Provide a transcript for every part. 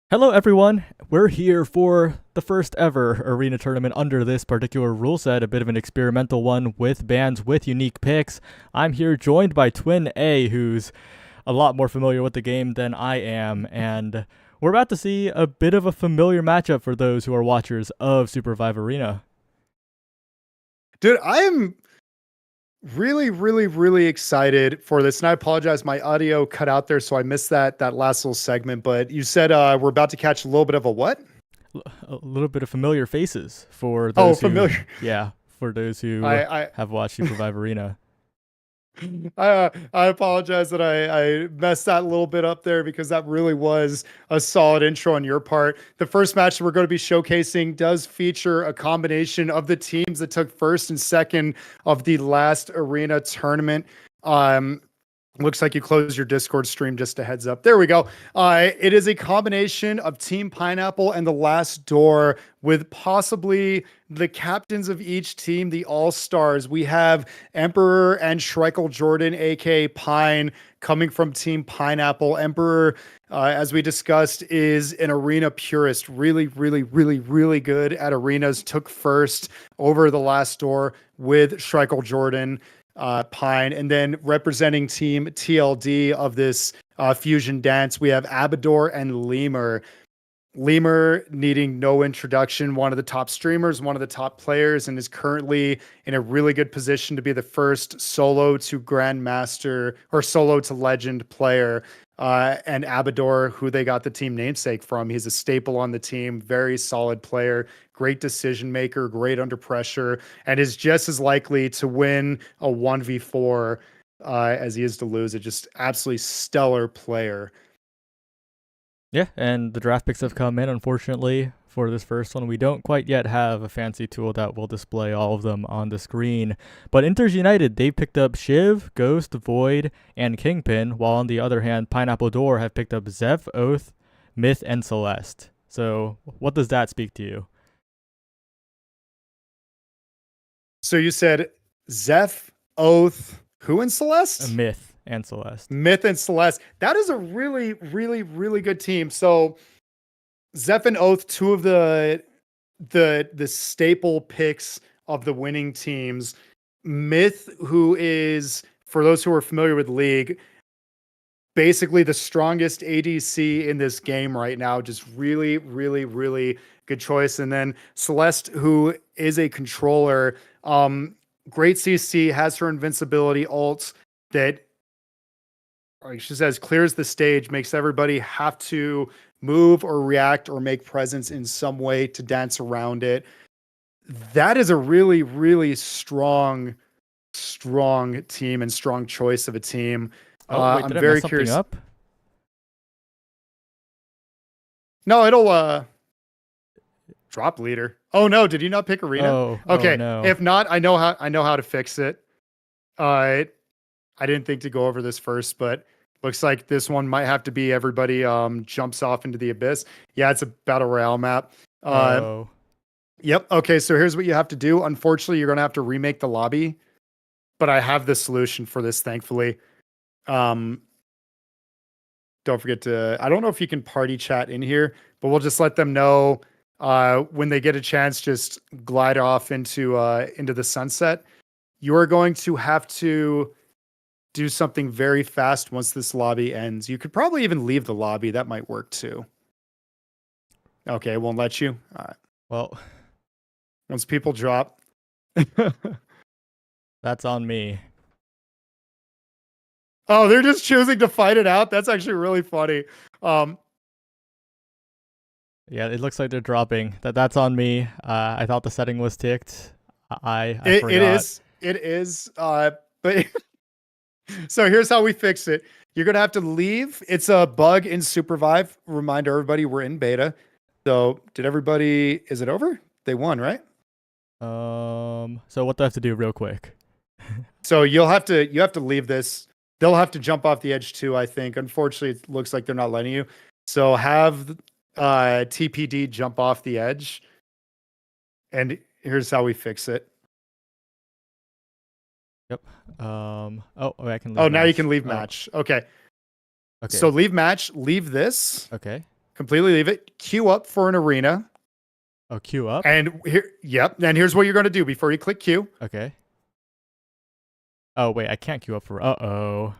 Hello, everyone. We're here for the first ever arena tournament under this particular rule set, a bit of an experimental one with bands with unique picks. I'm here joined by Twin A, who's a lot more familiar with the game than I am, and we're about to see a bit of a familiar matchup for those who are watchers of SUPERVIVE Arena. Dude, I am really excited for this. And I apologize, my audio cut out there, so I missed that last little segment. But you said we're about to catch a little bit of a what? A little bit of familiar faces for Oh, those who, familiar. yeah, for those who I have watched SUPERVIVE Arena. I apologize that I messed that little bit up there because that really was a solid intro on your part. The first match that we're going to be showcasing does feature a combination of the teams that took first and second of the last arena tournament. Looks like you closed your Discord stream, just a heads up. There we go. It is a combination of Team Pineapple and the Last Door, with possibly the captains of each team, the All-Stars. We have Emperor and Schreikel Jordan, aka Pine, coming from Team Pineapple. Emperor, as we discussed, is an arena purist. Really good at arenas. Took first over the Last Door with Schreikel Jordan. Pine, and then representing Team TLD of this fusion dance, we have Abador and Lemur. Lemur needing no introduction, one of the top streamers, one of the top players, and is currently in a really good position to be the first solo to Grandmaster or solo to Legend player. And Abador, who they got the team namesake from, he's a staple on the team, very solid player, great decision maker, great under pressure, and is just as likely to win a 1v4 as he is to lose it. Just absolutely stellar player. Yeah, and the draft picks have come in, unfortunately, for this first one. We don't quite yet have a fancy tool that will display all of them on the screen. But Inters United, they picked up Shiv, Ghost, Void, and Kingpin, while on the other hand, Pineapple Door have picked up Zeph, Oath, Myth, and Celeste. So what does that speak to you? So you said Zeph, Oath, who, and Celeste? Myth and Celeste. Myth and Celeste. That is a really good team. So Zeph and Oath, two of the staple picks of the winning teams. Myth, who is, for those who are familiar with League, basically the strongest ADC in this game right now. Just really good choice. And then Celeste, who is a controller, great CC, has her invincibility ult that, like she says, clears the stage, makes everybody have to move or react or make presence in some way to dance around it. That is a really strong team and strong choice of a team. Wait, I'm did I very mess something curious. up? No, it'll drop leader. Oh no, did you not pick arena? Okay. No. If not, I know how to fix it. I didn't think to go over this first, but looks like this one might have to be everybody jumps off into the abyss. Yeah, it's a battle royale map. Yep. Okay, so here's what you have to do. Unfortunately, you're gonna have to remake the lobby, but I have the solution for this, thankfully. Don't forget to, I don't know if you can party chat in here, but we'll just let them know when they get a chance, just glide off into the sunset. You are going to have to do something very fast once this lobby ends. You could probably even leave the lobby. That might work too. Okay, it won't let you. All right. Well, once people drop. That's on me. Oh, they're just choosing to fight it out. That's actually really funny. Yeah, it looks like they're dropping. That's on me. I thought the setting was ticked. I forgot. It is. But so here's how we fix it. You're gonna have to leave. It's a bug in SUPERVIVE. Remind everybody we're in beta. So did everybody? Is it over? They won, right? So what do I have to do real quick? So you have to leave this. They'll have to jump off the edge too, I think. Unfortunately, it looks like they're not letting you. So have TPD jump off the edge. And here's how we fix it. Yep. I can leave. Oh, now you can leave match. Okay. Okay. So leave match, leave this. Okay. completely leave it. Queue up for an arena. Oh, queue up? And here, yep. And here's what you're going to do before you click queue. Okay. Oh, wait, I can't queue up for... Uh-oh.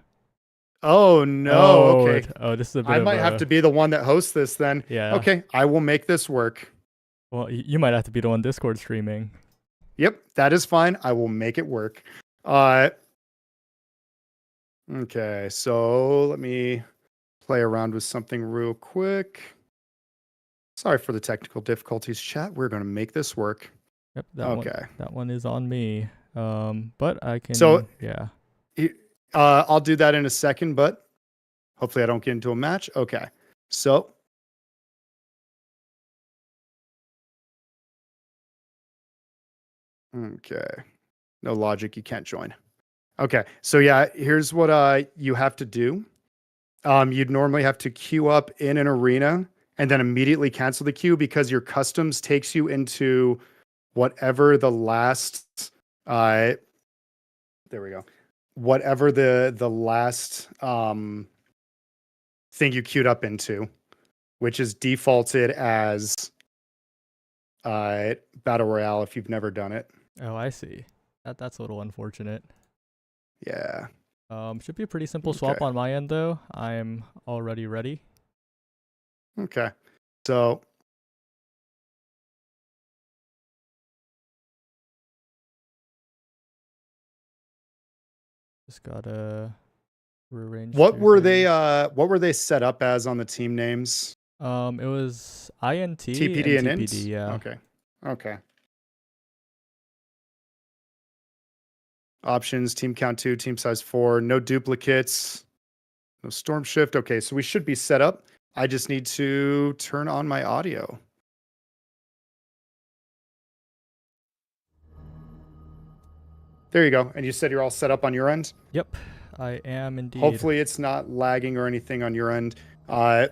Oh, no. Oh, okay. Oh, this is a bit I of might have to be the one that hosts this then. Yeah. Okay, I will make this work. Well, you might have to be the one Discord streaming. Yep, that is fine. I will make it work. Okay, so let me play around with something real quick. Sorry for the technical difficulties, chat. We're going to make this work. Yep, that one is on me. But I can... So, yeah. I'll do that in a second, but hopefully I don't get into a match. Okay, so... Okay. No logic, you can't join. Okay, so yeah, here's what you have to do. You'd normally have to queue up in an arena and then immediately cancel the queue because your customs takes you into whatever the last there we go. Whatever the last thing you queued up into, which is defaulted as Battle Royale if you've never done it. Oh, I see. That's a little unfortunate. Yeah. Should be a pretty simple swap on my end, though. I'm already ready. Okay. So... Just gotta rearrange. What were they set up as on the team names? It was INT TPD and TPD, INT? yeah. Okay. Options, team count 2, team size 4, no duplicates, no storm shift. Okay, so we should be set up. I just need to turn on my audio. There you go. And you said you're all set up on your end? Yep, I am indeed. Hopefully it's not lagging or anything on your end. Yeah,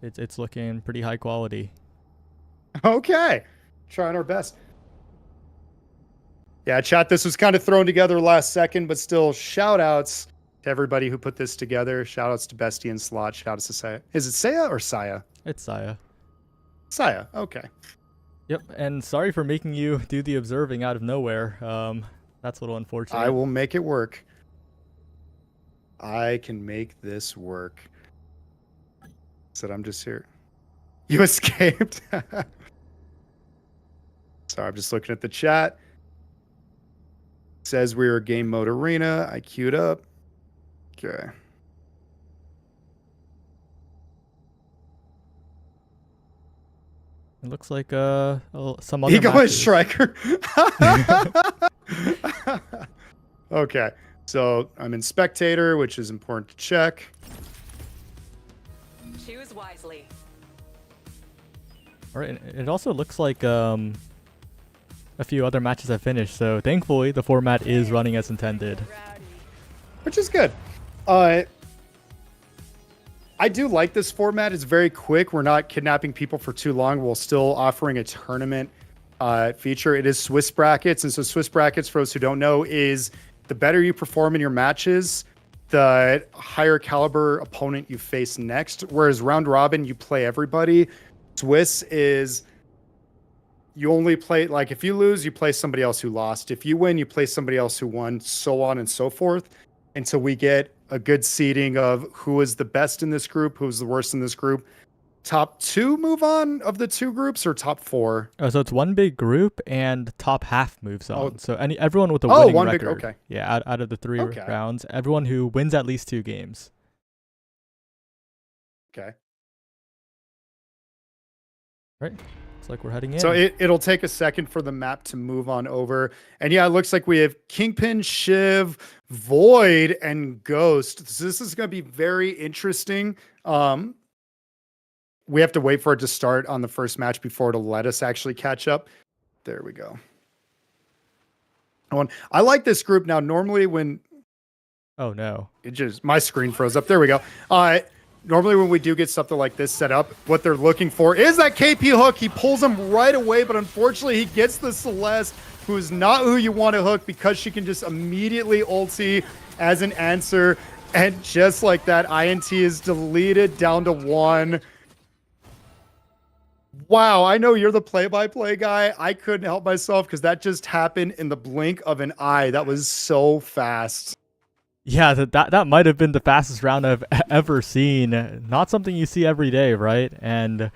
it's looking pretty high quality. Okay, trying our best. Yeah, chat, this was kind of thrown together last second, but still, shout outs to everybody who put this together. Shout outs to Bestie and Slot. Shout outs to Saya. Is it Saya or Saya? It's Saya. Saya, okay. Yep, and sorry for making you do the observing out of nowhere. That's a little unfortunate. I will make it work. I can make this work. Said I'm just here. You escaped. Sorry, I'm just looking at the chat. Says we were game mode arena. I queued up. Okay. It looks like some other Ego matches. is striker. Okay, so I'm in spectator, which is important to check. Choose wisely. All right, it also looks like a few other matches have finished, so thankfully the format is running as intended. Which is good. I do like this format. It's very quick. We're not kidnapping people for too long while still offering a tournament feature. It is Swiss brackets. And so Swiss brackets, for those who don't know, is the better you perform in your matches, the higher caliber opponent you face next. Whereas round robin, you play everybody. Swiss is you only play, like if you lose, you play somebody else who lost. If you win, you play somebody else who won, so on and so forth. Until we get a good seeding of who is the best in this group, who's the worst in this group. Top 2 move on of the 2 groups, or top 4? Oh, so it's one big group and top half moves on. Oh. So everyone with a winning one record. big, okay. Yeah, out of the 3 Okay. rounds, everyone who wins at least 2 games. Okay. Right. Looks like we're heading in. So it'll take a second for the map to move on over. And yeah, it looks like we have Kingpin, Shiv, Void, and Ghost. So this is going to be very interesting. We have to wait for it to start on the first match before it'll let us actually catch up. There we go. I like this group now. Normally when... Oh, no. My screen froze up. There we go. Normally when we do get something like this set up, what they're looking for is that KP hook. He pulls him right away, but unfortunately he gets the Celeste, who is not who you want to hook because she can just immediately ulti as an answer. And just like that, INT is deleted down to 1. Wow, I know you're the play-by-play guy. I couldn't help myself because that just happened in the blink of an eye. That was so fast. Yeah, that might have been the fastest round I've ever seen. Not something you see every day, right? And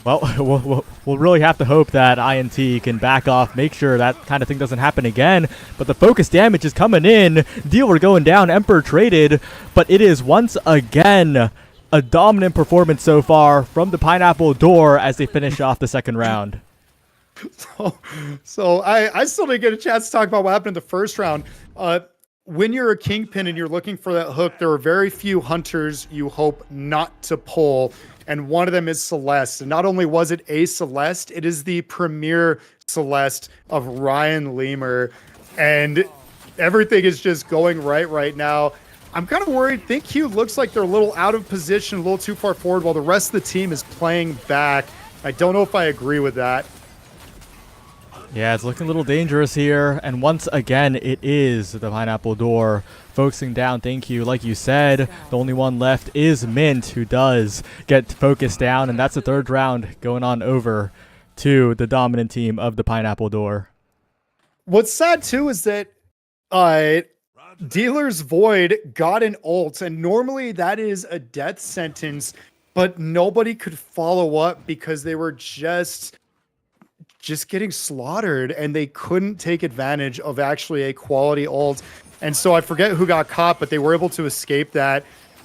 well, we'll really have to hope that INT can back off, make sure that kind of thing doesn't happen again. But the focus damage is coming in. Dealer going down, Emperor traded, but it is once again a dominant performance so far from the Pineapple Door as they finish off the second round. So I still didn't get a chance to talk about what happened in the first round. When you're a kingpin and you're looking for that hook, there are very few hunters you hope not to pull. And one of them is Celeste. And not only was it a Celeste, it is the premier Celeste of Ryan Lemur. And everything is just going right now. I'm kind of worried. ThinkQ looks like they're a little out of position, a little too far forward, while the rest of the team is playing back. I don't know if I agree with that. Yeah, it's looking a little dangerous here. And once again, it is the Pineapple Door focusing down. Thank you. Like you said, the only one left is Mint, who does get focused down. And that's the third round going on over to the dominant team of the Pineapple Door. What's sad, too, is that Dealer's Void got an ult. And normally that is a death sentence. But nobody could follow up because they were just getting slaughtered and they couldn't take advantage of actually a quality ult. And so I forget who got caught, but they were able to escape that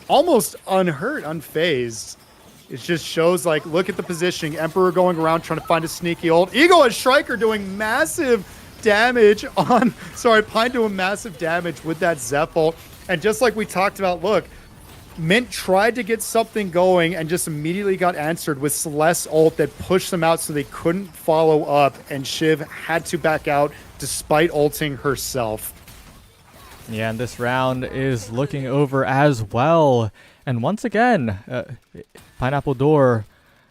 almost unhurt, unfazed. It just shows, like, look at the positioning. Emperor going around trying to find a sneaky ult. Eagle and Striker doing massive damage on, Pine doing massive damage with that Zeph ult. And just like we talked about, look, Mint tried to get something going and just immediately got answered with Celeste's ult that pushed them out so they couldn't follow up, and Shiv had to back out despite ulting herself. Yeah, and this round is looking over as well. And once again, Pineapple Door,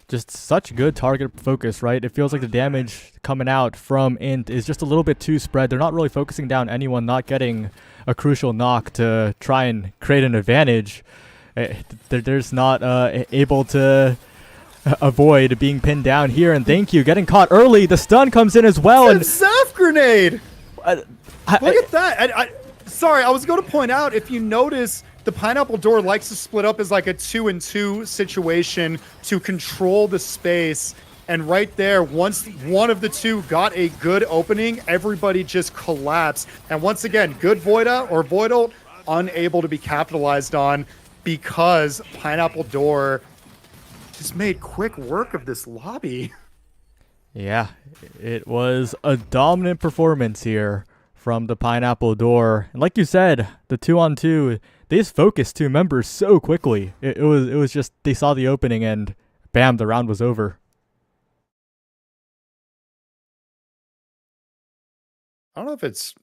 just such good target focus, right? It feels like the damage coming out from Int is just a little bit too spread. They're not really focusing down anyone, not getting a crucial knock to try and create an advantage. There's not able to avoid being pinned down here. And thank you, getting caught early. The stun comes in as well. And Zeph grenade! Look at that. Sorry, I was going to point out, if you notice, the Pineapple Door likes to split up as like a 2-and-2 situation to control the space. And right there, once one of the two got a good opening, everybody just collapsed. And once again, good Voida or Void ult, unable to be capitalized on because Pineapple Door just made quick work of this lobby. Yeah, it was a dominant performance here from the Pineapple Door. And like you said, the 2-on-2, they just focused two members so quickly. It was just, they saw the opening and bam, the round was over. I don't know if it's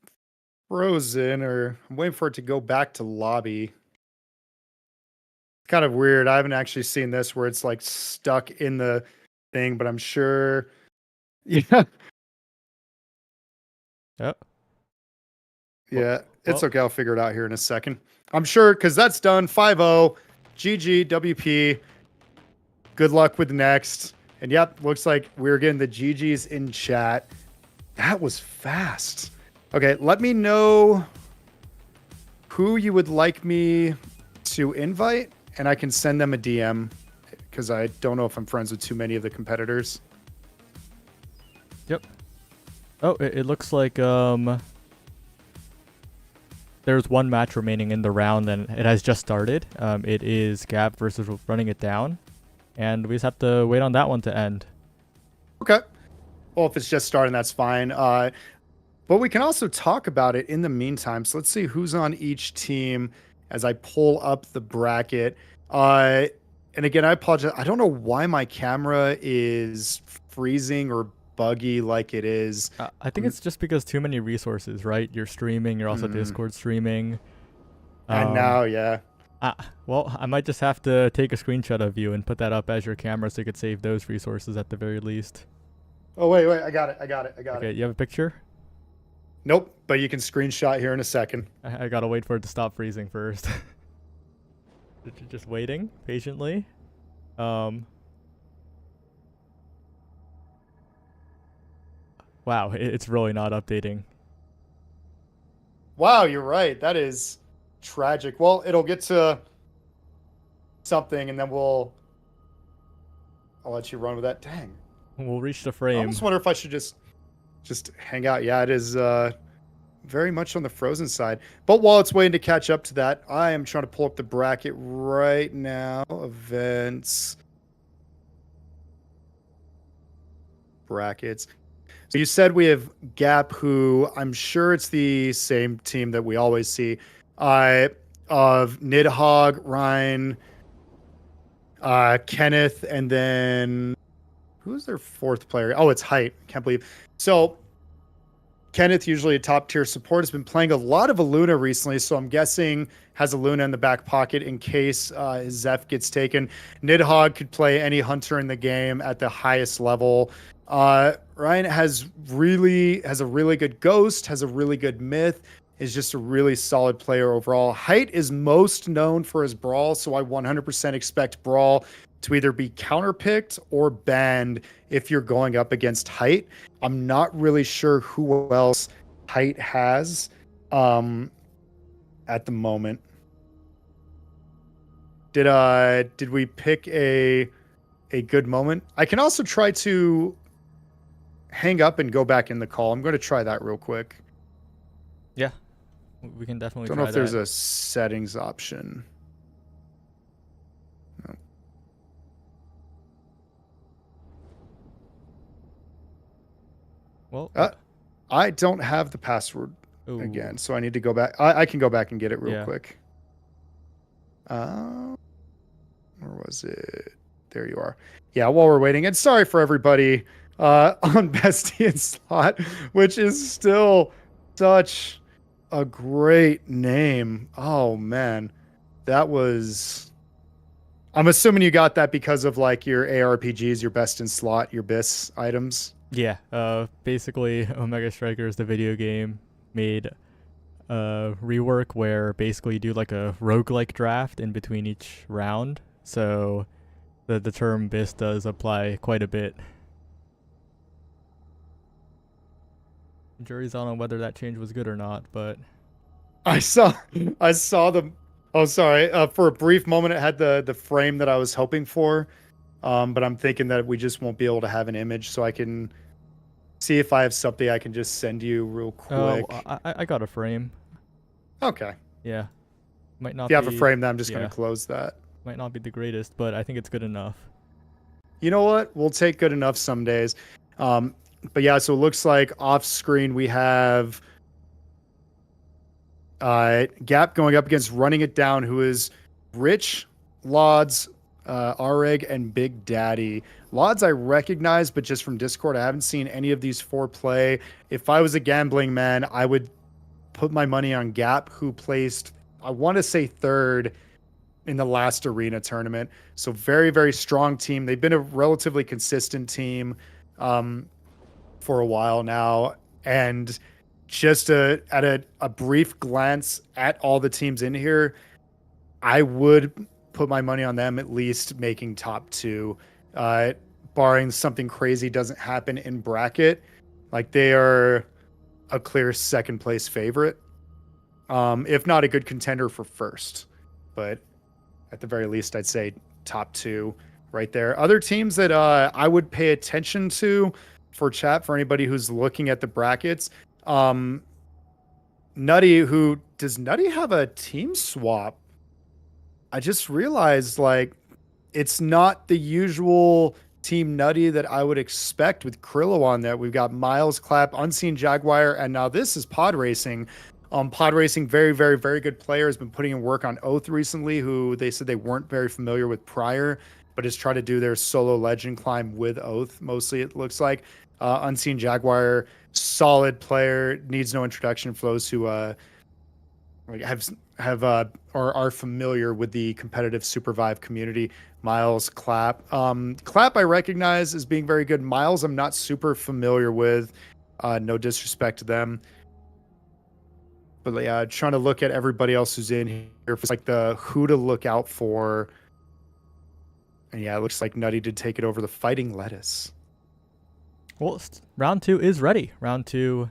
frozen or I'm waiting for it to go back to lobby. Kind of weird. I haven't actually seen this where it's like stuck in the thing, but I'm sure. Yeah. Yep. Yeah, it's okay. I'll figure it out here in a second. I'm sure, because that's done. 5-0. GG, WP. Good luck with next. And yep, looks like we're getting the GGs in chat. That was fast. Okay, let me know who you would like me to invite, and I can send them a DM, because I don't know if I'm friends with too many of the competitors. Yep. Oh, it looks like there's one match remaining in the round, and it has just started. It is Gab versus Running It Down, and we just have to wait on that one to end. Okay. Well, if it's just starting, that's fine. But we can also talk about it in the meantime. So let's see who's on each team as I pull up the bracket. And again, I apologize. I don't know why my camera is freezing or buggy like it is. I think it's just because too many resources, right? You're streaming, you're also Discord streaming. And now, yeah. Well, I might just have to take a screenshot of you and put that up as your camera so you could save those resources at the very least. Oh, wait. I got it. Okay, you have a picture? Nope, but you can screenshot here in a second. I gotta wait for it to stop freezing first. Just waiting patiently. Um, wow, it's really not updating. Wow, you're right. That is tragic. Well, it'll get to something, and then I'll let you run with that. Dang. We'll reach the I frame. almost wonder if I should just hang out. Yeah, it is very much on the frozen side. But while it's waiting to catch up to that, I am trying to pull up the bracket right now. Events. Brackets. So you said we have Gap, who I'm sure it's the same team that we always see. Of Nidhogg, Ryan, Kenneth, and then who's their fourth player? Oh, it's Height. Can't believe. So Kenneth, usually a top tier support, has been playing a lot of Aluna recently, so I'm guessing has Aluna in the back pocket in case his Zeph gets taken. Nidhogg could play any hunter in the game at the highest level. Ryan has a really good ghost, has a really good myth, is just a really solid player overall. Height is most known for his brawl, so I 100% expect brawl to either be counterpicked or banned if you're going up against Height. I'm not really sure who else Height has at the moment. Did we pick a good moment? I can also try to hang up and go back in the call. I'm going to try that real quick. Yeah, we can definitely Don't try know if that. there's a settings option. No. Well, I don't have the password ooh, again, so I need to go back. I can go back and get it real yeah. quick. Where was it? There you are. Yeah, while we're waiting, and sorry for everybody on Bestie and Slot, which is still such a great name. Oh man, that was. I'm assuming you got that because of like your ARPGs, your Best in Slot, your BIS items. Yeah, basically, Omega Strikers, the video game, made a rework where basically you do like a roguelike draft in between each round. So the term BIS does apply quite a bit. Jury's on whether that change was good or not, but I saw I saw the oh sorry. For a brief moment it had the frame that I was hoping for. But I'm thinking that we just won't be able to have an image, so I can see if I have something I can just send you real quick. I got a frame. Okay. Yeah, might If not you have a be. frame, then I'm just Yeah, going to close that. might not be the greatest, but I think it's good enough. You know what? We'll take good enough some days. But yeah, so it looks like off screen we have Gap going up against Running It Down, who is Rich, Lods, Areg, and Big Daddy. Lods I recognize, but just from Discord, I haven't seen any of these four play. If I was a gambling man, I would put my money on Gap, who placed, I want to say, third in the last arena tournament. So very, very strong team. They've been a relatively consistent team for a while now. And just at a brief glance at all the teams in here, I would put my money on them at least making top two, barring something crazy doesn't happen in bracket. Like they are a clear second place favorite, if not a good contender for first. But at the very least, I'd say top two right there. Other teams that I would pay attention to for chat, for anybody who's looking at the brackets. Nutty, who does Nutty have a team swap? I just realized like it's not the usual Team Nutty that I would expect with Krillo on there. We've got Miles, Clap, Unseen Jaguar, and now this is Pod Racing. Pod Racing, very, very, very good player, has been putting in work on Oath recently, who they said they weren't very familiar with prior, but has tried to do their solo legend climb with Oath, mostly it looks like. Unseen Jaguar, solid player, needs no introduction for those who have or are familiar with the competitive SUPERVIVE community. Miles, Clap. Clap I recognize as being very good. Miles I'm not super familiar with. No disrespect to them. But yeah, trying to look at everybody else who's in here for like the who to look out for. And yeah, it looks like Nutty did take it over the Fighting Lettuce. Well, round 2 is ready. Round 2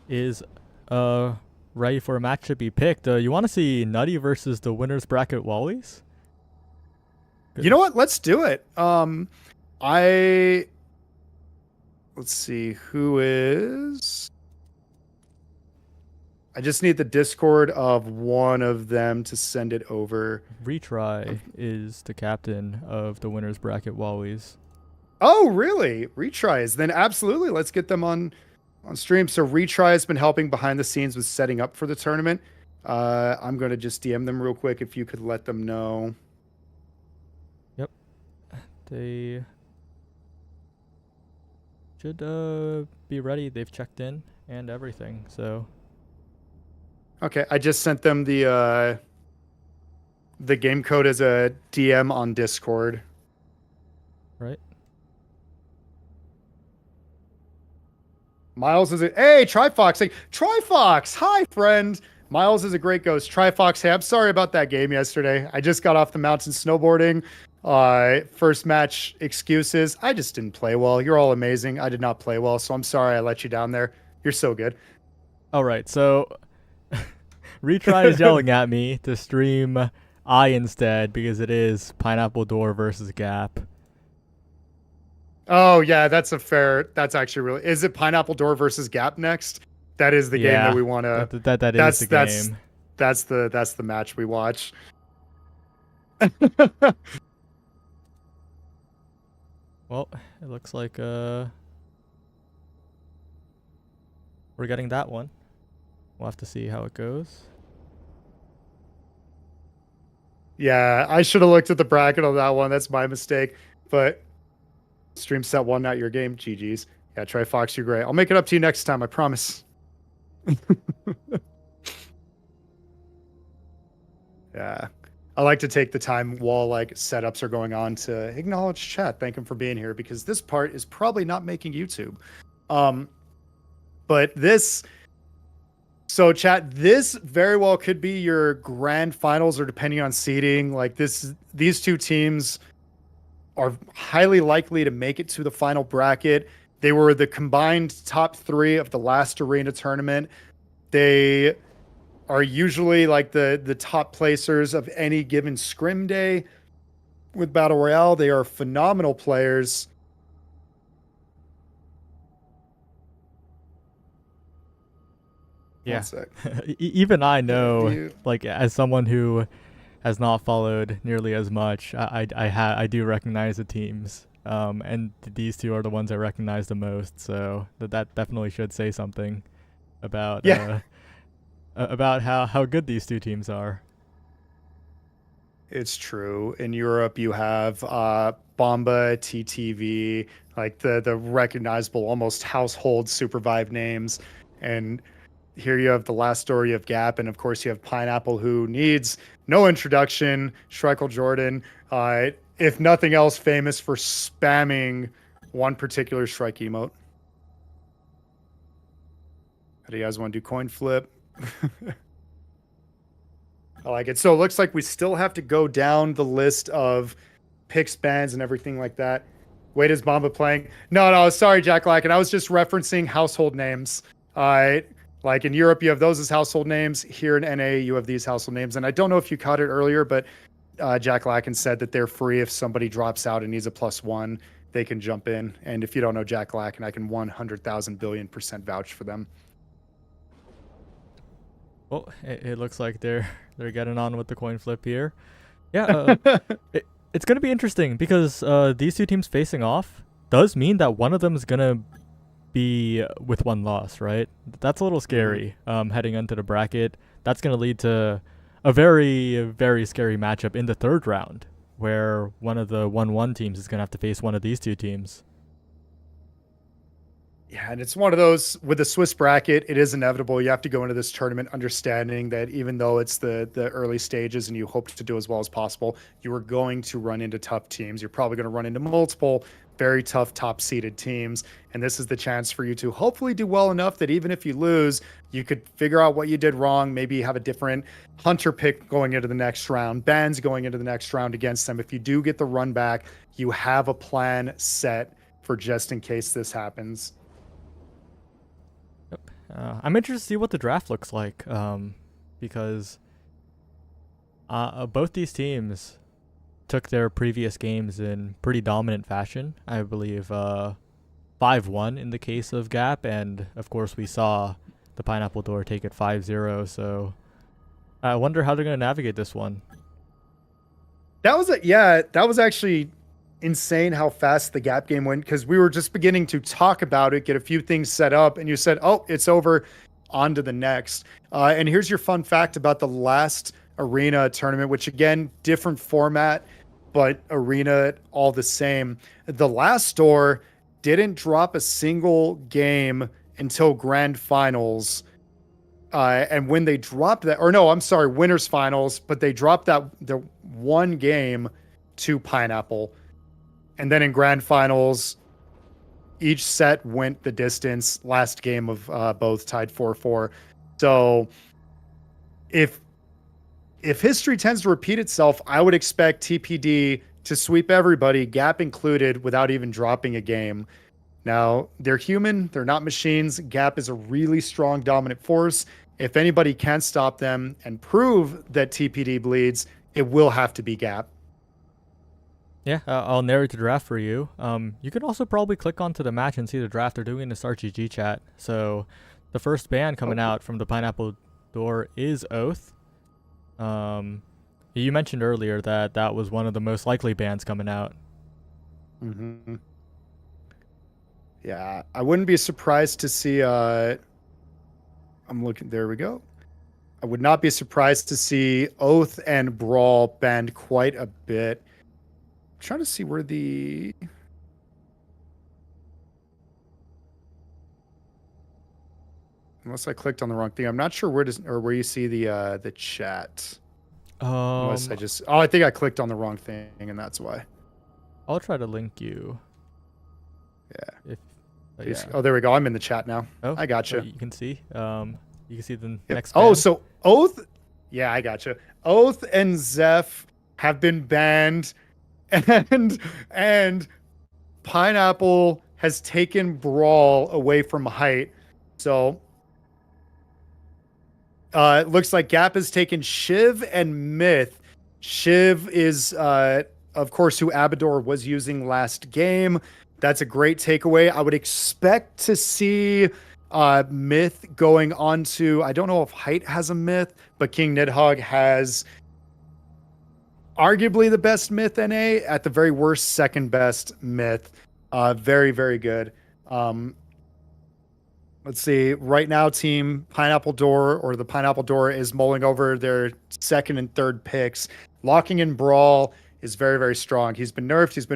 is ready for a match to be picked. You want to see Nutty versus the winners bracket Wallies? You know what? Let's do it. Let's see who is. I just need the Discord of one of them to send it over. Retry is the captain of the winners bracket Wallies. Oh, really? Retries. Then absolutely, let's get them on stream. So Retry has been helping behind the scenes with setting up for the tournament. I'm going to just DM them real quick if you could let them know. Yep. They should be ready. They've checked in and everything. So okay, I just sent them the game code as a DM on Discord. Right. Miles is a hey Trifox. Hey, Trifox, hi friend. Miles is a great ghost. Trifox, hey, I'm sorry about that game yesterday. I just got off the mountain snowboarding. First match excuses. I just didn't play well. You're all amazing. I did not play well, so I'm sorry I let you down there. You're so good. All right, so Retry is yelling at me to stream I instead because it is Pineapple Door versus Gap. Oh yeah, that's actually really. Is it Pineapple Door versus Gap next? That is the game that we want to. That is the game. That's the match we watch. Well, it looks like we're getting that one. We'll have to see how it goes. Yeah, I should have looked at the bracket on that one. That's my mistake. But stream set one, not your game. GG's. Yeah, try Fox, you're great. I'll make it up to you next time, I promise. Yeah. I like to take the time while like setups are going on to acknowledge chat, thank him for being here, because this part is probably not making YouTube. But this, so chat, this very well could be your grand finals, or depending on seeding, like these two teams are highly likely to make it to the final bracket. They were the combined top 3 of the last arena tournament. They are usually like the top placers of any given scrim day with Battle Royale. They are phenomenal players. Yeah. Even I know, like as someone who has not followed nearly as much, I do recognize the teams. And these two are the ones I recognize the most. So that definitely should say something about about how good these two teams are. It's true. In Europe, you have Bomba, TTV, like the recognizable, almost household SUPERVIVE names, and here you have the last story of Gap, and of course you have Pineapple, who needs no introduction. Schreikel Jordan, if nothing else, famous for spamming one particular Shrike emote. How do you guys want to do coin flip? I like it. So it looks like we still have to go down the list of picks, bans, and everything like that. Wait, is Bomba playing? No, sorry, Jack Lacken. I was just referencing household names. Like in Europe, you have those as household names. Here in NA, you have these household names. And I don't know if you caught it earlier, but Jack Lacken said that they're free if somebody drops out and needs a +1, they can jump in. And if you don't know Jack Lacken, I can 100,000 billion% vouch for them. Well, it looks like they're getting on with the coin flip here. Yeah, it's going to be interesting because these two teams facing off does mean that one of them is going to be with one loss, right? That's a little scary heading into the bracket. That's going to lead to a very, very scary matchup in the third round where one of the 1-1 teams is going to have to face one of these two teams. Yeah, and it's one of those with the Swiss bracket, it is inevitable. You have to go into this tournament understanding that even though it's the early stages and you hope to do as well as possible, you are going to run into tough teams. You're probably going to run into multiple very tough top seeded teams. And this is the chance for you to hopefully do well enough that even if you lose, you could figure out what you did wrong. Maybe have a different hunter pick going into the next round, bans going into the next round against them. If you do get the run back, you have a plan set for just in case this happens. Yep. I'm interested to see what the draft looks like, because both these teams took their previous games in pretty dominant fashion. I believe 5-1 in the case of Gap, and of course we saw the Pineapple Door take it 5-0. So I wonder how they're going to navigate this one. That was actually insane how fast the Gap game went, because we were just beginning to talk about it, get a few things set up, and you said, oh, it's over, on to the next. And here's your fun fact about the last arena tournament, which again, different format, but arena all the same. The last door didn't drop a single game until grand finals. And when they dropped that, or no, I'm sorry, winners finals, but they dropped the one game to Pineapple. And then in grand finals, each set went the distance. Last game of both tied 4-4. So if history tends to repeat itself, I would expect TPD to sweep everybody, Gap included, without even dropping a game. Now, they're human. They're not machines. Gap is a really strong, dominant force. If anybody can stop them and prove that TPD bleeds, it will have to be Gap. Yeah, I'll narrate the draft for you. You can also probably click onto the match and see the draft they're doing in this RGG chat. So the first ban coming out from the Pineapple Door is Oath. You mentioned earlier that that was one of the most likely bans coming out. Mm-hmm. Yeah, I wouldn't be surprised to see. I'm looking. There we go. I would not be surprised to see Oath and Brawl banned quite a bit. I'm trying to see where the. Unless I clicked on the wrong thing, I'm not sure where you see the chat. Unless I just, I think I clicked on the wrong thing, and that's why. I'll try to link you. Yeah. Yeah. Oh, there we go. I'm in the chat now. Oh, I got you. You can see. You can see the next. Oh, ban. so Oath. Yeah, I got you. Oath and Zeph have been banned, and Pineapple has taken Brawl away from Height. So it looks like Gap has taken Shiv and Myth. Shiv is, of course, who Abador was using last game. That's a great takeaway. I would expect to see Myth going on to, I don't know if Height has a Myth, but King Nidhogg has arguably the best Myth NA, at the very worst, second best Myth. Very, very good. Let's see. Right now, team Pineapple Door, or the Pineapple Door, is mulling over their second and third picks. Locking in Brawl is very, very strong. He's been nerfed, and he's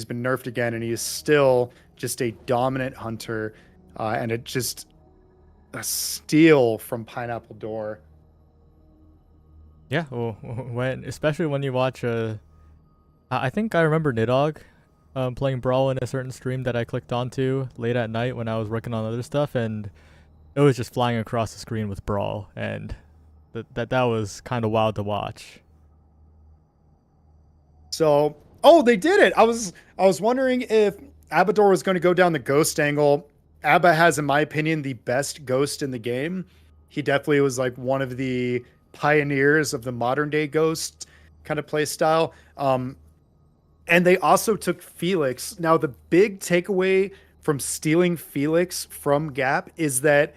been nerfed again, and he is still just a dominant hunter. And it just a steal from Pineapple Door. Yeah, well, especially when you watch I think I remember Nidhogg playing Brawl in a certain stream that I clicked onto late at night when I was working on other stuff, and it was just flying across the screen with Brawl, and that was kind of wild to watch. So, oh, they did it. I was wondering if Abador was going to go down the ghost angle. Abba has, in my opinion, the best ghost in the game. He definitely was like one of the pioneers of the modern day ghost kind of play style. And they also took Felix. Now, the big takeaway from stealing Felix from Gap is that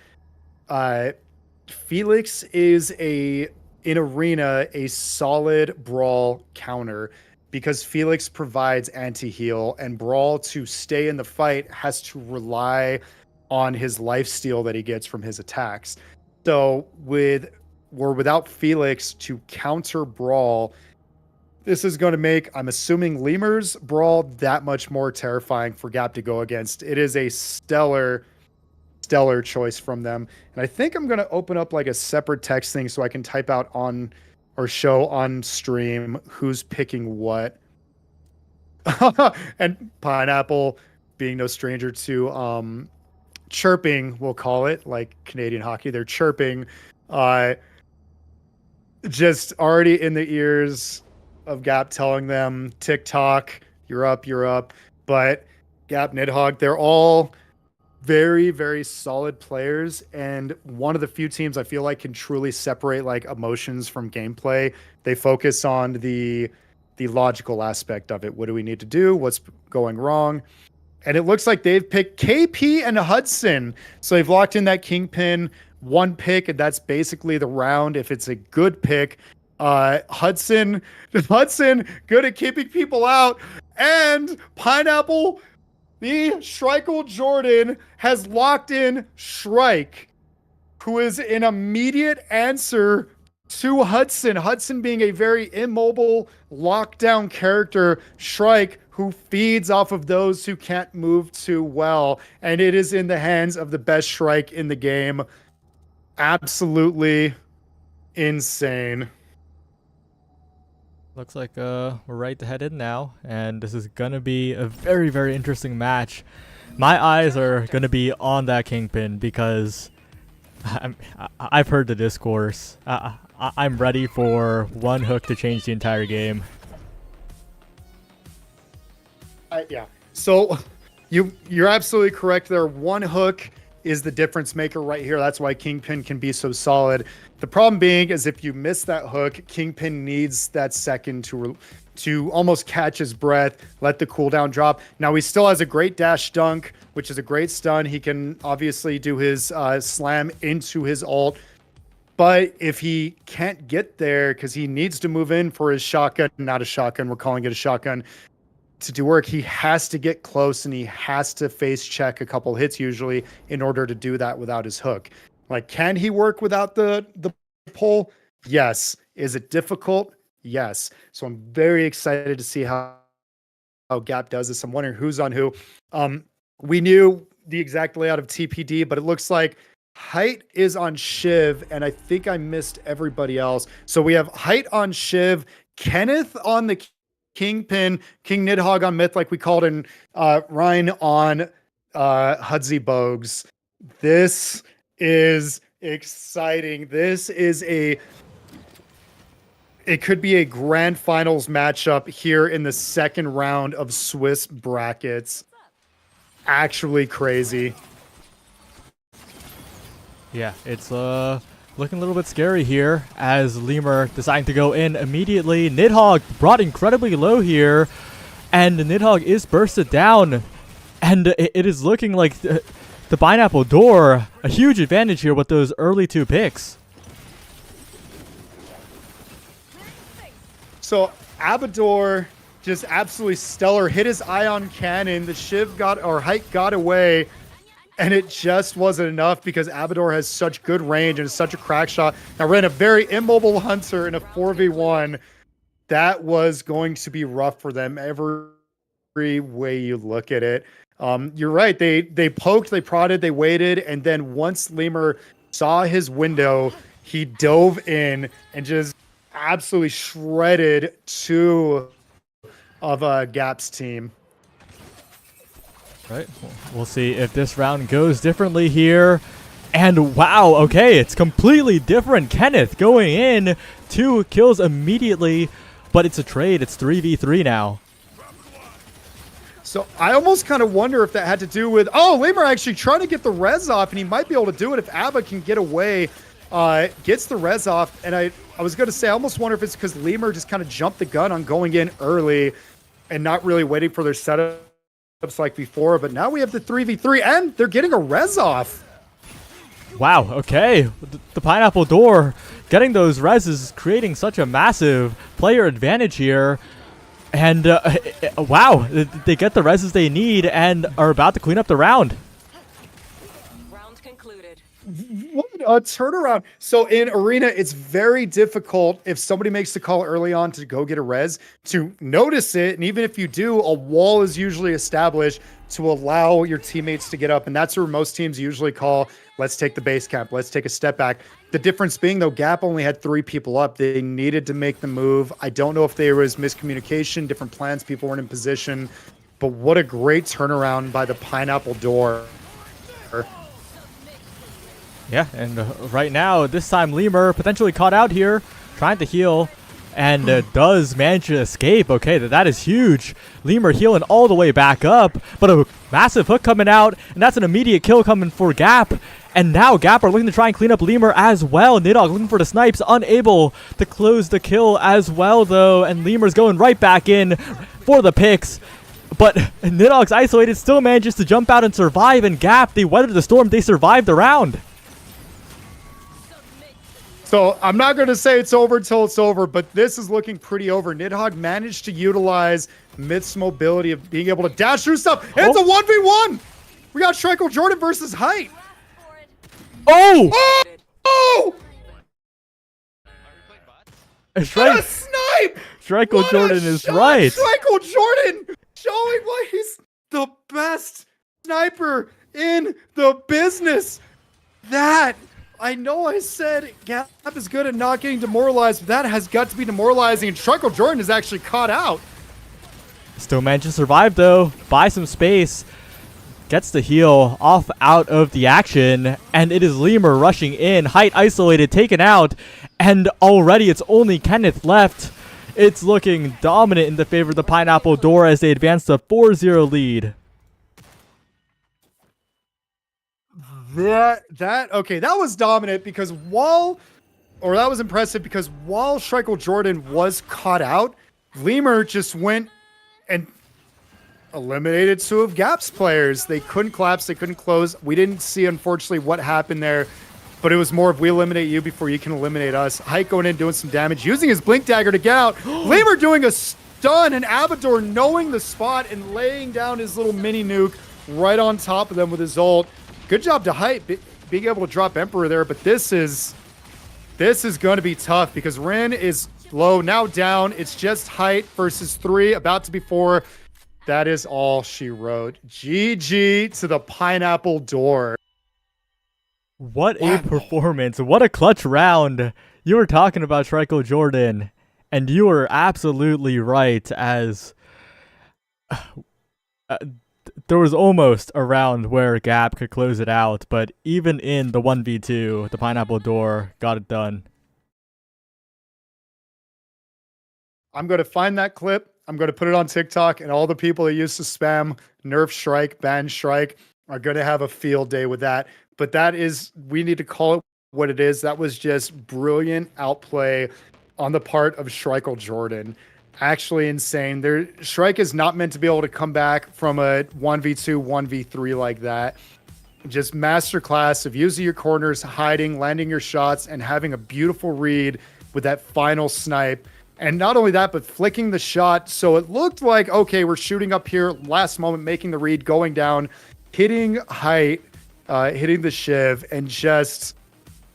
Felix is in arena a solid Brawl counter, because Felix provides anti-heal, and Brawl, to stay in the fight, has to rely on his lifesteal that he gets from his attacks. So without Felix to counter Brawl, this is going to make, I'm assuming, Lemur's Brawl that much more terrifying for Gap to go against. It is a stellar choice from them. And I think I'm going to open up like a separate text thing so I can type out on, or show on stream, who's picking what. And Pineapple, being no stranger to chirping, we'll call it, like Canadian hockey, they're chirping, uh, just already in the ears of Gap telling them, TikTok, you're up, you're up. But Gap, Nidhogg, they're all very, very solid players, and one of the few teams I feel like can truly separate like emotions from gameplay. They focus on the logical aspect of it. What do we need to do? What's going wrong? And it looks like they've picked KP and Hudson. So they've locked in that Kingpin one pick, and that's basically the round if it's a good pick. Hudson, Hudson, good at keeping people out. And Pineapple, the Shrikeable Jordan, has locked in Shrike, who is an immediate answer to Hudson. Hudson being a very immobile, lockdown character. Shrike, who feeds off of those who can't move too well. And it is in the hands of the best Shrike in the game. Absolutely insane. Looks like we're right to head in now, and this is gonna be a very, very interesting match. My eyes are gonna be on that Kingpin because I've heard the discourse. I'm ready for one hook to change the entire game. Yeah. So you're absolutely correct there. One hook is the difference maker right here. That's why Kingpin can be so solid. The problem being is if you miss that hook, Kingpin needs that second to almost catch his breath, let the cooldown drop. Now he still has a great dash dunk, which is a great stun. He can obviously do his slam into his ult. But if he can't get there because he needs to move in for his shotgun, not a shotgun, we're calling it a shotgun, to do work, he has to get close and he has to face check a couple hits usually in order to do that without his hook. Like, can he work without the pull? Yes. Is it difficult? Yes. So I'm very excited to see how Gap does this. I'm wondering who's on who. We knew the exact layout of TPD, but it looks like Height is on Shiv, and I think I missed everybody else. So we have Height on Shiv, Kenneth on the Kingpin, King Nidhogg on Myth, like we called, and Ryan on Hudsy Bogues. This is exciting. This is it could be a grand finals matchup here in the second round of Swiss brackets. Actually crazy. Yeah, it's looking a little bit scary here as Lemur deciding to go in immediately. Nidhogg brought incredibly low here, and Nidhogg is bursted down, and it is looking like the Pineapple Door a huge advantage here with those early two picks. So Abador just absolutely stellar, hit his ion cannon, the Shiv Height got away. And it just wasn't enough because Abador has such good range and is such a crack shot. Now ran a very immobile Hunter in a 4v1. That was going to be rough for them every way you look at it. You're right. They poked, they prodded, they waited, and then once Lemur saw his window, he dove in and just absolutely shredded two of Gap's team. Right, we'll see if this round goes differently here. And wow, okay, it's completely different. Kenneth going in, 2 kills immediately, but it's a trade. It's 3v3 now. So I almost kind of wonder if that had to do with, Lemur actually trying to get the res off, and he might be able to do it if Abba can get away, gets the res off. And I was going to say, I almost wonder if it's because Lemur just kind of jumped the gun on going in early and not really waiting for their setup like before, but now we have the 3v3 and they're getting a res off. Wow, okay. The Pineapple Door getting those reses, creating such a massive player advantage here. And wow, they get the reses they need and are about to clean up the round. Round concluded. A turnaround. So in Arena, it's very difficult if somebody makes the call early on to go get a res to notice it. And even if you do, a wall is usually established to allow your teammates to get up. And that's where most teams usually call, let's take the base camp, let's take a step back. The difference being, though, Gap only had 3 people up. They needed to make the move. I don't know if there was miscommunication, different plans, people weren't in position. But what a great turnaround by the Pineapple Door. Yeah, and right now, this time Lemur potentially caught out here, trying to heal, and does manage to escape. Okay, that is huge. Lemur healing all the way back up, but a massive hook coming out, and that's an immediate kill coming for Gap. And now Gap are looking to try and clean up Lemur as well. Nidhogg looking for the snipes, unable to close the kill as well, though, and Lemur's going right back in for the picks. But Nidhogg's isolated, still manages to jump out and survive, and Gap, they weathered the storm, they survived the round. So I'm not going to say it's over until it's over, but this is looking pretty over. Nidhogg managed to utilize Myth's mobility of being able to dash through stuff. It's a 1v1. We got Shrike Jordan versus Height. Oh! Oh! Shrike, a snipe! Shrike Jordan is right. Shrike Jordan showing why he's the best sniper in the business. That... I know I said Gap is good at not getting demoralized, but that has got to be demoralizing, and Shrike Jordan is actually caught out. Still managed to survive, though. Buy some space. Gets the heal off out of the action, and it is Lemur rushing in. Height isolated, taken out, and already it's only Kenneth left. It's looking dominant in the favor of the Pineapple Door as they advance to 4-0 lead. That was dominant because that was impressive because while Shrike Jordan was caught out, Lemur just went and eliminated 2 of Gap's players. They couldn't collapse, they couldn't close. We didn't see, unfortunately, what happened there, but it was more of we eliminate you before you can eliminate us. Height going in, doing some damage, using his Blink Dagger to get out. Lemur doing a stun, and Abador knowing the spot and laying down his little mini nuke right on top of them with his ult. Good job to Height being able to drop Emperor there, but this is going to be tough because Rin is low, now down. It's just Height versus 3, about to be 4. That is all she wrote. GG to the Pineapple Door. What a performance. What a clutch round. You were talking about Shrike Jordan, and you were absolutely right as... there was almost a round where Gap could close it out, but even in the 1v2, the Pineapple Door got it done. I'm going to find that clip. I'm going to put it on TikTok, and all the people that used to spam nerf Shrike, ban Shrike are going to have a field day with that. But that is, we need to call it what it is. That was just brilliant outplay on the part of Shrike Jordan. Actually insane. Shrike is not meant to be able to come back from a 1v2, 1v3 like that. Just masterclass of using your corners, hiding, landing your shots, and having a beautiful read with that final snipe. And not only that, but flicking the shot so it looked like, okay, we're shooting up here, last moment, making the read, going down, hitting Height, hitting the Shiv, and just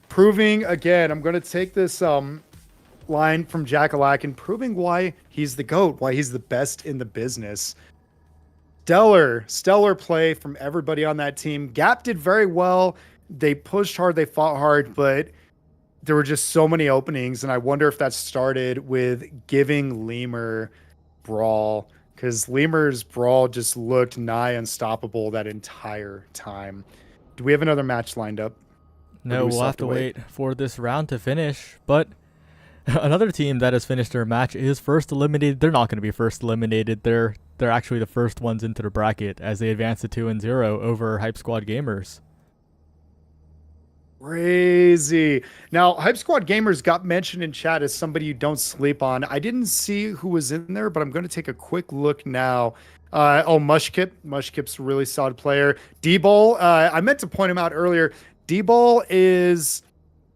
proving, again, I'm going to take this line from Jack-a-Lack and proving why he's the GOAT, why he's the best in the business. Stellar play from everybody on that team. Gap did very well. They pushed hard, they fought hard, but there were just so many openings, and I wonder if that started with giving Lemur Brawl, because Lemur's Brawl just looked nigh unstoppable that entire time. Do we have another match lined up? No, we'll have to wait for this round to finish, but another team that has finished their match is first eliminated. They're not going to be first eliminated. They're actually the first ones into the bracket as they advance to 2-0 over Hype Squad Gamers. Crazy. Now, Hype Squad Gamers got mentioned in chat as somebody you don't sleep on. I didn't see who was in there, but I'm going to take a quick look now. Mushkip. Mushkip's a really solid player. D-Ball, I meant to point him out earlier. D-Ball is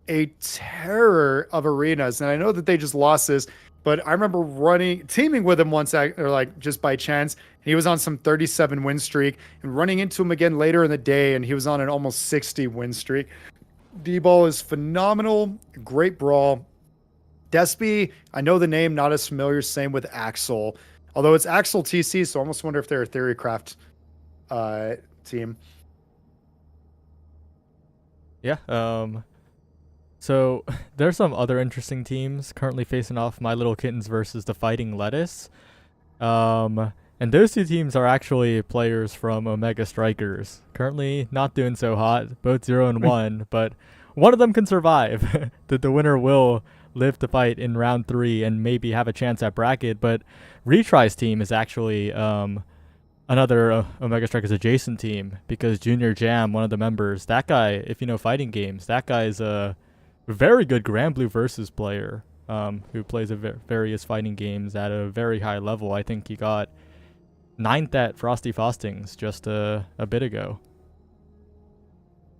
a terror of arenas, and I know that they just lost this, but I remember teaming with him once, or like just by chance. He was on some 37 win streak, and running into him again later in the day, and he was on an almost 60 win streak. D-Ball is phenomenal. Great brawl. Despy, I know the name, not as familiar. Same with Axel. Although it's Axel TC, so I almost wonder if they're a Theorycraft team. Yeah. So there's some other interesting teams currently facing off My Little Kittens versus the Fighting Lettuce. And those two teams are actually players from Omega Strikers. Currently not doing so hot, both 0-1, but one of them can survive. The winner will live to fight in round 3 and maybe have a chance at bracket. But Retry's team is actually another Omega Strikers adjacent team because Junior Jam, one of the members, that guy, if you know fighting games, that guy is a very good Grand Blue Versus player who plays various fighting games at a very high level. I think he got 9th at Frosty Fostings just a bit ago.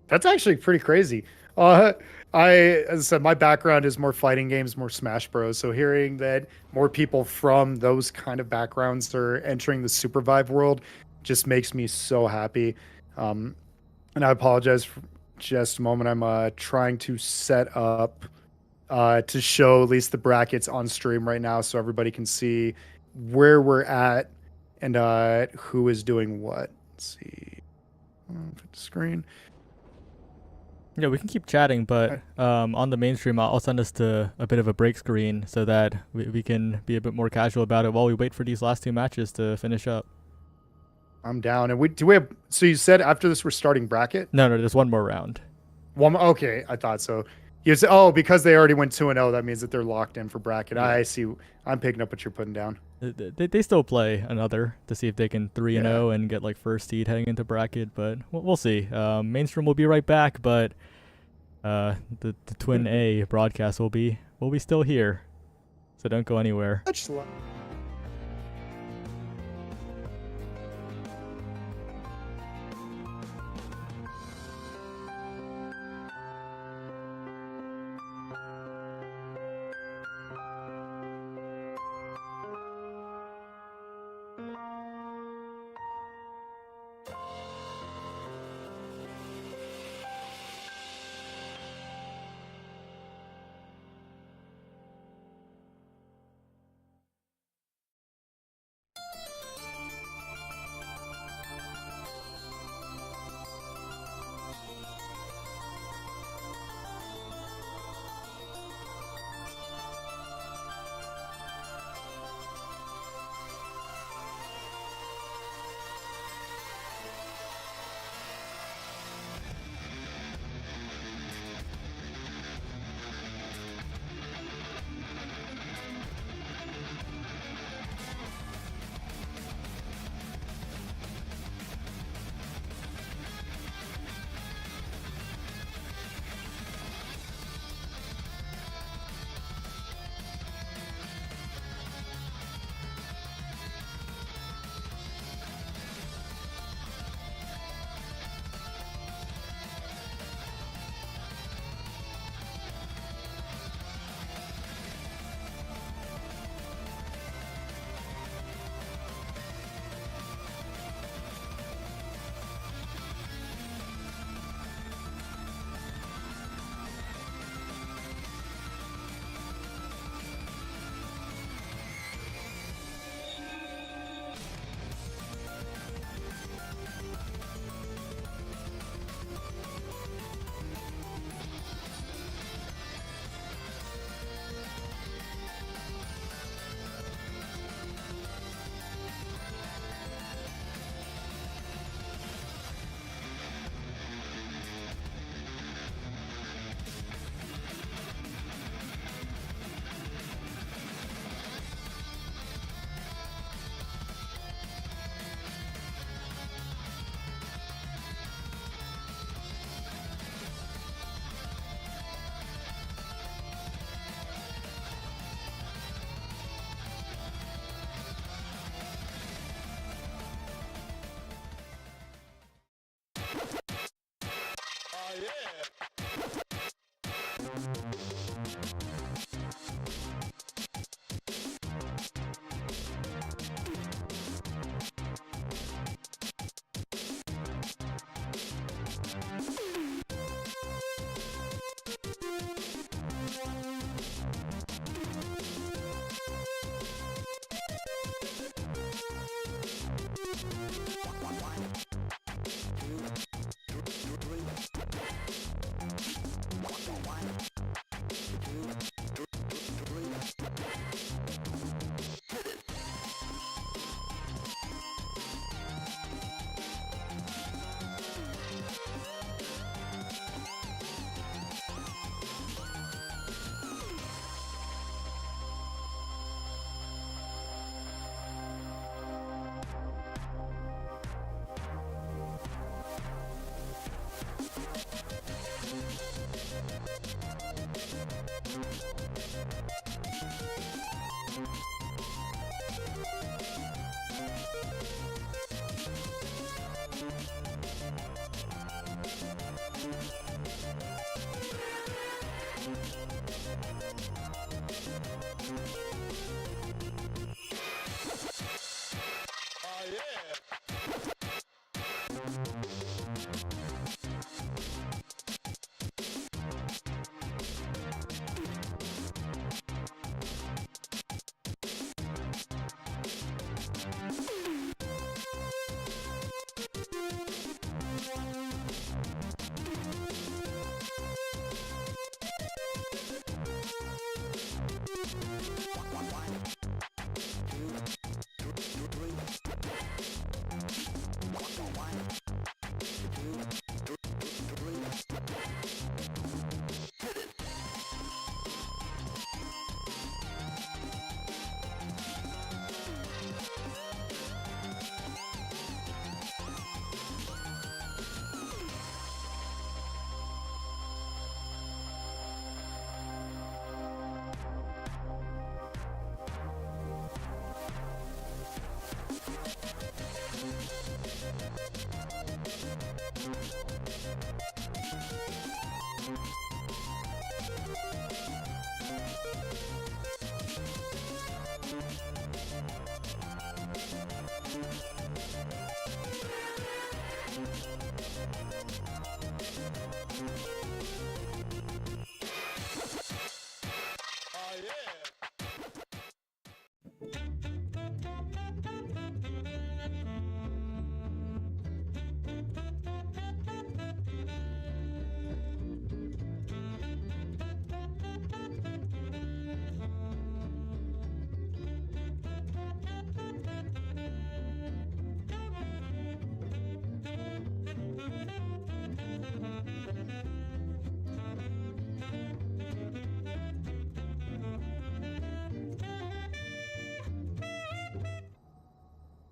That's actually pretty crazy. As I said, my background is more fighting games, more Smash Bros. So hearing that more people from those kind of backgrounds are entering the SUPERVIVE world just makes me so happy. And I apologize for just a moment. I'm trying to set up to show at least the brackets on stream right now so everybody can see where we're at and who is doing what. Let's see. Put the screen. Yeah, we can keep chatting, but on the mainstream, I'll send us to a bit of a break screen so that we can be a bit more casual about it while we wait for these last 2 matches to finish up. I'm down. And do we have? So you said after this we're starting bracket? No, there's one more round. One. Okay, I thought so. You said, because they already went 2-0, that means that they're locked in for bracket. Yeah. I see. I'm picking up what you're putting down. They still play another to see if they can 3-0 and get like first seed heading into bracket, but we'll see. Mainstream will be right back, but the Twin A broadcast will be still here, so don't go anywhere.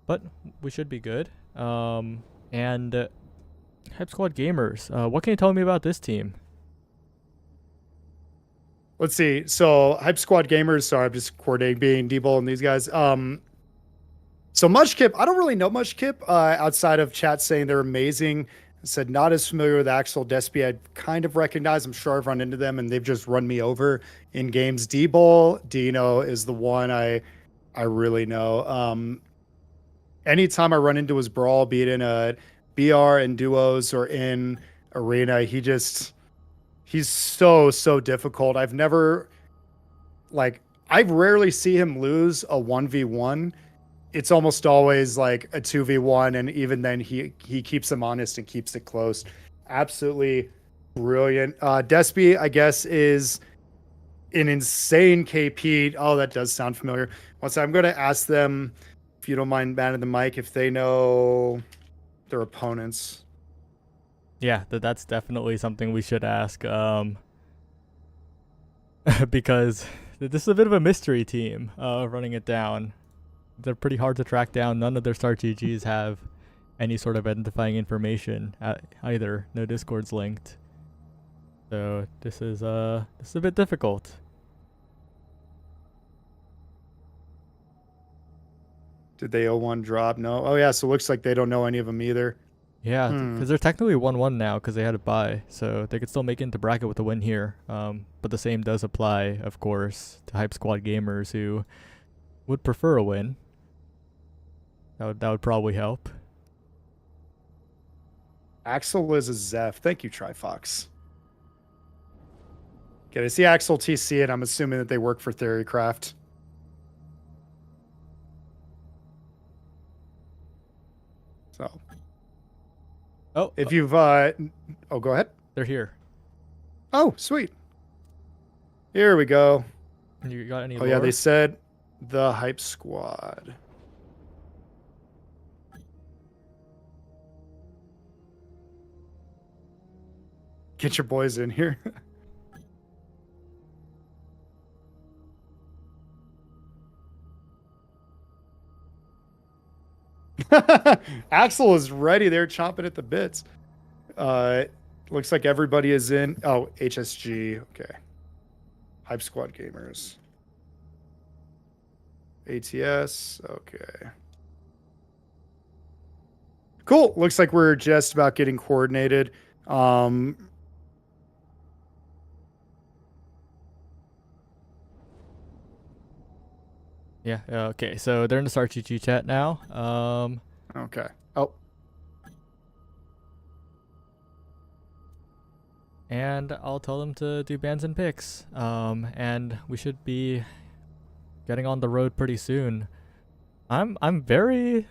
But we should be good. And Hype Squad Gamers, what can you tell me about this team? Let's see. So Hype Squad Gamers. Sorry, I'm just coordinating being D-Bull and these guys. So Mushkip, I don't really know Mushkip outside of chat saying they're amazing. I said not as familiar with Axel Despy. I kind of recognize. I'm sure I've run into them, and they've just run me over in games. D-Bull, Dino is the one I really know. Anytime I run into his brawl, be it in a BR in duos or in arena, he's so difficult. I rarely see him lose a 1v1. It's almost always like a 2v1, and even then he keeps them honest and keeps it close. Absolutely brilliant. Despy, I guess, is an insane KP. Oh, that does sound familiar. I'm going to ask them, if you don't mind manning the mic, if they know their opponents. Yeah, that's definitely something we should ask. Because this is a bit of a mystery team, running it down. They're pretty hard to track down. None of their start GGs have any sort of identifying information either. No Discords linked. So this is a bit difficult. Did they 0-1 drop? No. Oh yeah, so it looks like they don't know any of them either. Yeah, because they're technically 1-1 now because they had a bye, so they could still make it into bracket with a win here. But the same does apply, of course, to Hype Squad Gamers who would prefer a win. That would probably help. Axel is a Zeph. Thank you, Trifox. Okay, I see Axel TC, and I'm assuming that they work for Theorycraft. So, if you've, go ahead. They're here. Oh, sweet. Here we go. You got any? Oh yeah, they said the Hype Squad. Get your boys in here. Axel is ready. They're chomping at the bits. Looks like everybody is in. Oh, HSG. Okay. Hype Squad Gamers. ATS. Okay. Cool. Looks like we're just about getting coordinated. Yeah. Okay. So they're in the Star GG chat now. Okay. Oh, And I'll tell them to do bans and picks. And we should be getting on the road pretty soon. I'm very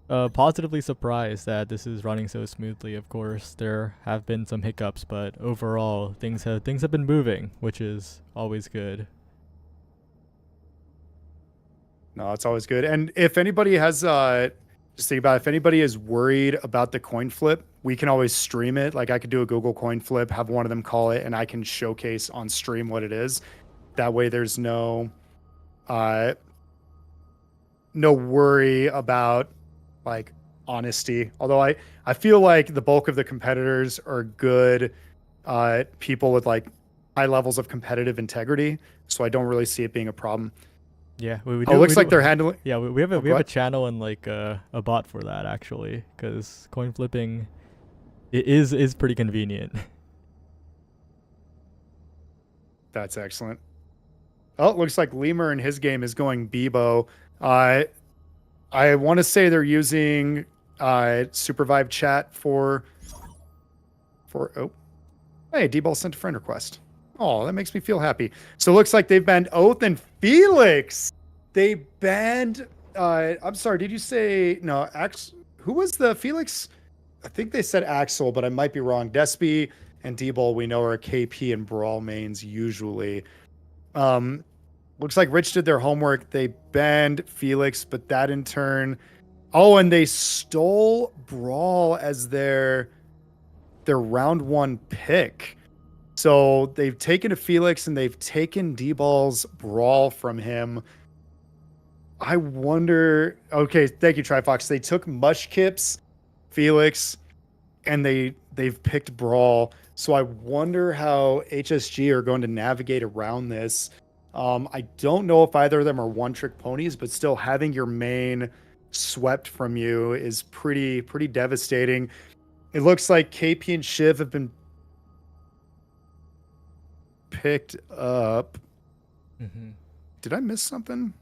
positively surprised that this is running so smoothly. Of course, there have been some hiccups, but overall things have been moving, which is always good. no, it's always good. And if anybody has, just think about it, if anybody is worried about the coin flip, we can always stream it. Like I could do a Google coin flip, have one of them call it, and I can showcase on stream what it is. That way, there's no worry about like honesty. Although I feel like the bulk of the competitors are good people with like high levels of competitive integrity, so I don't really see it being a problem. Yeah, we Oh, looks like they're handling. Yeah, we have a Oh, we have a what? channel and like a bot for that actually, because coin flipping is pretty convenient. That's excellent. Oh, it looks like Lemur in his game is going Bebo. I want to say they're using SUPERVIVE chat for oh, hey, D-Ball sent a friend request. Oh, that makes me feel happy. So it looks like they've banned Oath and Felix. They banned I'm sorry, did you say no, who was the Felix? I think they said Axel, but I might be wrong. Despy and D-Ball we know are KP and Brawl mains usually. Looks like Rich did their homework. They banned Felix, but that in turn, oh, and they stole Brawl as their round one pick. So they've taken a Felix and they've taken D-Ball's Brawl from him. I wonder. Okay, thank you, Trifox. They took Mushkip's Felix, and they've picked Brawl. So I wonder how HSG are going to navigate around this. I don't know if either of them are one-trick ponies, but still having your main swept from you is pretty devastating. It looks like KP and Shiv have been picked up. Mm-hmm. Did I miss something?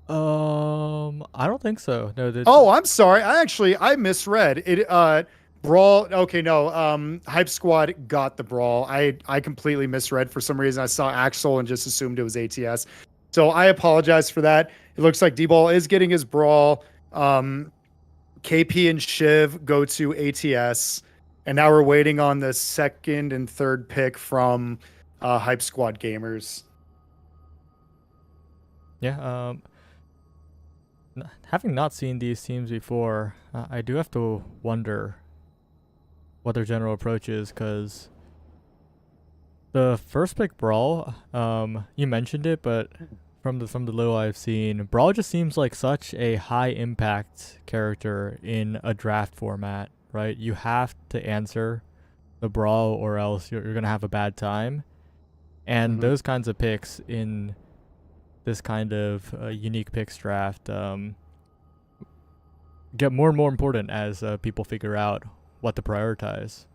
I don't think so. No. Oh, I'm sorry. I misread it. Brawl. Okay, no. Hype Squad got the Brawl. I completely misread for some reason. I saw Axel and just assumed it was ATS. So I apologize for that. It looks like D-Ball is getting his Brawl. KP and Shiv go to ATS, and now we're waiting on the second and third pick from Hype Squad Gamers. Yeah. Having not seen these teams before, I do have to wonder what their general approach is, because the first pick Brawl, you mentioned it, but from the little I've seen, Brawl just seems like such a high impact character in a draft format, right? You have to answer the Brawl or else you're gonna have a bad time, and those kinds of picks in this kind of unique picks draft get more and more important as people figure out what to prioritize.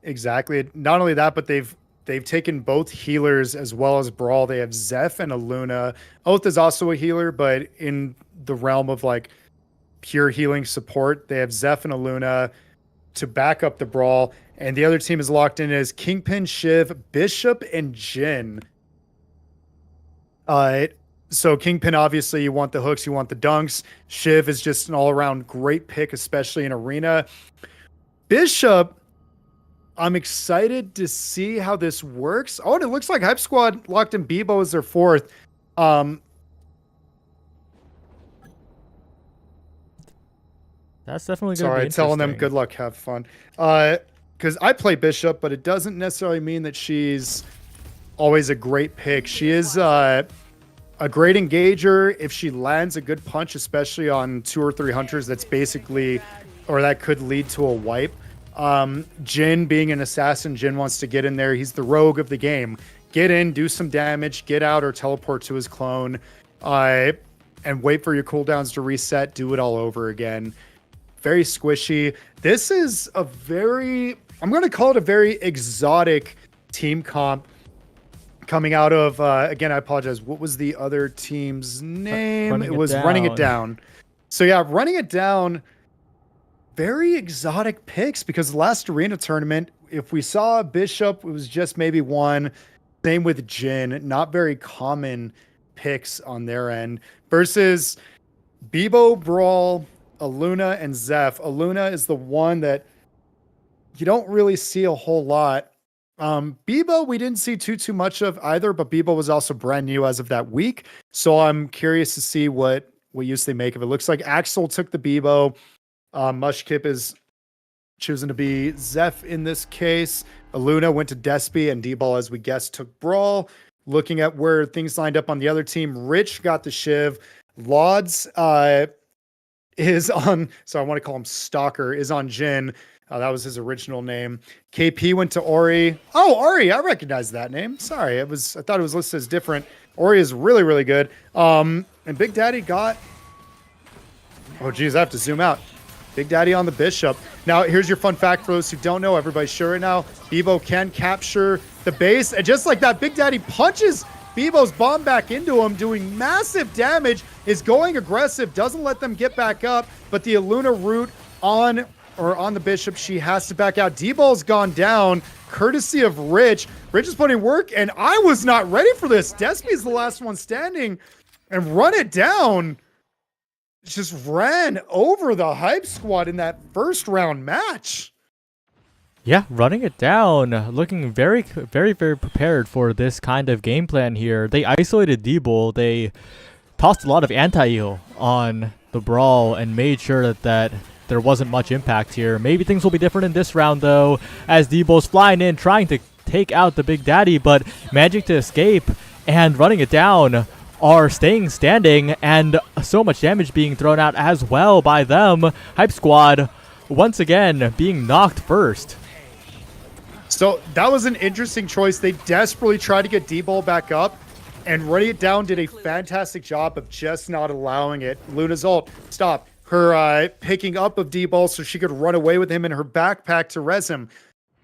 Exactly. Not only that, but they've taken both healers as well as Brawl. They have Zeph and a Luna. Oath is also a healer, but in the realm of like pure healing support, they have Zeph and a Luna to back up the Brawl. And the other team is locked in as Kingpin, Shiv, Bishop, and Jin. So Kingpin, obviously, you want the hooks, you want the dunks. Shiv is just an all-around great pick, especially in Arena. Bishop, I'm excited to see how this works. Oh, and it looks like Hype Squad locked in Bebo as their fourth. That's definitely going to be Sorry, telling them interesting. good luck, have fun. Because I play Bishop, but it doesn't necessarily mean that she's always a great pick. She is a great engager. If she lands a good punch, especially on 2 or 3 hunters, that's basically, or that could lead to a wipe. Jin being an assassin, Jin wants to get in there. He's the rogue of the game. Get in, do some damage, get out or teleport to his clone, and wait for your cooldowns to reset, do it all over again. Very squishy. This is a very, I'm going to call it a very exotic team comp coming out of, again, I apologize. What was the other team's name? It was Running It Down. So yeah, Running It Down, very exotic picks because the last arena tournament, if we saw Bishop, it was just maybe one. Same with Jin, not very common picks on their end. Versus Bebo, Brawl, Aluna, and Zeph. Aluna is the one that you don't really see a whole lot. Bebo, we didn't see too much of either, but Bebo was also brand new as of that week. So I'm curious to see what use they make of it. Looks like Axel took the Bebo. Mushkip is choosing to be Zeph in this case. Aluna went to Despy, and D-Ball, as we guessed, took Brawl. Looking at where things lined up on the other team, Rich got the Shiv. Lauds is on, so I want to call him Stalker, is on Jin. That was his original name. KP went to Ori. Oh, Ori, I recognize that name. Sorry, I thought it was listed as different. Ori is really, really good. And Big Daddy got, oh geez, I have to zoom out. Big Daddy on the Bishop. Now, here's your fun fact for those who don't know. Everybody's sure right now. Bebo can capture the base. And just like that, Big Daddy punches Bebo's bomb back into him, doing massive damage, is going aggressive, doesn't let them get back up. But the Aluna root on the Bishop, she has to back out. D-Ball's gone down, courtesy of Rich. Rich is putting work, and I was not ready for this. Despy's the last one standing, and Run It Down just ran over the Hype Squad in that first round match. Yeah, Running It Down, looking very, very, very prepared for this kind of game plan here. They isolated D-Bull. They tossed a lot of anti-heal on the Brawl and made sure that there wasn't much impact here. Maybe things will be different in this round, though, as D-Bull's flying in, trying to take out the Big Daddy, but managing to escape and Running It Down are staying standing, and so much damage being thrown out as well by them. Hype Squad, once again, being knocked first. So that was an interesting choice. They desperately tried to get D-Ball back up, and Running It Down did a fantastic job of just not allowing it. Luna's ult, stop. Her picking up of D-Ball so she could run away with him in her backpack to res him.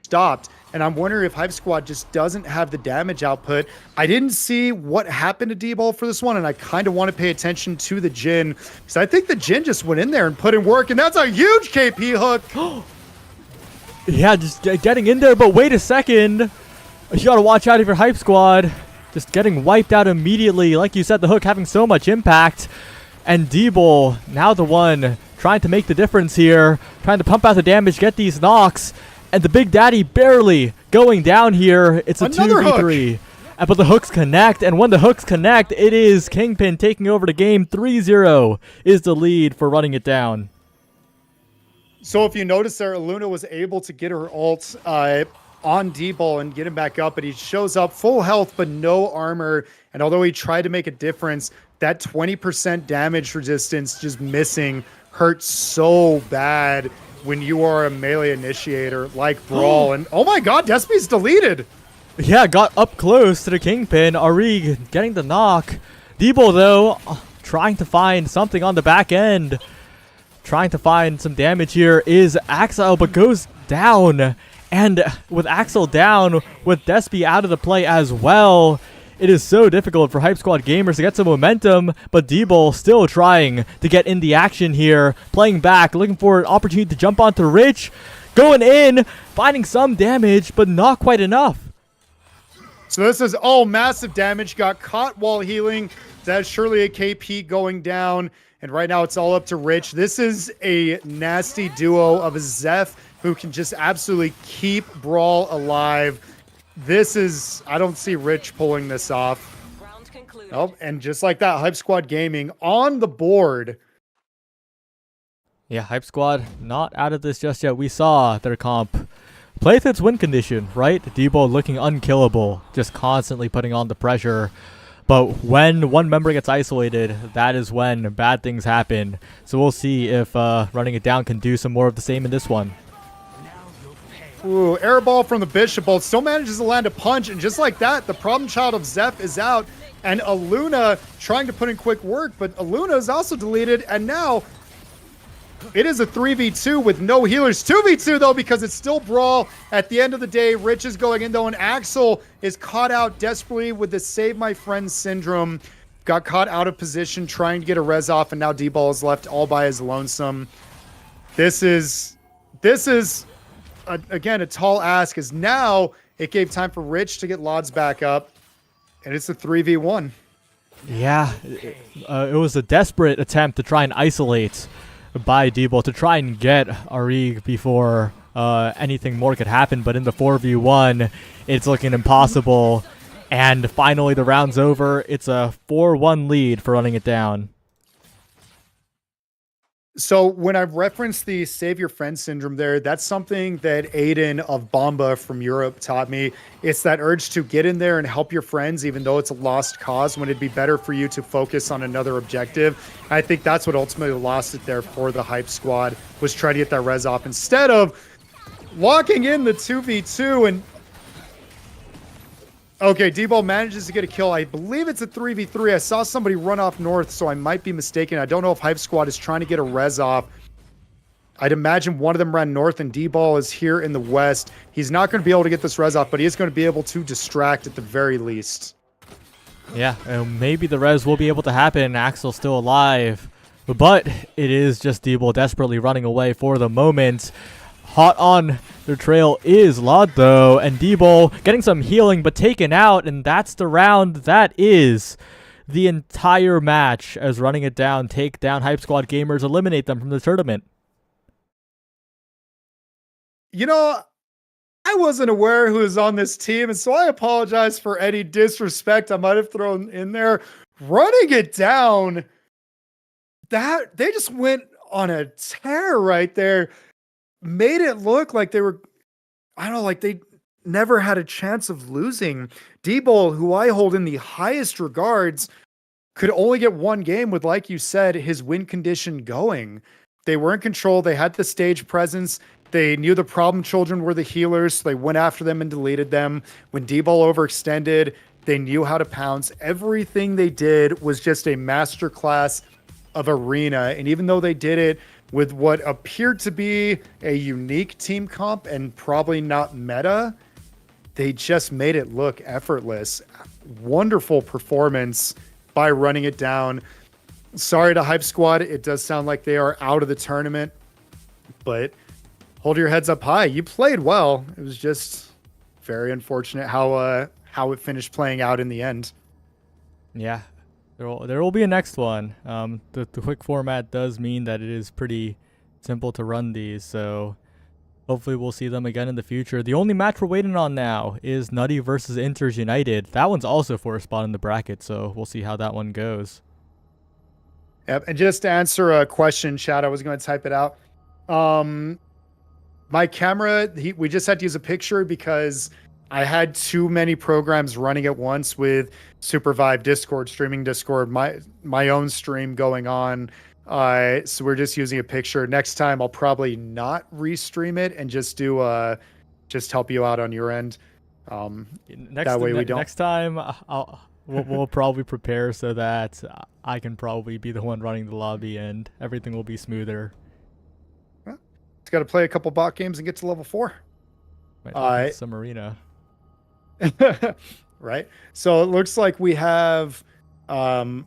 Stopped. And I'm wondering if Hype Squad just doesn't have the damage output. I didn't see what happened to D-Ball for this one, and I kind of want to pay attention to the Jin, because I think the Jin just went in there and put in work, and that's a huge KP hook. Yeah, just getting in there, but wait a second. You got to watch out if you're Hype Squad. Just getting wiped out immediately. Like you said, the hook having so much impact. And D-Ball, now the one trying to make the difference here, trying to pump out the damage, get these knocks. And the Big Daddy barely going down here. It's a 2v3. But the hooks connect, and when the hooks connect, it is Kingpin taking over the game. 3-0 is the lead for Running It Down. So if you notice there, Aluna was able to get her ult on D-Ball and get him back up, but he shows up full health but no armor. And although he tried to make a difference, that 20% damage resistance just missing hurts so bad when you are a melee initiator like Brawl. And oh my god, Despy's deleted. Yeah, got up close to the Kingpin. Ari getting the knock. D-Ball, though, trying to find something on the back end. Trying to find some damage here is Axel, but goes down. And with Axel down, with Despy out of the play as well, it is so difficult for Hype Squad gamers to get some momentum, but D-Ball still trying to get in the action here, playing back, looking for an opportunity to jump onto Rich, going in, finding some damage, but not quite enough. So this is all massive damage, got caught while healing. That's surely a KP going down, and right now it's all up to Rich. This is a nasty duo of a Zeph who can just absolutely keep Brawl alive. This is, I don't see Rich pulling this off. Oh, and just like that, Hype Squad Gaming on the board. Yeah, Hype Squad not out of this just yet. We saw their comp play with its win condition, right? D-Ball looking unkillable, just constantly putting on the pressure. But when one member gets isolated, that is when bad things happen. So we'll see if Running It Down can do some more of the same in this one. Ooh, air ball from the Bishop Bolt still manages to land a punch, and just like that, the problem child of Zeph is out, and Aluna trying to put in quick work, but Aluna is also deleted, and now it is a 3v2 with no healers. 2v2 though, because it's still Brawl. At the end of the day, Rich is going in though, and Axel is caught out desperately with the Save My Friend syndrome. Got caught out of position trying to get a res off, and now D-Ball is left all by his lonesome. This is again a tall ask, as now it gave time for Rich to get Lods back up, and it's a 3v1. Yeah, it was a desperate attempt to try and isolate by D-Ball to try and get Arig before anything more could happen, but in the 4v1, it's looking impossible. And finally, the round's over. It's a 4-1 lead for Running It Down. So when I referenced the Save Your Friend syndrome there, that's something that Aiden of Bomba from Europe taught me. It's that urge to get in there and help your friends, even though it's a lost cause, when it'd be better for you to focus on another objective. I think that's what ultimately lost it there for the Hype Squad, was trying to get that res off instead of locking in the 2v2. And okay, D-Ball manages to get a kill. I believe it's a 3v3. I saw somebody run off north, so I might be mistaken. I don't know if Hype Squad is trying to get a res off. I'd imagine one of them ran north, and D-Ball is here in the west. He's not going to be able to get this res off, but he is going to be able to distract at the very least. Yeah, maybe the res will be able to happen. Axel's still alive, but it is just D-Ball desperately running away for the moment. Hot on their trail is Lod, though, and D-Ball getting some healing, but taken out, and that's the round. That is the entire match, as Running It Down take down Hype Squad Gamers, eliminate them from the tournament. You know, I wasn't aware who was on this team, and so I apologize for any disrespect I might have thrown in there. Running It Down, that they just went on a tear right there. Made it look like they were, I don't know, like they never had a chance of losing. D-Ball, who I hold in the highest regards, could only get one game with, like you said, his win condition going. They were in control. They had the stage presence. They knew the problem children were the healers, so they went after them and deleted them. When D-Ball overextended, they knew how to pounce. Everything they did was just a masterclass of arena. And even though they did it with what appeared to be a unique team comp and probably not meta, they just made it look effortless. Wonderful performance by Running It Down. Sorry to Hype Squad. It does sound like they are out of the tournament, but hold your heads up high. You played well. It was just very unfortunate how it finished playing out in the end. Yeah. There will be a next one. The quick format does mean that it is pretty simple to run these, so hopefully we'll see them again in the future. The only match we're waiting on now is Nutty versus Inters United. That one's also for a spot in the bracket, so we'll see how that one goes. Yep, and just to answer a question, Chad, I was going to type it out. My camera, we just had to use a picture because I had too many programs running at once with SUPERVIVE Discord, streaming Discord, my own stream going on. So we're just using a picture. Next time I'll probably not restream it and just do just help you out on your end. That way we don't. Next time we'll probably prepare so that I can probably be the one running the lobby and everything will be smoother. Well, it's got to play a couple bot games and get to level 4. Some arena. Right. So it looks like we have the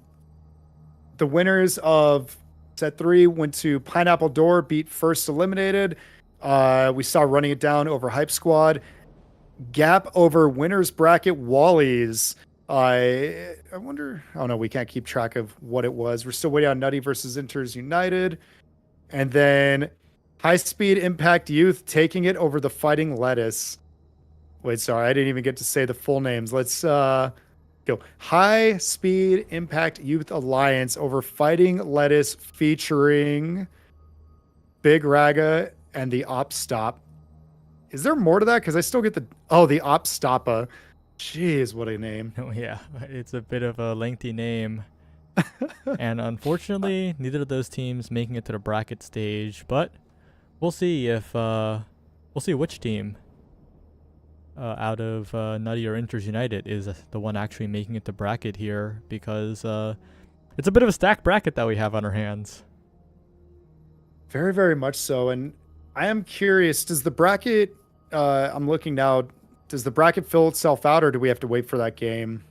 winners of set 3 went to Pineapple Door, beat First Eliminated. We saw Running It Down over Hype Squad. Gap over winners bracket Wallies. I wonder. Oh no, we can't keep track of what it was. We're still waiting on Nutty versus Inters United, and then High Speed Impact Youth taking it over the Fighting Lettuce. Wait, sorry, I didn't even get to say the full names. Let's go. High Speed Impact Youth Alliance over Fighting Lettuce, featuring Big Raga and the Op Stop. Is there more to that? Because I still get the Op Stoppa. Jeez, what a name. Oh yeah, it's a bit of a lengthy name. And unfortunately, neither of those teams making it to the bracket stage, but we'll see if we'll see which team out of Nutty or Inters United is the one actually making it to bracket here, because it's a bit of a stacked bracket that we have on our hands. Very, very much so. And I am curious, does the bracket, I'm looking now, does the bracket fill itself out or do we have to wait for that game?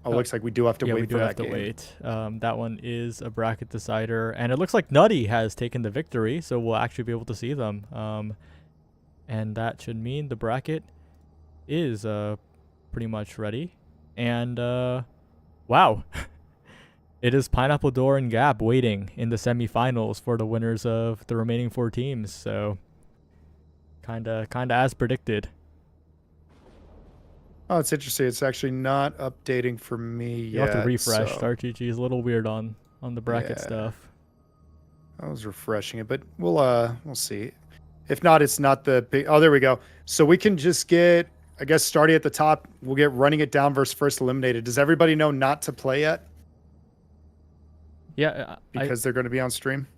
Oh, it Oh, looks like we do have to yeah, we wait do for have that to game. wait. That one is a bracket decider, and it looks like Nutty has taken the victory, so we'll actually be able to see them. And that should mean the bracket is pretty much ready. And wow, it is Pineapple Door and Gap waiting in the semifinals for the winners of the remaining 4 teams. So kinda as predicted. Oh, it's interesting. It's actually not updating for me You have to yet. refresh. So, StarGG is a little weird on the bracket yeah, stuff. I was refreshing it, but we'll see. If not, it's not the big. Oh, there we go. So we can just get, I guess, starting at the top. We'll get running it down versus first eliminated. Does everybody know not to play yet Yeah, because they're going to be on stream?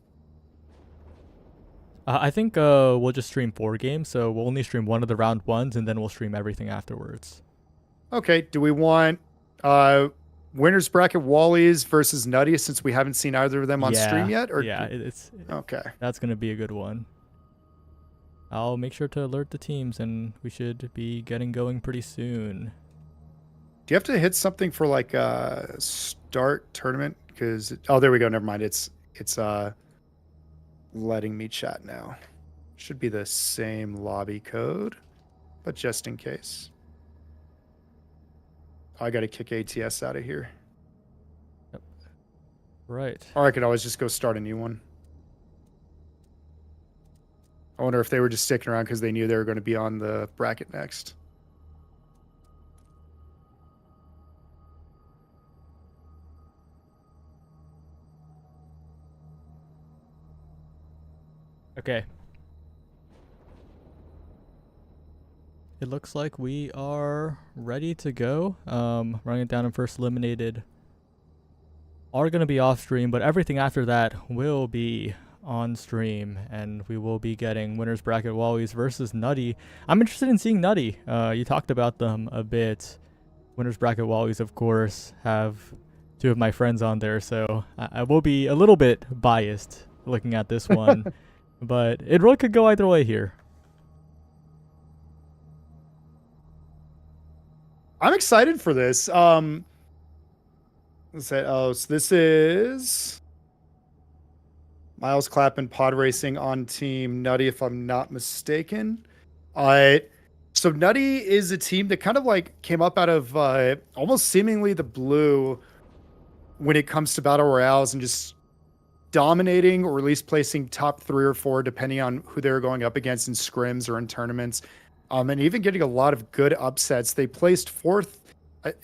I think we'll just stream 4 games, so we'll only stream one of the round ones, and then we'll stream everything afterwards. Okay. Do we want winners bracket Wally's versus Nutty since we haven't seen either of them on stream yet? Or yeah, it's okay. that's gonna be a good one. I'll make sure to alert the teams, and we should be getting going pretty soon. Do you have to hit something for like start tournament? Because oh, there we go. Never mind. It's letting me chat now. Should be the same lobby code, but just in case. I got to kick ATS out of here. Yep. Right. Or I could always just go start a new one. I wonder if they were just sticking around because they knew they were going to be on the bracket next. Okay. It looks like we are ready to go. Running it down in first eliminated are going to be off stream, but everything after that will be on stream, and we will be getting winners bracket Wallies versus Nutty. I'm interested in seeing Nutty. You talked about them a bit. Winners bracket Wallies, of course, have 2 of my friends on there, so I will be a little bit biased looking at this one, but it really could go either way here. I'm excited for this. Let's say, oh, so this is Miles Clappin pod racing on team Nutty, if I'm not mistaken. So Nutty is a team that kind of like came up out of almost seemingly the blue when it comes to battle royales and just dominating or at least placing top 3 or 4, depending on who they were going up against in scrims or in tournaments. And even getting a lot of good upsets. They placed 5th. I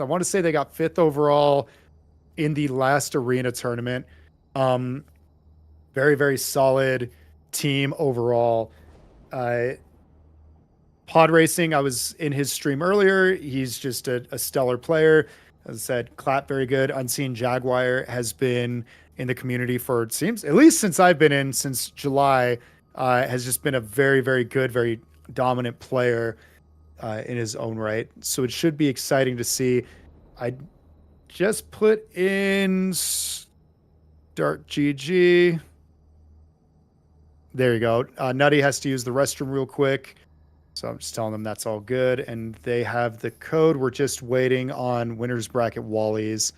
want to say they got 5th overall in the last arena tournament. Very, very solid team overall. Pod racing, I was in his stream earlier. He's just a stellar player. As I said, Clap, very good. Unseen Jaguar has been in the community for, it seems, at least since I've been in, since July, has just been a very, very good, very dominant player in his own right. So it should be exciting to see. I just put in start GG. There you go. Nutty has to use the restroom real quick. So I'm just telling them that's all good. And they have the code. We're just waiting on winners bracket Wallies,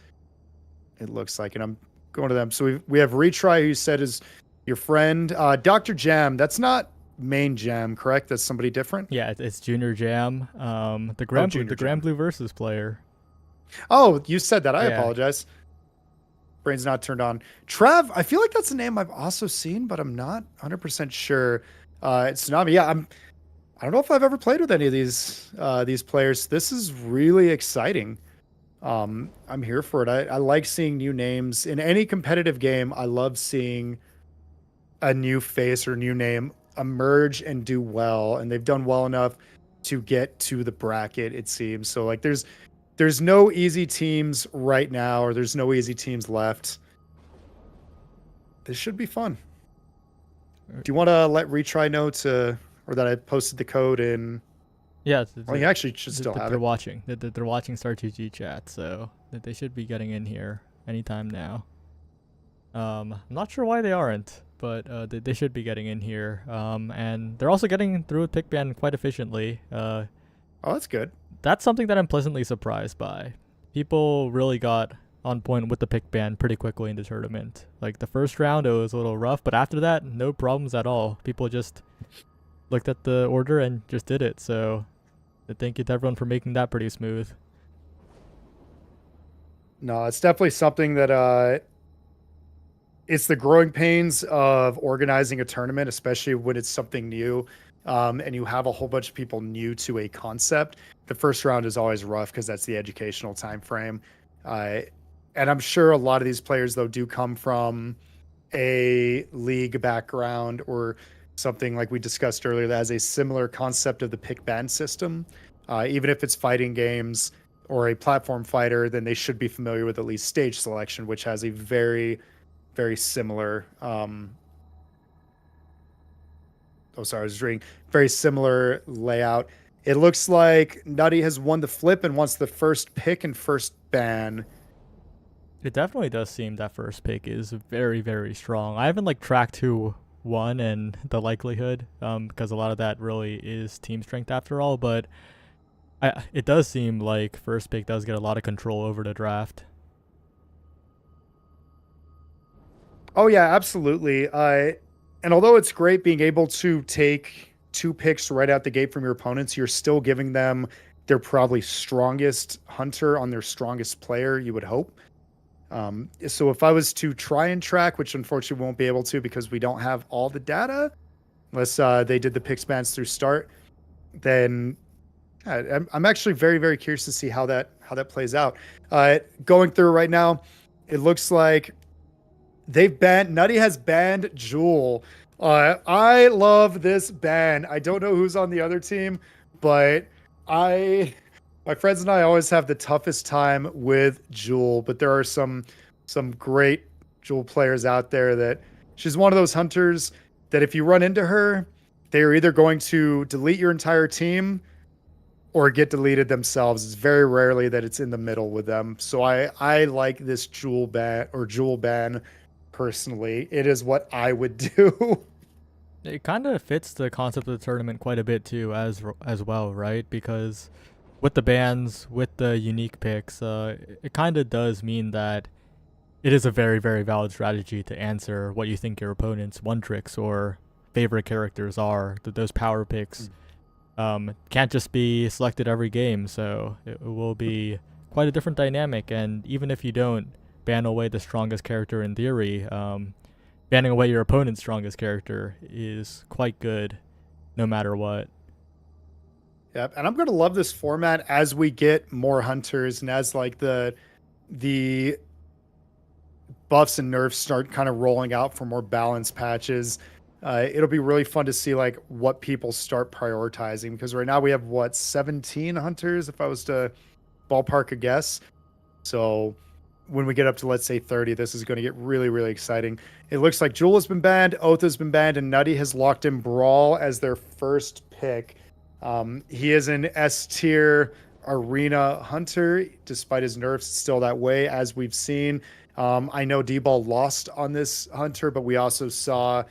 it looks like. And I'm going to them. So we have Retry, who said is your friend. Dr. Jam, that's not main Jam, correct? That's somebody different? Yeah, it's Junior Jam. The Grand Blue Versus player. Oh, you said that. I Yeah. apologize. Brain's not turned on. Trav, I feel like that's a name I've also seen, but I'm not 100% sure. It's Tsunami. Yeah, I don't know if I've ever played with any of these players. This is really exciting. I'm here for it. I like seeing new names in any competitive game. I love seeing a new face or new name emerge and do well, and they've done well enough to get to the bracket, it seems. So like there's no easy teams right now, or there's no easy teams left. This should be fun. Do you want to let Retry know or that I posted the code in Yeah, Well, he actually should still have they're it. watching. They're watching Star2G chat, so they should be getting in here anytime now. I'm not sure why they aren't, but they should be getting in here. And they're also getting through a pick ban quite efficiently. Oh, that's good. That's something that I'm pleasantly surprised by. People really got on point with the pick ban pretty quickly in the tournament. Like the first round, it was a little rough, but after that, no problems at all. People just looked at the order and just did it. So thank you to everyone for making that pretty smooth. No, it's definitely something that it's the growing pains of organizing a tournament, especially when it's something new, and you have a whole bunch of people new to a concept. The first round is always rough because that's the educational time frame. Uh, and I'm sure a lot of these players, though, do come from a league background or something like we discussed earlier that has a similar concept of the pick ban system. Even if it's fighting games or a platform fighter, then they should be familiar with at least stage selection, which has a very similar oh sorry, I was reading very similar layout. It looks like Nutty has won the flip and wants the first pick and first ban. It definitely does seem that first pick is very, very strong. I haven't like tracked who won and the likelihood, because a lot of that really is team strength after all. But it does seem like first pick does get a lot of control over the draft. Oh yeah, absolutely. And although it's great being able to take two picks right out the gate from your opponents, you're still giving them their probably strongest hunter on their strongest player, you would hope. So if I was to try and track, which unfortunately won't be able to because we don't have all the data, unless they did the pick spans through start, then I'm actually very curious to see how that plays out. Going through right now, it looks like Nutty has banned Jewel. I love this ban. I don't know who's on the other team, but my friends and I always have the toughest time with Jewel, but there are some great Jewel players out there that she's one of those hunters that if you run into her, they are either going to delete your entire team or get deleted themselves. It's very rarely that it's in the middle with them. So I like this Jewel ban personally. It is what I would do. It kind of fits the concept of the tournament quite a bit too, as well, right? Because with the bans, with the unique picks, it kind of does mean that it is a very, very valid strategy to answer what you think your opponent's one tricks or favorite characters are. Those power picks can't just be selected every game, so it will be quite a different dynamic. And even if you don't ban away the strongest character in theory, banning away your opponent's strongest character is quite good no matter what. Yep, and I'm gonna love this format as we get more hunters and as like the buffs and nerfs start kind of rolling out for more balanced patches. It'll be really fun to see like what people start prioritizing because right now we have what 17 hunters if I was to ballpark a guess. So when we get up to let's say 30, this is going to get really exciting. It looks like Jewel has been banned, Oath has been banned, and Nutty has locked in Brawl as their first pick. He is an S tier arena hunter, despite his nerfs, still that way as we've seen. I know D-Ball lost on this hunter, but we also saw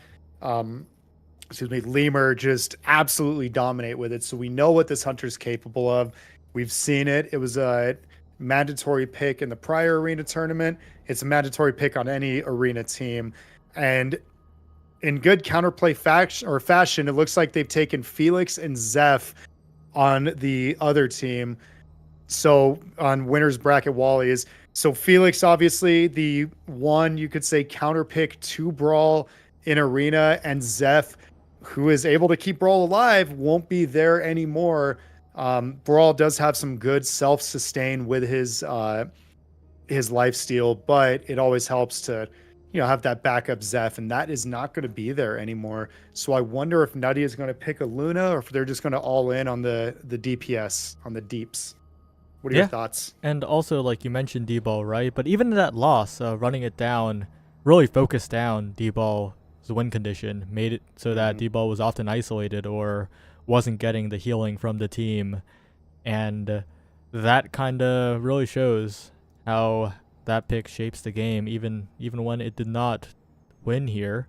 Lemur just absolutely dominate with it. So we know what this hunter is capable of. We've seen it. It was a mandatory pick in the prior arena tournament. It's a mandatory pick on any arena team. And in good counterplay fashion, it looks like they've taken Felix and Zeph on the other team. So on winners bracket Wally's. So Felix, obviously the one you could say counter pick to Brawl in arena, and Zeph, who is able to keep Brawl alive, won't be there anymore. Brawl does have some good self-sustain with his lifesteal, but it always helps to, have that backup Zeph, and that is not going to be there anymore. So I wonder if Nutty is going to pick a Luna or if they're just going to all in on the DPS, on the deeps. What are your thoughts? And also, like you mentioned D-Ball, right? But even in that loss, running it down, really focused down D-Ball's win condition, made it so that D-Ball was often isolated or wasn't getting the healing from the team. And that kind of really shows how that pick shapes the game, even when it did not win here.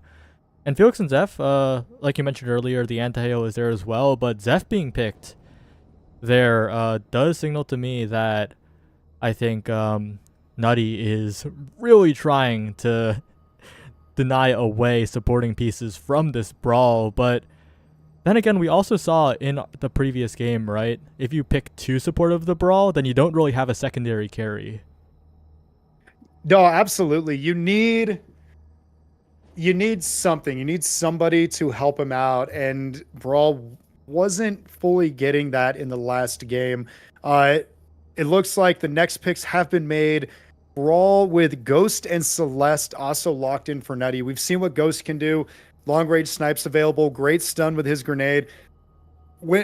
And Felix and Zeph, like you mentioned earlier, the anti-heal is there as well, but Zeph being picked there does signal to me that I think Nutty is really trying to deny away supporting pieces from this brawl. But then again, we also saw in the previous game, right? If you pick 2 support of the brawl, then you don't really have a secondary carry. No, absolutely. You need something. You need somebody to help him out, and Brawl wasn't fully getting that in the last game. It looks like the next picks have been made. Brawl with Ghost and Celeste also locked in for Nutty. We've seen what Ghost can do. Long range snipes available. Great stun with his grenade.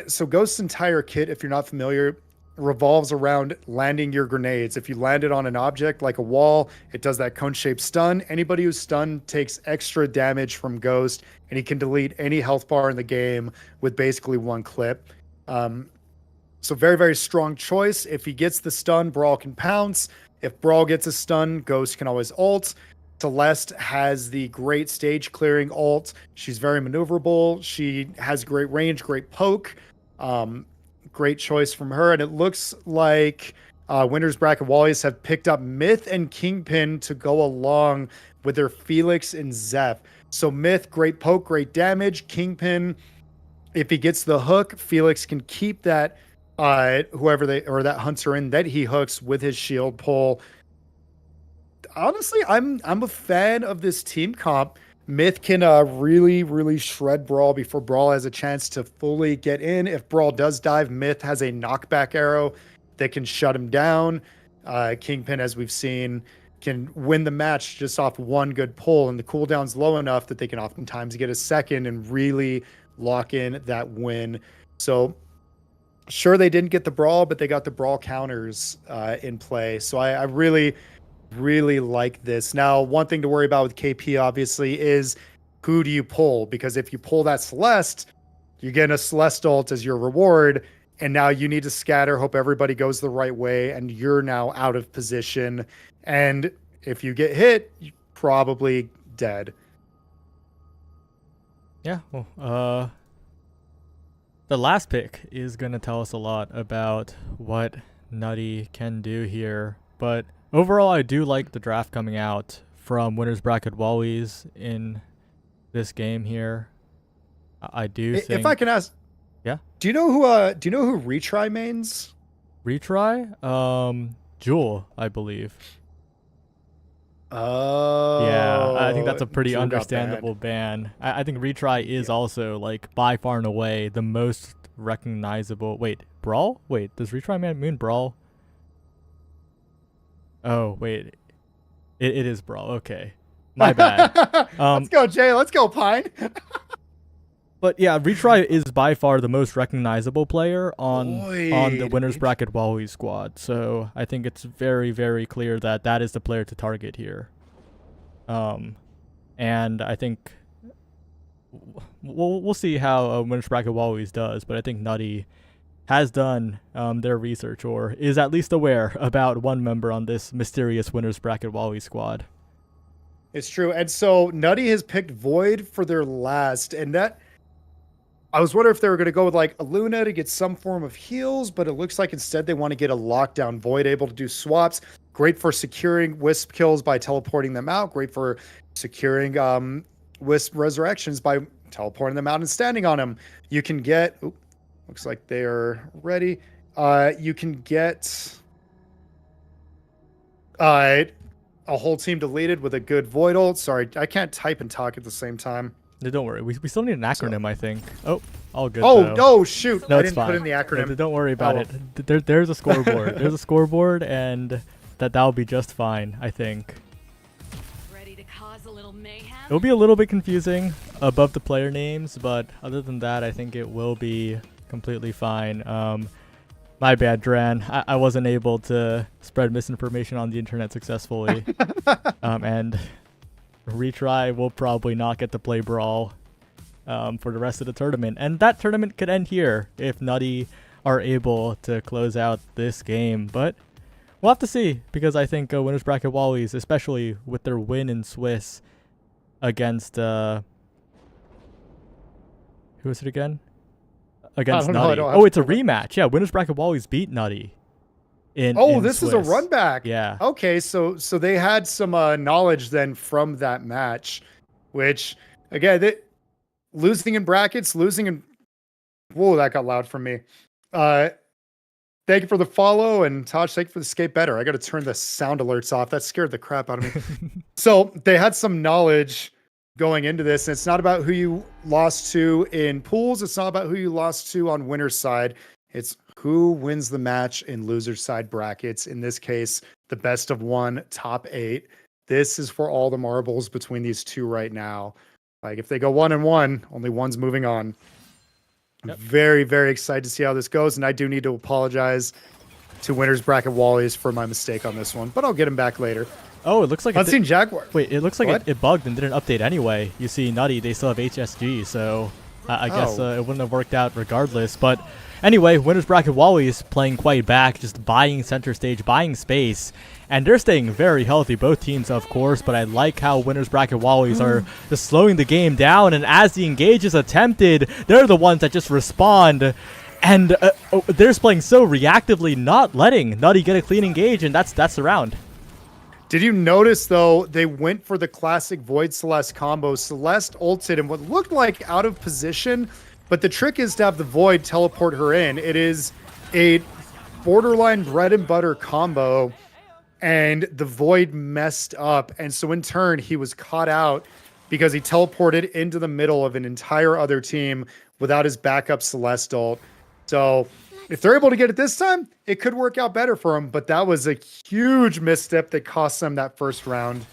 So Ghost's entire kit, if you're not familiar, revolves around landing your grenades. If you land it on an object like a wall, it does that cone-shaped stun. Anybody who's stunned takes extra damage from Ghost, and he can delete any health bar in the game with basically one clip. So very, very strong choice. If he gets the stun, Brawl can pounce. If Brawl gets a stun, Ghost can always ult. Celeste has the great stage clearing ult. She's very maneuverable. She has great range, great poke. Great choice from her. And it looks like Winners Bracket Wallies have picked up Myth and Kingpin to go along with their Felix and Zeph. So Myth, great poke, great damage. Kingpin, if he gets the hook, Felix can keep that that hunter in that he hooks with his shield pull. Honestly, I'm a fan of this team comp. Myth can really, really shred Brawl before Brawl has a chance to fully get in. If Brawl does dive, Myth has a knockback arrow that can shut him down. Kingpin, as we've seen, can win the match just off one good pull, and the cooldown's low enough that they can oftentimes get a second and really lock in that win. So sure, they didn't get the Brawl, but they got the Brawl counters in play. So I really like this. Now, one thing to worry about with KP, obviously, is who do you pull? Because if you pull that Celeste, you get a Celeste ult as your reward, and now you need to scatter, hope everybody goes the right way, and you're now out of position. And if you get hit, you're probably dead. Yeah, well, the last pick is going to tell us a lot about what Nutty can do here, but overall, I do like the draft coming out from Winners Bracket Wallies in this game here. I do think. If I can ask, yeah. Do you know who Retry mains? Retry? Jewel, I believe. Oh. Yeah, I think that's a pretty Jewel understandable ban. I think Retry is also like by far and away the most recognizable. Wait, Brawl? Wait, does Retry mean Brawl? Oh, wait. It is Brawl. Okay. My bad. Let's go, Jay. Let's go, Pine. But yeah, Retry is by far the most recognizable player on the Winners Bracket Wallies squad. So I think it's very, very clear that that is the player to target here. And I think we'll see how Winners Bracket Wallies does, but I think Nutty has done their research, or is at least aware about one member on this mysterious Winners Bracket Wallies squad. It's true. And so Nutty has picked Void for their last, and that I was wondering if they were going to go with like a Luna to get some form of heals, but it looks like instead they want to get a lockdown Void, able to do swaps. Great for securing Wisp kills by teleporting them out. Great for securing Wisp resurrections by teleporting them out and standing on them. You can get... looks like they are ready. You can get a whole team deleted with a good Void ult. Sorry, I can't type and talk at the same time. No, don't worry. We still need an acronym, I think. Oh, all good. Oh, shoot. No, I it's didn't fine. put in the acronym. Don't worry about it. There's a scoreboard. There's a scoreboard, and that'll be just fine, I think. Ready to cause a little mayhem? It'll be a little bit confusing above the player names, but other than that, I think it will be completely fine. My bad, Dran. I wasn't able to spread misinformation on the internet successfully. And Retry will probably not get to play Brawl for the rest of the tournament. And that tournament could end here if Nutty are able to close out this game. But we'll have to see, because I think Winners Bracket Wallies, especially with their win in Swiss against... who is it again? Against Nutty. Oh, it's a rematch. Yeah, Winners Bracket Wallies beat Nutty. In this Swiss. is a run back. Yeah. Okay, so they had some knowledge then from that match, which again, losing in brackets, whoa, that got loud from me. Thank you for the follow, and Taj, thank you for the skate better. I got to turn the sound alerts off. That scared the crap out of me. So they had some knowledge going into this, and it's not about who you lost to in pools. It's not about who you lost to on winner's side. It's who wins the match in loser's side brackets. In this case, the best of one, top 8. This is for all the marbles between these two right now. Like if they go 1-1, only one's moving on. Yep. Very, very excited to see how this goes. And I do need to apologize to Winners Bracket Wallies for my mistake on this one, but I'll get him back later. Oh, it looks like Unseen Jaguar. Wait, it looks like it bugged and didn't update anyway. You see, Nutty, they still have HSG, so I guess it wouldn't have worked out regardless. But anyway, Winners Bracket Wallies playing quite back, just buying center stage, buying space, and they're staying very healthy, both teams, of course. But I like how Winners Bracket Wallies are just slowing the game down, and as the engage is attempted, they're the ones that just respond. And they're playing so reactively, not letting Nutty get a clean engage, and that's the round. Did you notice, though, they went for the classic Void Celeste combo. Celeste ulted in what looked like out of position, but the trick is to have the Void teleport her in. It is a borderline bread and butter combo, and the Void messed up. And so in turn, he was caught out because he teleported into the middle of an entire other team without his backup Celeste ult. So if they're able to get it this time, it could work out better for them. But that was a huge misstep that cost them that first round.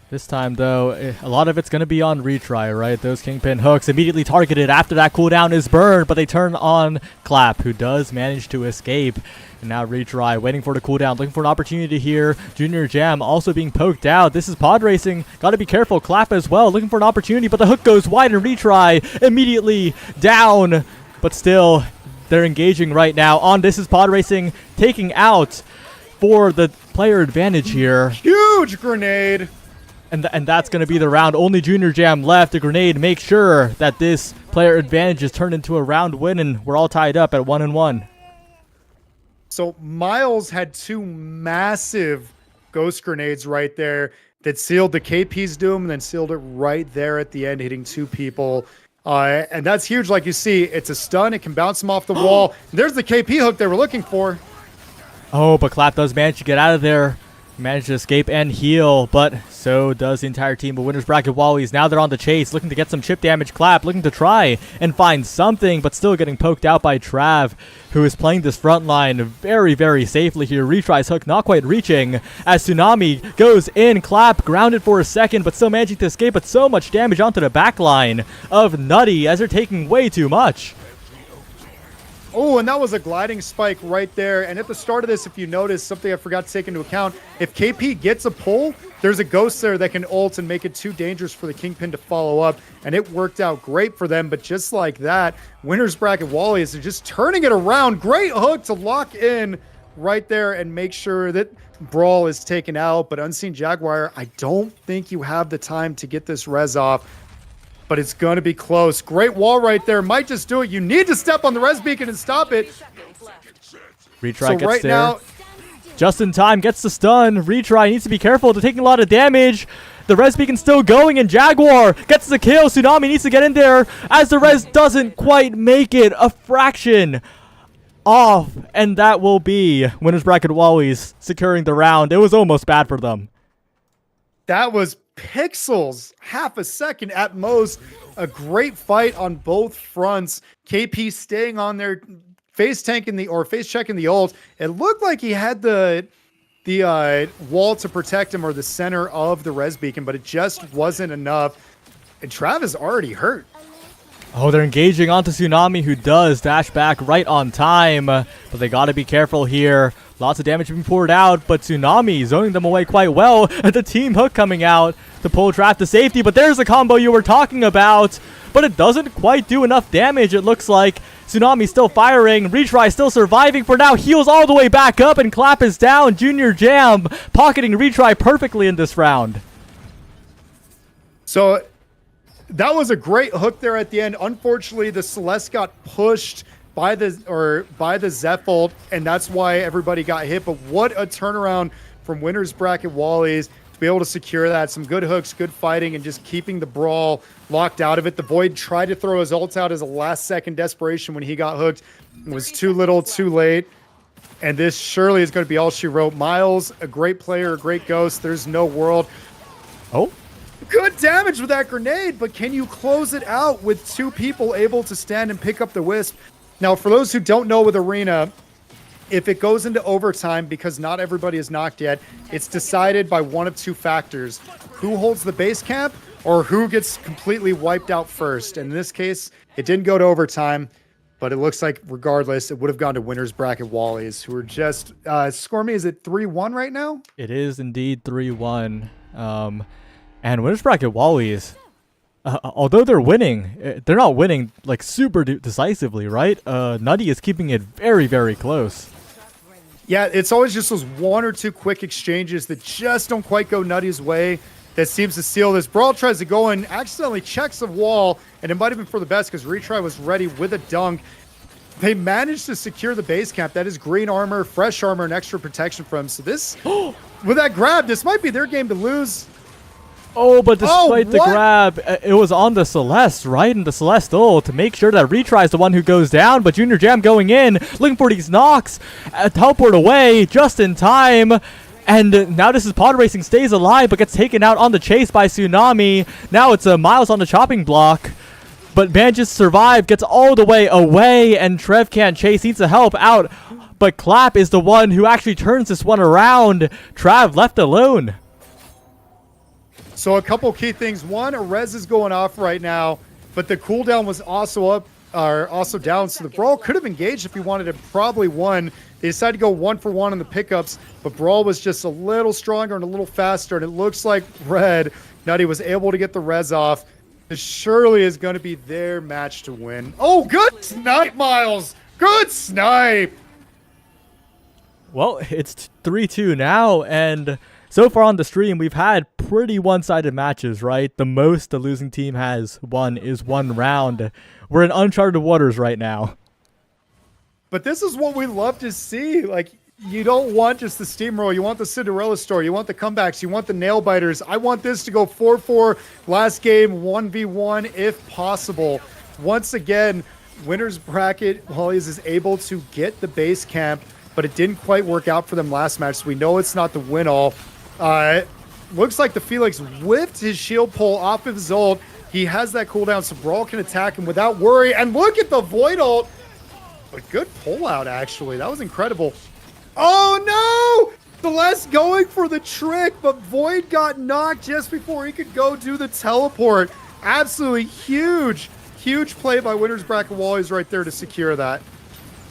This time, though, a lot of it's going to be on retry, right? Those Kingpin hooks immediately targeted after that cooldown is burned, but they turn on Clap, who does manage to escape. And now retry, waiting for the cooldown, looking for an opportunity here. Junior Jam also being poked out. This is pod racing. Got to be careful. Clap as well, looking for an opportunity, but the hook goes wide and retry immediately down. But still, they're engaging right now on This is Pod Racing, taking out for the player advantage here. Huge grenade. And that's going to be the round. Only Junior Jam left. The grenade makes sure that this player advantage is turned into a round win, and we're all tied up at 1-1. So Miles had 2 massive ghost grenades right there that sealed the KP's doom and then sealed it right there at the end, hitting 2 people. And that's huge. Like you see, it's a stun. It can bounce them off the wall. There's the KP hook they were looking for. Oh, but Clap does manage to get out of there. Managed to escape and heal, but so does the entire team of Winners Bracket Wallies. Now they're on the chase, looking to get some chip damage. Clap looking to try and find something, but still getting poked out by Trav, who is playing this front line very, very safely here. Retries hook not quite reaching as Tsunami goes in. Clap grounded for a second, but still managing to escape, but so much damage onto the back line of Nutty as they're taking way too much. Oh, and that was a gliding spike right there. And at the start of this, if you notice, something I forgot to take into account, if KP gets a pull, there's a ghost there that can ult and make it too dangerous for the Kingpin to follow up. And it worked out great for them. But just like that, Winners Bracket Wallies are just turning it around. Great hook to lock in right there and make sure that Brawl is taken out. But Unseen Jaguar, I don't think you have the time to get this res off. But it's going to be close. Great wall right there. Might just do it. You need to step on the res beacon and stop it. Retry gets there. Now, just in time, gets the stun. Retry needs to be careful. They're taking a lot of damage. The res beacon's still going, and Jaguar gets the kill. Tsunami needs to get in there as the res doesn't quite make it. A fraction off, and that will be Winners Bracket Wallies securing the round. It was almost bad for them. That was pixels, half a second at most. A great fight on both fronts. KP staying on there, face checking the ult. It looked like he had the wall to protect him, or the center of the res beacon, but it just wasn't enough. And Trav is already hurt. Oh, they're engaging onto Tsunami, who does dash back right on time. But they got to be careful here. Lots of damage being poured out, but Tsunami zoning them away quite well. The team hook coming out to pull Draft to safety, but there's the combo you were talking about. But it doesn't quite do enough damage, it looks like. Tsunami still firing. Retry still surviving for now. Heals all the way back up, and Clap is down. Junior Jam pocketing Retry perfectly in this round. So that was a great hook there at the end. Unfortunately, the Celeste got pushed by the Zephyr, and that's why everybody got hit. But what a turnaround from Winners Bracket Wallies to be able to secure that. Some good hooks, good fighting, and just keeping the Brawl locked out of it. The Void tried to throw his ult out as a last-second desperation when he got hooked. It was too little, too late. And this surely is going to be all she wrote. Miles, a great player, a great ghost. There's no world. Oh. Good damage with that grenade, but can you close it out with two people able to stand and pick up the Wisp? Now, for those who don't know with Arena, if it goes into overtime, because not everybody is knocked yet, it's decided by one of two factors. Who holds the base camp or who gets completely wiped out first. In this case, it didn't go to overtime, but it looks like regardless, it would have gone to Winners Bracket Wallies, who are just, score me, is it 3-1 right now? It is indeed 3-1. And Winners Bracket Wallies, although they're winning, they're not winning like super decisively, right? Nutty is keeping it very, very close. Yeah, it's always just those one or two quick exchanges that just don't quite go Nutty's way that seems to seal this. Brawl tries to go and accidentally checks the wall, and it might have been for the best because Retry was ready with a dunk. They managed to secure the base camp. That is green armor, fresh armor, and extra protection from him. So this, with that grab, this might be their game to lose. Oh, but despite the grab, it was on the Celeste, right? And the Celeste ult to make sure that Retry is the one who goes down. But Junior Jam going in, looking for these knocks, teleport away just in time. And now this is Pod Racing stays alive, but gets taken out on the chase by Tsunami. Now it's Miles on the chopping block. But manages to survive, gets all the way away, and Trev can't chase, needs to help out. But Clap is the one who actually turns this one around. Trav left alone. So a couple key things. One, a res is going off right now, but the cooldown was also up, or also down. So the Brawl could have engaged if he wanted to, probably won. They decided to go 1-for-1 on the pickups, but Brawl was just a little stronger and a little faster. And it looks like Red Nutty was able to get the res off. This surely is going to be their match to win. Oh, good snipe, Miles. Good snipe. Well, it's 3-2 now, and so far on the stream, we've had pretty one-sided matches, right? The most the losing team has won is one round. We're in uncharted waters right now. But this is what we love to see. Like, you don't want just the steamroll. You want the Cinderella story. You want the comebacks. You want the nail-biters. I want this to go 4-4, last game, 1v1 if possible. Once again, Winners Bracket Wallies is able to get the base camp, but it didn't quite work out for them last match, so we know it's not the win-all. Looks like the Felix whipped his shield pull off of his ult. He has that cooldown, so Brawl can attack him without worry. And look at the Void ult. A good pull out, actually. That was incredible. Oh, no! Celeste going for the trick, but Void got knocked just before he could go do the teleport. Absolutely huge, huge play by Winners Bracket Wallies right there to secure that.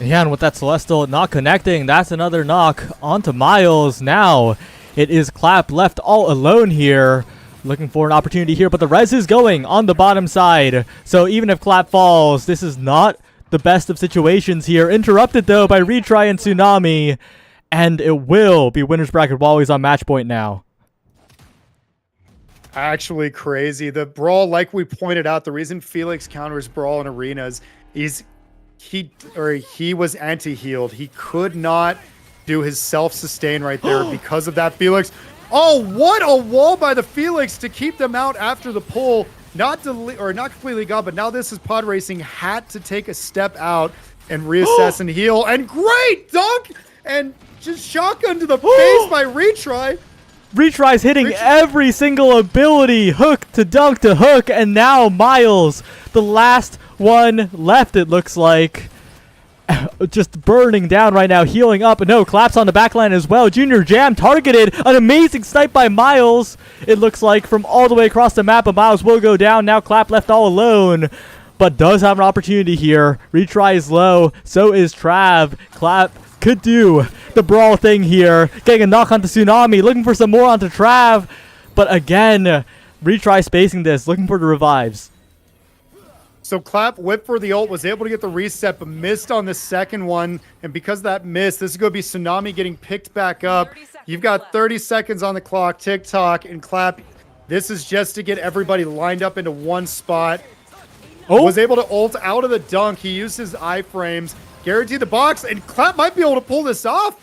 Yeah, and with that Celestial not connecting, that's another knock onto Miles. Now it is Clap left all alone here, looking for an opportunity here, but the res is going on the bottom side. So even if Clap falls, this is not the best of situations here. Interrupted, though, by Retry and Tsunami, and it will be Winners Bracket Wallies on match point now. Actually crazy. The Brawl, like we pointed out, the reason Felix counters Brawl in arenas is he was anti-healed. He could not do his self-sustain right there because of that Felix. Oh, what a wall by the Felix to keep them out after the pull. Not completely gone, but now this is Pod Racing had to take a step out and reassess and heal. And great dunk and just shotgun to the face by Retry. Retry's hitting every single ability, hook to dunk to hook, and now Miles, the last one left, it looks like. Just burning down right now, healing up. No, Claps on the backline as well. Junior Jam targeted. An amazing snipe by Miles, it looks like, from all the way across the map, but Miles will go down. Now Clap left all alone. but does have an opportunity here. Retry is low. So is Trav. Clap could do the brawl thing here. Getting a knock onto Tsunami. Looking for some more onto Trav. But again, Retry spacing this. Looking for the revives. So Clap whipped for the ult, was able to get the reset, but missed on the second one. And because of that miss, this is going to be Tsunami getting picked back up. You've got 30 seconds on the clock, TikTok, and Clap. This is just to get everybody lined up into one spot. Oh, Was able to ult out of the dunk. He used his iframes, guaranteed the box, and Clap might be able to pull this off.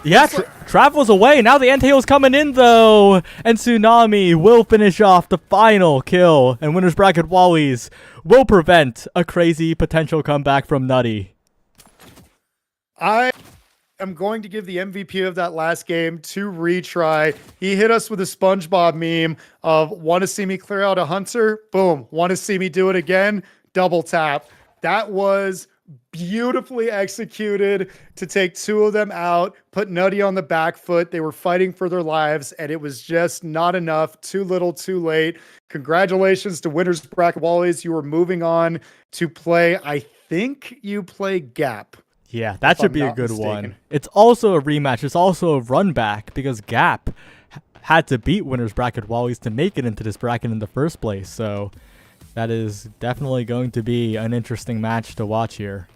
yeah, Trav was away. Now the Antail's coming in, though. And Tsunami will finish off the final kill. And winner's bracket Wallies will prevent a crazy potential comeback from Nutty. I am going to give the MVP of that last game to Retry. He hit us with a SpongeBob meme of want to see me clear out a hunter? Boom. Want to see me do it again? Double tap. That was beautifully executed to take two of them out, put Nutty on the back foot. They were fighting for their lives, and it was just not enough. Too little, too late. Congratulations to winners bracket Wallies. You are moving on to play, I think you play Gap. Yeah, that should I'm be a not good mistaken. one. It's also a rematch. It's also a run back because Gap had to beat winners bracket Wallies to make it into this bracket in the first place. So that is definitely going to be an interesting match to watch here.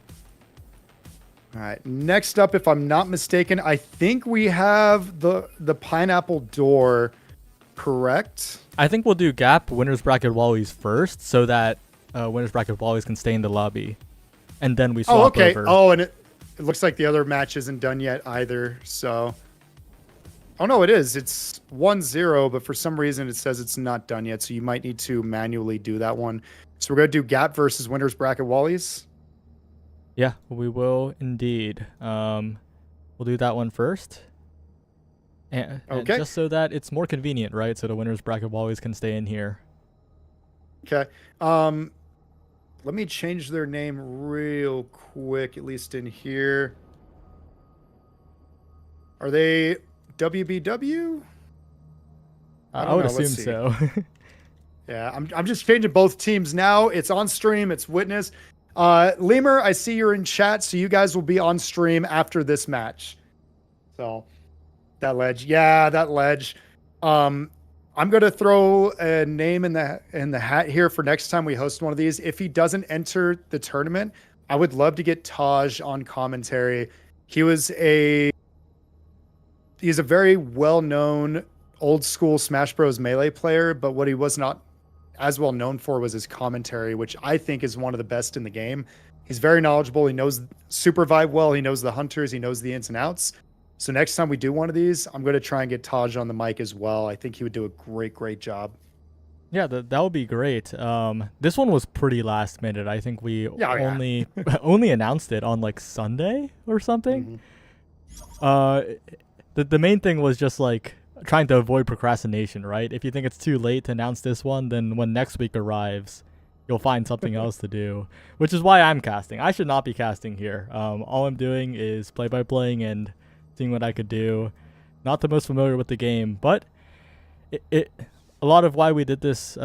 All right. Next up, if I'm not mistaken, I think we have the pineapple door, correct? I think we'll do Gap winners bracket Wallies first so that winners bracket Wallies can stay in the lobby. And then we swap Oh, okay. over. Oh, and it looks like the other match isn't done yet either. So, oh no, it is. It's 1-0, but for some reason it says it's not done yet. So you might need to manually do that one. So we're gonna do Gap versus winners bracket Wallies. Yeah, we will indeed. We'll do that one first. And Okay. just so that it's more convenient, right? So the winners bracket Wallies can stay in here. Okay. Let me change their name real quick, at least in here. Are they WBW? I don't would know. Let's assume see. so. Yeah, I'm just changing both teams now. It's on stream. It's witness. Lemur, I see you're in chat, so you guys will be on stream after this match. So that ledge, yeah, that ledge. I'm gonna throw a name in the hat here for next time we host one of these. If he doesn't enter the tournament, I would love to get Taj on commentary. He's a very well-known old school Smash Bros. Melee player, but what he was not as well known for was his commentary, which I think is one of the best in the game. He's very knowledgeable. He knows SUPERVIVE well. He knows the hunters. He knows the ins and outs. So next time we do one of these, I'm going to try and get Taj on the mic as well. I think he would do a great job. Yeah, that would be great. This one was pretty last minute. I think we only only announced it on like Sunday or something. The main thing was just like trying to avoid procrastination, right? If you think it's too late to announce this one, then when next week arrives, you'll find something else to do, which is why I'm casting. I should not be casting here. All I'm doing is play-by-playing and seeing what I could do. Not the most familiar with the game, but a lot of why we did this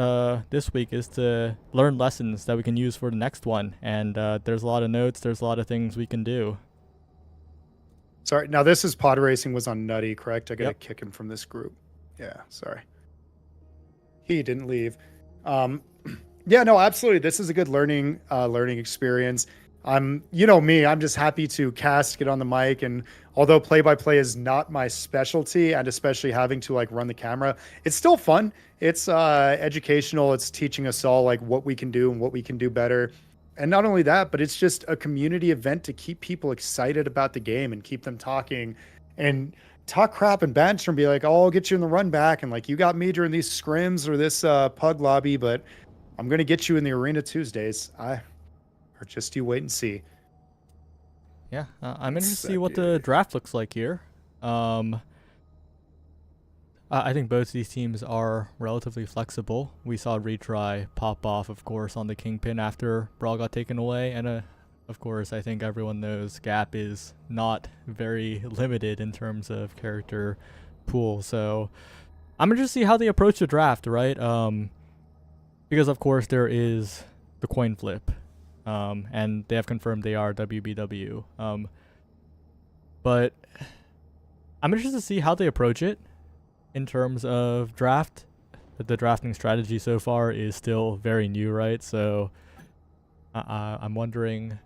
this week is to learn lessons that we can use for the next one. And there's a lot of notes. There's a lot of things we can do. Sorry. Now this is Pod Racing was on Nutty, correct? I got to Yep. kick him from this group. Yeah. Sorry. He didn't leave. Yeah, no, absolutely. This is a good learning experience. You know me, I'm just happy to cast, get on the mic, and although play-by-play is not my specialty, and especially having to like run the camera, it's still fun. It's educational. It's teaching us all like what we can do and what we can do better. And not only that, but it's just a community event to keep people excited about the game and keep them talking and talk crap and banter and be like, oh, I'll get you in the run back. And like, you got me during these scrims or this pug lobby, but I'm going to get you in the arena Tuesdays. Or just you wait and see. Yeah, I'm interested to see what the draft looks like here. I think both of these teams are relatively flexible. We saw Retry pop off, of course, on the Kingpin after Brawl got taken away. And, of course, I think everyone knows Gap is not very limited in terms of character pool. So I'm interested to see how they approach the draft, right? Because, of course, there is the coin flip, and they have confirmed they are WBW. But I'm interested to see how they approach it in terms of draft. The drafting strategy so far is still very new, right? So I'm wondering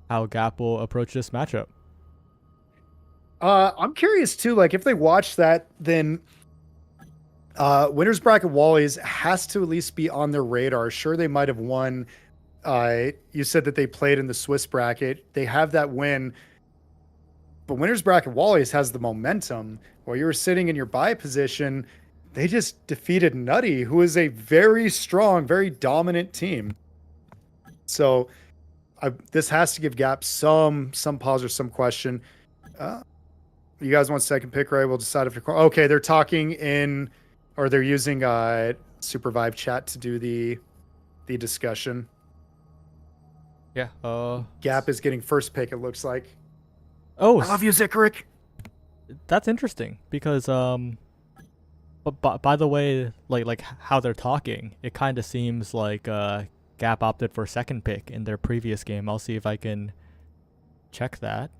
how Gap will approach this matchup. I'm curious too, like if they watch that, then winners bracket Wally's has to at least be on their radar. Sure, they might have won. You said that they played in the Swiss bracket. They have that win. But winners bracket Wally's has the momentum. While you were sitting in your bye position, they just defeated Nutty, who is a very strong, very dominant team. So this has to give Gap some pause or some question. You guys want second pick, right? We'll decide if you're okay. They're talking in, or they're using SUPERVIVE chat to do the discussion. Yeah. Gap is getting first pick. It looks like. Oh, I love you, Zikarik. That's interesting because but by the way, like how they're talking, it kind of seems like Gap opted for second pick in their previous game. I'll see if I can check that.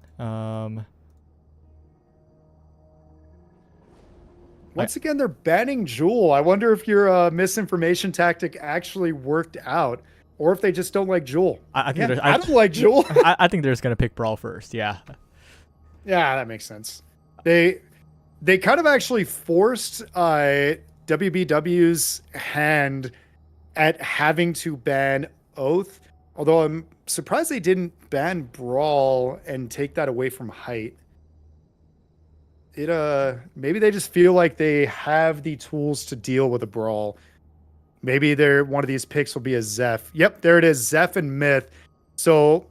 Once again, they're banning Jewel. I wonder if your misinformation tactic actually worked out, or if they just don't like Jewel. I don't like Jewel. I think they're just gonna pick Brawl first. Yeah. Yeah, that makes sense. They kind of actually forced WBW's hand at having to ban Oath, although I'm surprised they didn't ban Brawl and take that away from Height. Maybe they just feel like they have the tools to deal with a Brawl. Maybe one of these picks will be a Zeph. Yep, there it is, Zeph and Myth. So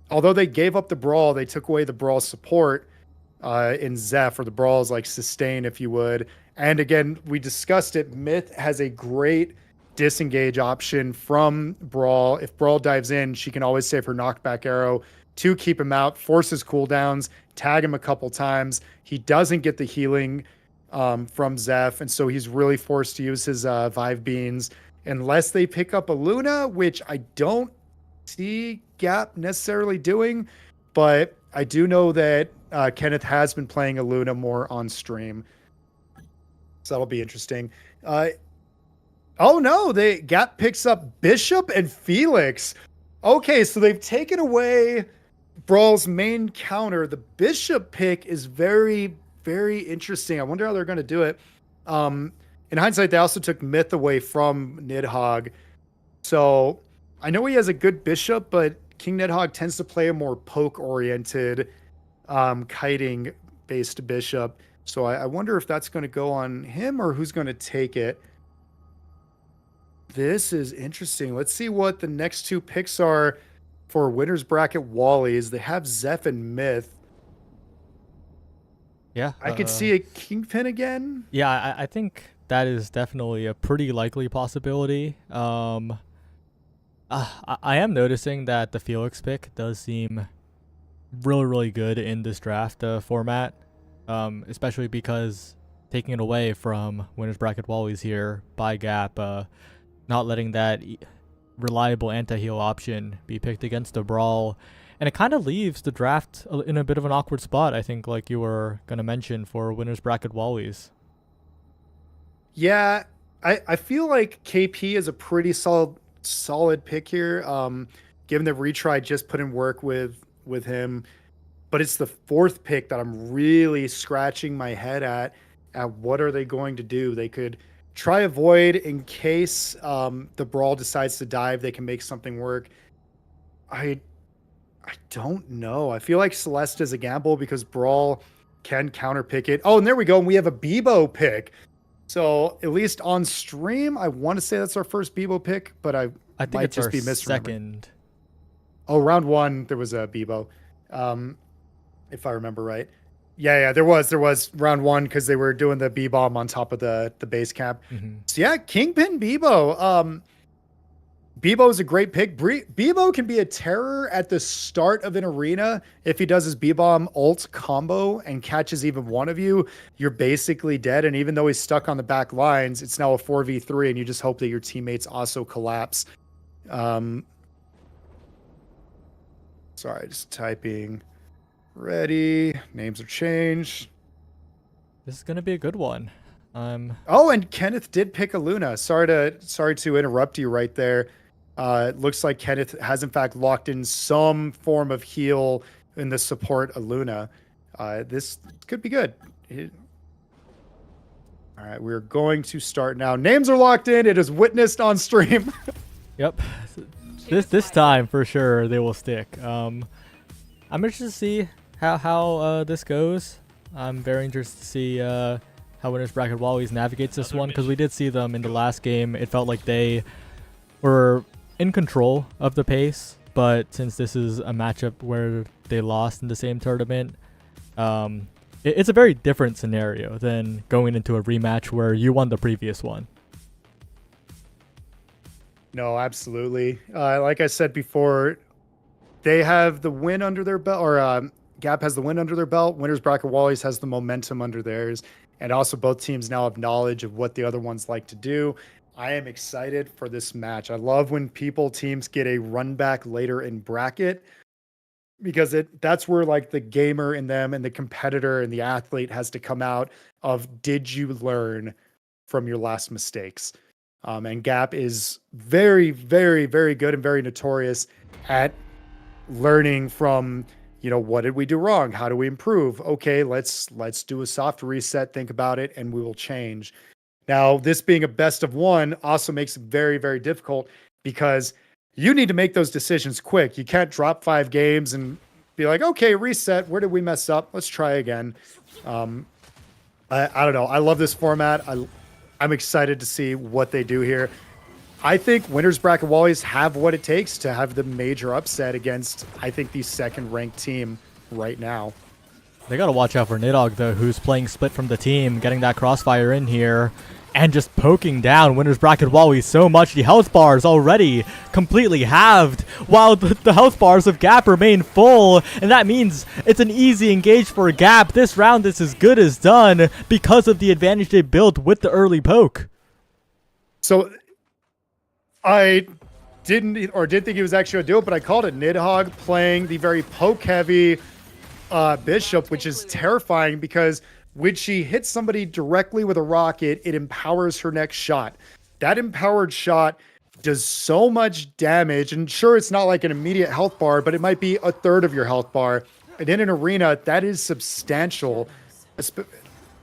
although they gave up the Brawl, they took away the Brawl support in Zeph, or the Brawl's like sustain, if you would. And again, we discussed it. Myth has a great disengage option from Brawl. If Brawl dives in, she can always save her knockback arrow to keep him out, forces cooldowns, tag him a couple times. He doesn't get the healing from Zeph, and so he's really forced to use his Vive Beans unless they pick up a Luna, which I don't see Gap necessarily doing, but I do know that Kenneth has been playing a Luna more on stream, so that'll be interesting. Oh no, Gap picks up Bishop and Felix. Okay, so they've taken away Brawl's main counter. The Bishop pick is very, very interesting. I wonder how they're going to do it. In hindsight, they also took Myth away from Nidhogg. So I know he has a good Bishop, but King Nidhogg tends to play a more poke-oriented, kiting-based Bishop. So I wonder if that's going to go on him or who's going to take it. This is interesting. Let's see what the next two picks are for winners bracket Wally's. They have Zeph and Myth. Yeah. I could see a Kingpin again. Yeah, I think that is definitely a pretty likely possibility. I am noticing that the Felix pick does seem really, really good in this draft format, especially because taking it away from winners bracket Wally's here by Gap, not letting that reliable anti-heal option be picked against a Brawl. And it kind of leaves the draft in a bit of an awkward spot, I think, like you were going to mention, for winners bracket Wally's. Yeah, I feel like KP is a pretty solid pick here, given that Retry just put in work with him. But it's the fourth pick that I'm really scratching my head at what are they going to do. They could try a Void in case the Brawl decides to dive. They can make something work. I don't know. I feel like Celeste is a gamble because Brawl can counterpick it. Oh, and there we go. And we have a Bebo pick. So at least on stream, I want to say that's our first Bebo pick, but I think might it's just our be misremembering. second. Oh, round one, there was a Bebo, if I remember right. Yeah, there was round one because they were doing the B-bomb on top of the base camp. Mm-hmm. So yeah, Kingpin Bebo. Bebo is a great pick. Bebo can be a terror at the start of an arena. If he does his B-bomb ult combo and catches even one of you, you're basically dead. And even though he's stuck on the back lines, it's now a 4v3 and you just hope that your teammates also collapse. Sorry, just typing. Ready. Names are changed. This is gonna be a good one. Oh, and Kenneth did pick a Luna. Sorry to interrupt you right there. It looks like Kenneth has in fact locked in some form of heal in the support Luna. This could be good. All right, we're going to start now. Names are locked in. It is witnessed on stream. Yep. This time for sure they will stick. I'm interested to see how this goes. I'm very interested to see how Winners Bracket Wallies navigates this one, because we did see them in the last game. It felt like they were in control of the pace, but since this is a matchup where they lost in the same tournament, it's a very different scenario than going into a rematch where you won the previous one. No, absolutely. Like I said before, they have the win under their belt, or Gap has the win under their belt. Winners Bracket Wallies has the momentum under theirs. And also both teams now have knowledge of what the other ones like to do. I am excited for this match. I love when teams get a run back later in bracket, because that's where like the gamer in them and the competitor and the athlete has to come out of, did you learn from your last mistakes? And Gap is very, very, very good and very notorious at learning from, what did we do wrong? How do we improve? Okay, let's do a soft reset, think about it, and we will change. Now, this being a best of one also makes it very, very difficult, because you need to make those decisions quick. You can't drop 5 games and be like, okay, reset. Where did we mess up? Let's try again. I don't know. I love this format. I'm excited to see what they do here. I think Winners Bracket Wallies have what it takes to have the major upset against, I think, the second-ranked team right now. They got to watch out for Nidhogg, though, who's playing split from the team, getting that crossfire in here, and just poking down Winners Bracket Wallies so much. The health bars already completely halved, while the health bars of Gap remain full, and that means it's an easy engage for Gap. This round is as good as done because of the advantage they built with the early poke. So I did think he was actually going to do it, but I called it Nidhogg playing the very poke-heavy Bishop, which is terrifying, because when she hits somebody directly with a rocket, it empowers her next shot. That empowered shot does so much damage, and sure, it's not like an immediate health bar, but it might be a third of your health bar. And in an arena, that is substantial.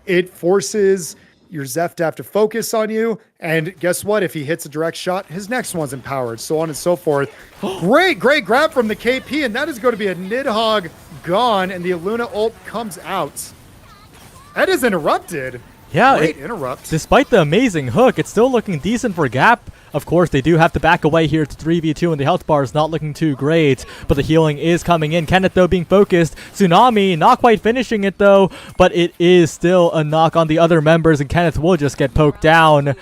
It forces your Zeph to have to focus on you, and guess what? If he hits a direct shot, his next one's empowered, so on and so forth. Great grab from the KP, and that is going to be a Nidhogg gone, and the Luna ult comes out. That is interrupted. Yeah, Great interrupt. Despite the amazing hook, it's still looking decent for Gap. Of course, they do have to back away here to 3v2, and the health bar is not looking too great, but the healing is coming in. Kenneth, though, being focused. Tsunami not quite finishing it, though, but it is still a knock on the other members, and Kenneth will just get poked down.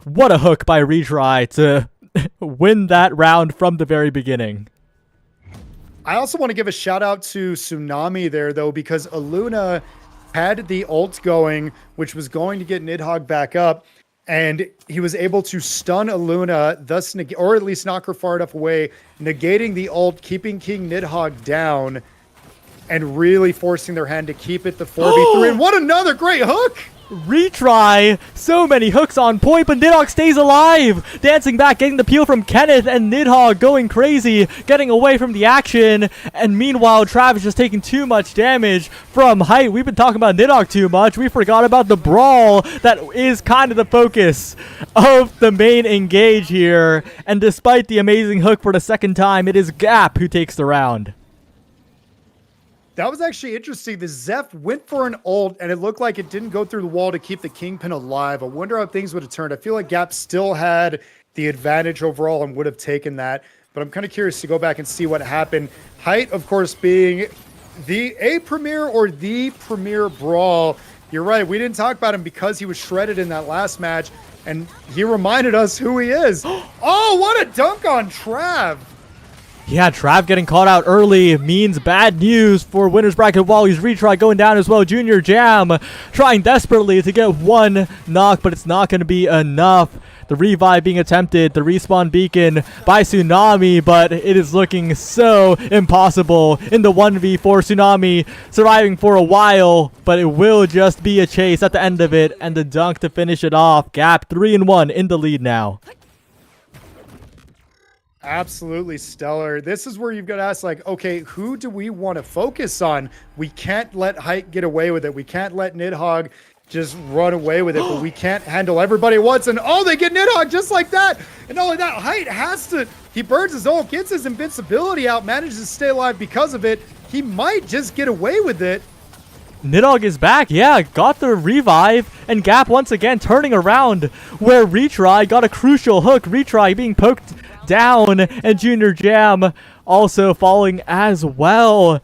What a hook by Retry to win that round from the very beginning. I also want to give a shout out to Tsunami there, though, because Aluna had the ult going, which was going to get Nidhogg back up, and he was able to stun Aluna, thus or at least knock her far enough away, negating the ult, keeping King Nidhogg down, and really forcing their hand to keep it the 4v3. And what another great hook! Retry! So many hooks on point, but Nidhogg stays alive! Dancing back, getting the peel from Kenneth, and Nidhogg going crazy, getting away from the action. And meanwhile, Travis just taking too much damage from height. We've been talking about Nidhogg too much. We forgot about the brawl that is kind of the focus of the main engage here. And despite the amazing hook for the second time, it is Gap who takes the round. That was actually interesting. The Zeph went for an ult, and it looked like it didn't go through the wall to keep the Kingpin alive. I wonder how things would have turned. I feel like Gap still had the advantage overall and would have taken that, but I'm kind of curious to go back and see what happened. Height, of course, being the premier brawl. You're right. We didn't talk about him because he was shredded in that last match, and he reminded us who he is. Oh, what a dunk on Trav. Yeah, Trav getting caught out early means bad news for winners bracket. Wally's retry going down as well. Junior Jam trying desperately to get one knock, but it's not going to be enough. The revive being attempted, the respawn beacon by Tsunami, but it is looking so impossible in the 1v4. Tsunami surviving for a while, but it will just be a chase at the end of it, and the dunk to finish it off. Gap 3-1 in the lead now. Absolutely stellar. This is where you've got to ask, like, okay, who do we want to focus on? We can't let Height get away with it. We can't let Nidhogg just run away with it, but we can't handle everybody at once. And oh, they get Nidhogg just like that. And not only that, Height has to, he burns his ult, gets his invincibility out, manages to stay alive because of it. He might just get away with it. Nidhogg is back, yeah, got the revive, and Gap once again turning around where Retry got a crucial hook. Retry being poked down, and Junior Jam also falling as well.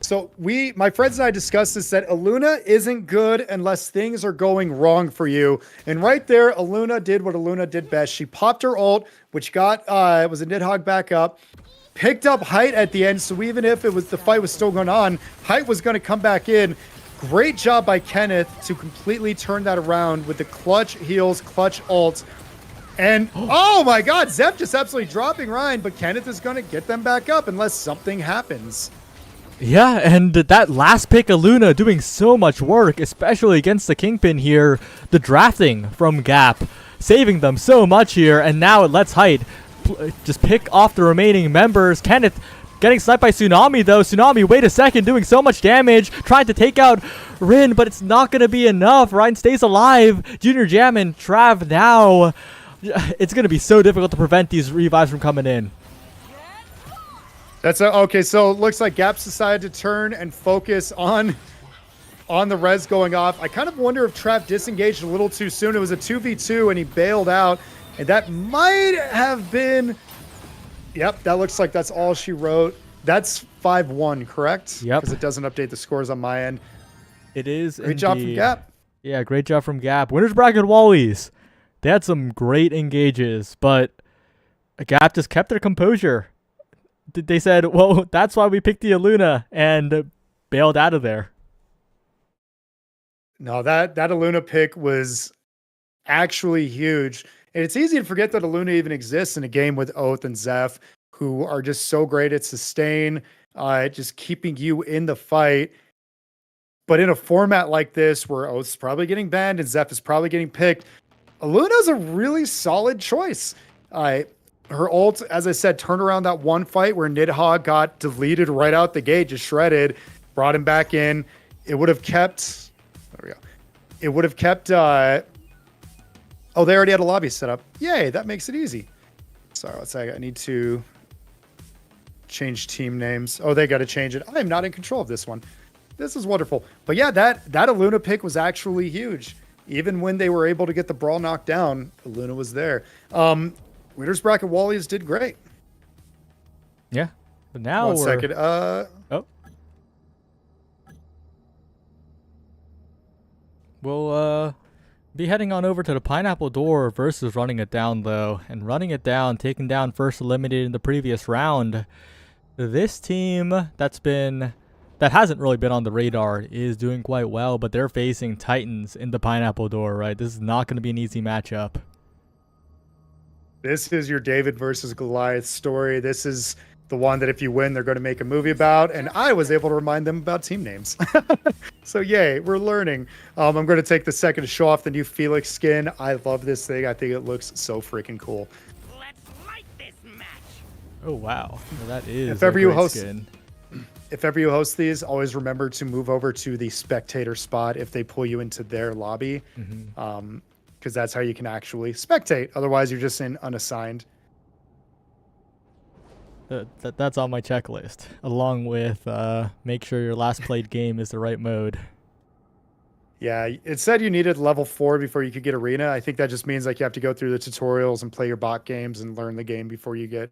So my friends and I discussed this, that Aluna isn't good unless things are going wrong for you. And right there, Aluna did what Aluna did best. She popped her ult, which got, was a Nidhogg back up, picked up Height at the end. So even if the fight was still going on, Height was going to come back in. Great job by Kenneth to completely turn that around with the clutch heals, clutch ult. And oh my God, Zeph just absolutely dropping Ryan, but Kenneth is going to get them back up unless something happens. Yeah, and that last pick, Aluna, doing so much work, especially against the Kingpin here. The drafting from Gap, saving them so much here, and now it lets Height just pick off the remaining members. Kenneth getting sniped by Tsunami, though. Tsunami, wait a second, doing so much damage, trying to take out Rin, but it's not going to be enough. Ryan stays alive. Junior Jam and Trav now. It's going to be so difficult to prevent these revives from coming in. That's okay. So it looks like Gap's decided to turn and focus on the res going off. I kind of wonder if Trav disengaged a little too soon. It was a 2v2 and he bailed out, and that might have been. Yep, that looks like that's all she wrote. That's 5-1, correct? Yep. Because it doesn't update the scores on my end. It is. Great job from Gap. Yeah, great job from Gap. Winners bracket Wallies. They had some great engages, but Gap just kept their composure. They said, well, that's why we picked the Aluna, and bailed out of there. No, that Aluna pick was actually huge. And it's easy to forget that Aluna even exists in a game with Oath and Zeph, who are just so great at sustain, just keeping you in the fight. But in a format like this, where Oath's probably getting banned and Zeph is probably getting picked, Aluna's a really solid choice. Her ult, as I said, turned around that one fight where Nidhogg got deleted right out the gate, just shredded, brought him back in. It would have kept, there we go. It would have kept, oh, they already had a lobby set up. Yay, that makes it easy. Sorry, let's say I need to change team names. Oh, they got to change it. I am not in control of this one. This is wonderful. But yeah, that Aluna pick was actually huge. Even when they were able to get the brawl knocked down, Aluna was there. Winners bracket Wallies did great. Yeah, but now One second. We'll be heading on over to the Pineapple Door versus Running It Down, though. And Running It Down, taking down first eliminated in the previous round. This team that hasn't really been on the radar is doing quite well, but they're facing Titans in the Pineapple Door, right? This is not going to be an easy matchup. This is your David versus Goliath story. This is the one that if you win, they're going to make a movie about. And I was able to remind them about team names. So yay, we're learning. I'm going to take the second to show off the new Felix skin. I love this thing. I think it looks so freaking cool. Let's light this match. Oh, wow. Well, that is If ever you great host, skin. if ever you host these, always remember to move over to the spectator spot if they pull you into their lobby. Because that's how you can actually spectate. Otherwise, you're just in unassigned. That's on my checklist, along with make sure your last played game is the right mode. Yeah, it said you needed level 4 before you could get arena. I think that just means like you have to go through the tutorials and play your bot games and learn the game before you get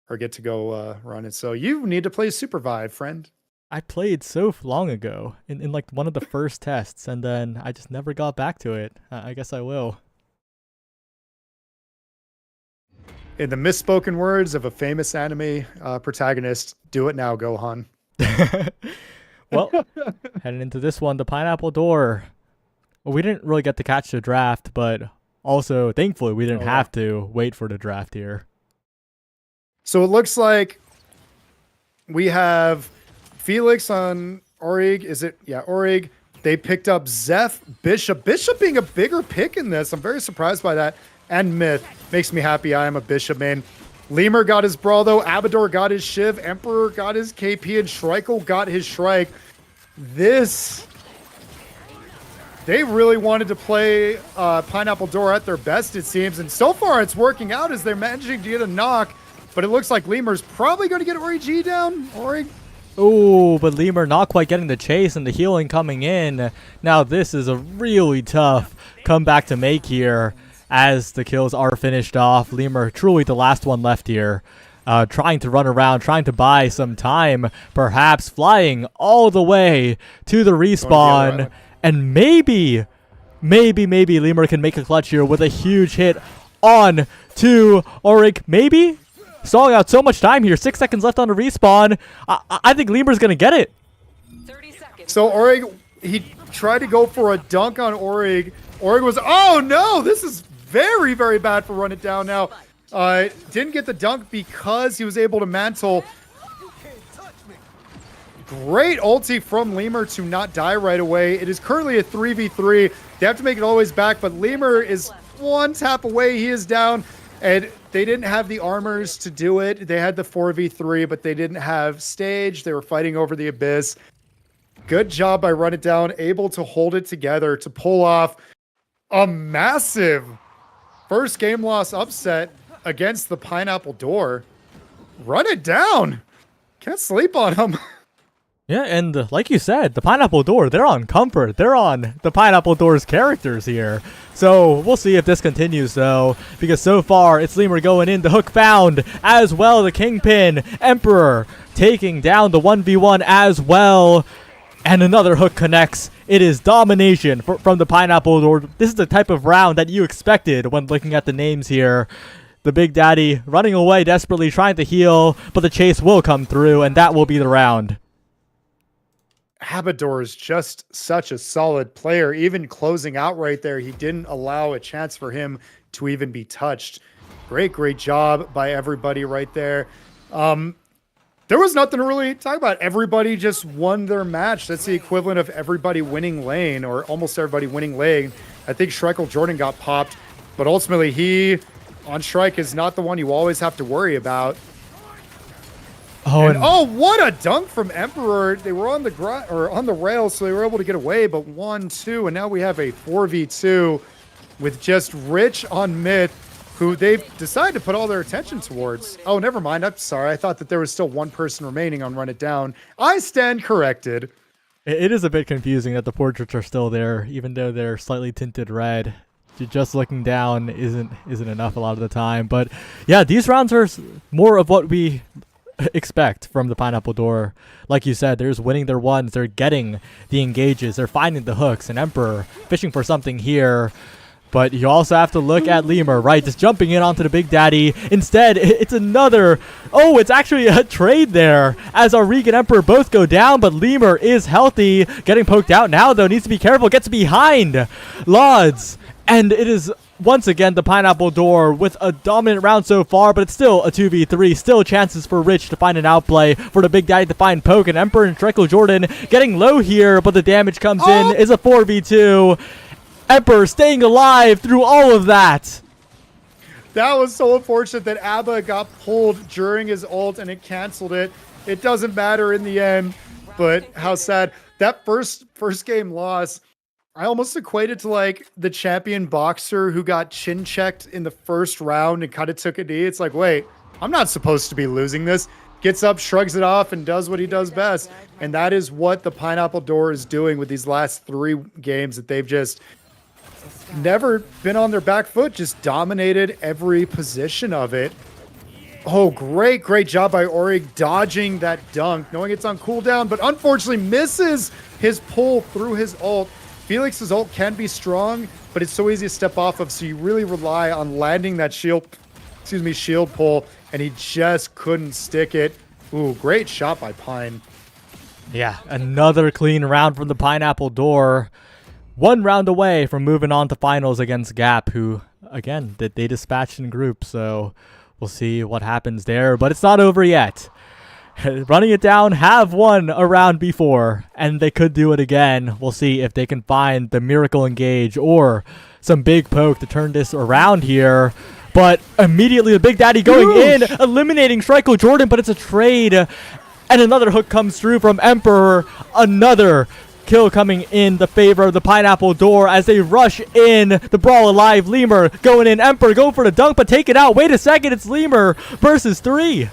to go run it. So you need to play SUPERVIVE, friend. I played so long ago in like one of the first tests, and then I just never got back to it. I guess I will. In the misspoken words of a famous anime protagonist, do it now, Gohan. Well, heading into this one, the Pineapple Door. Well, we didn't really get to catch the draft, but also, thankfully, we didn't have to wait for the draft here. So it looks like we have Felix on Orig. Is it? Yeah, Orig. They picked up Zeph, Bishop. Bishop being a bigger pick in this. I'm very surprised by that. And Myth. Makes me happy. I am a Bishop main. Lemur got his Brawl, though. Abador got his Shiv. Emperor got his KP. And Shrike got his Shrike. This... They really wanted to play Pineapple Door at their best, it seems. And so far, it's working out as they're managing to get a knock. But it looks like Lemur's probably going to get Ori-G down. Orig. Oh, but Lemur not quite getting the chase and the healing coming in. Now this is a really tough comeback to make here as the kills are finished off. Lemur truly the last one left here. Trying to run around, trying to buy some time, perhaps flying all the way to the respawn. And maybe Lemur can make a clutch here with a huge hit on to Orig. Maybe? Stalling out so much time here. 6 seconds left on the respawn. I think Lemur's going to get it. 30 seconds. So Orig, he tried to go for a dunk on Orig. Orig was, oh no, this is very, very bad for Run It Down now. Didn't get the dunk because he was able to mantle. Great ulti from Lemur to not die right away. It is currently a 3v3. They have to make it always back, but Lemur is one tap away. He is down, and they didn't have the armors to do it. They had the 4v3, but they didn't have stage. They were fighting over the abyss. Good job by Run It Down, able to hold it together to pull off a massive first game loss upset against the Pineapple Door. Run It Down. Can't sleep on them. Yeah, and like you said, the Pineapple Door, they're on comfort. They're on the Pineapple Door's characters here. So we'll see if this continues, though, because so far it's Lemur going in. The hook found as well. The Kingpin, Emperor taking down the 1v1 as well. And another hook connects. It is domination from the Pineapple Door. This is the type of round that you expected when looking at the names here. The Big Daddy running away desperately, trying to heal, but the chase will come through, and that will be the round. Abador is just such a solid player. Even closing out right there, he didn't allow a chance for him to even be touched. Great job by everybody right there. There was nothing to really talk about. Everybody just won their match. That's the equivalent of everybody winning lane, or almost everybody winning lane. I think Shrike Jordan got popped, but ultimately he on Shrike is not the one you always have to worry about. Oh, what a dunk from Emperor. They were on the on the rails, so they were able to get away, but 1-2, and now we have a 4v2 with just Rich on mid, who they've decided to put all their attention towards. Oh, never mind. I'm sorry. I thought that there was still one person remaining on Run It Down. I stand corrected. It is a bit confusing that the portraits are still there, even though they're slightly tinted red. Just looking down isn't enough a lot of the time. But yeah, these rounds are more of what we expect from the Pineapple Door. Like you said, they're just winning their ones. They're getting the engages. They're finding the hooks. And Emperor fishing for something here. But you also have to look at Lemur, right? Just jumping in onto the Big Daddy. Instead, it's another... Oh, it's actually a trade there. As Auric and Emperor both go down, but Lemur is healthy. Getting poked out now, though. Needs to be careful. Gets behind Lods. And it is... once again, the Pineapple Door with a dominant round so far, but it's still a 2v3. Still chances for Rich to find an outplay, for the Big Daddy to find Poke, and Emperor and Treckle Jordan getting low here, but the damage comes in. Is a 4v2. Emperor staying alive through all of that. That was so unfortunate that Abba got pulled during his ult and it canceled it. It doesn't matter in the end, but how sad. That first game loss, I almost equated to like the champion boxer who got chin checked in the first round and kind of took a knee. It's like, wait, I'm not supposed to be losing this. Gets up, shrugs it off, and does what he does best. And that is what the Pineapple Door is doing with these last 3 games that they've just never been on their back foot, just dominated every position of it. Oh, great job by Orig dodging that dunk, knowing it's on cooldown, but unfortunately misses his pull through his ult. Felix's ult can be strong, but it's so easy to step off of, so you really rely on landing that shield shield pull, and he just couldn't stick it. Ooh, great shot by Pine. Yeah, another clean round from the Pineapple Door. 1 round away from moving on to finals against Gap, who, again, they dispatched in groups, so we'll see what happens there. But it's not over yet. Running It Down have won a round before, and they could do it again. We'll see if they can find the Miracle Engage or some big poke to turn this around here. But immediately the Big Daddy going in, eliminating Shriko Jordan, but it's a trade. And another hook comes through from Emperor. Another kill coming in the favor of the Pineapple Door as they rush in. The Brawl Alive, Lemur going in. Emperor go for the dunk, but take it out. Wait a second, it's Lemur versus 3.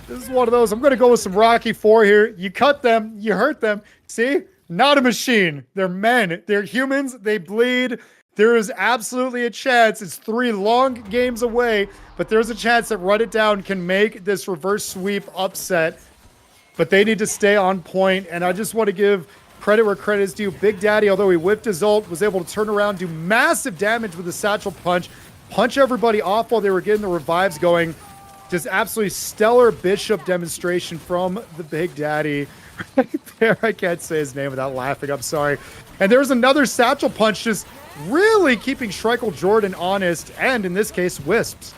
This is one of those. I'm going to go with some Rocky 4 here. You cut them, you hurt them. See? Not a machine. They're men. They're humans. They bleed. There is absolutely a chance. It's 3 long games away, but there's a chance that Run It Down can make this reverse sweep upset. But they need to stay on point, and I just want to give credit where credit is due. Big Daddy, although he whipped his ult, was able to turn around, do massive damage with the satchel punch everybody off while they were getting the revives going. Just absolutely stellar Bishop demonstration from the Big Daddy. Right there, I can't say his name without laughing. I'm sorry. And there's another satchel punch, just really keeping Shriko Jordan honest, and in this case, Wisps.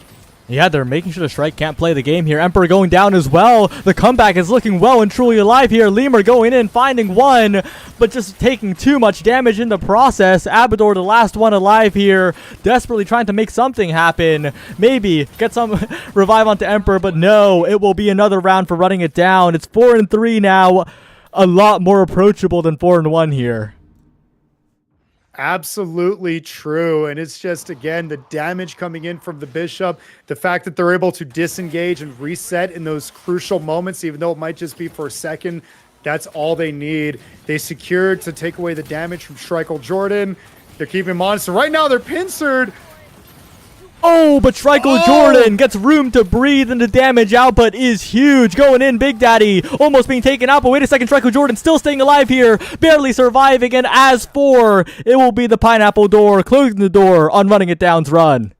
Yeah, they're making sure the Shrike can't play the game here. Emperor going down as well. The comeback is looking well and truly alive here. Lemur going in, finding 1, but just taking too much damage in the process. Abador, the last one alive here, desperately trying to make something happen. Maybe get some revive onto Emperor, but no, it will be another round for Running It Down. It's 4-3 now. A lot more approachable than 4-1 here. Absolutely true. And it's just, again, the damage coming in from the Bishop, the fact that they're able to disengage and reset in those crucial moments, even though it might just be for a second, that's all they need. They secured to take away the damage from Shriko Jordan. They're keeping him honest. So right now they're pincered. Oh, but Shriko Jordan gets room to breathe, and the damage output is huge. Going in, Big Daddy almost being taken out, but wait a second, Shriko Jordan still staying alive here, barely surviving, and as for, it will be the Pineapple Door closing the door on Running It Down's run.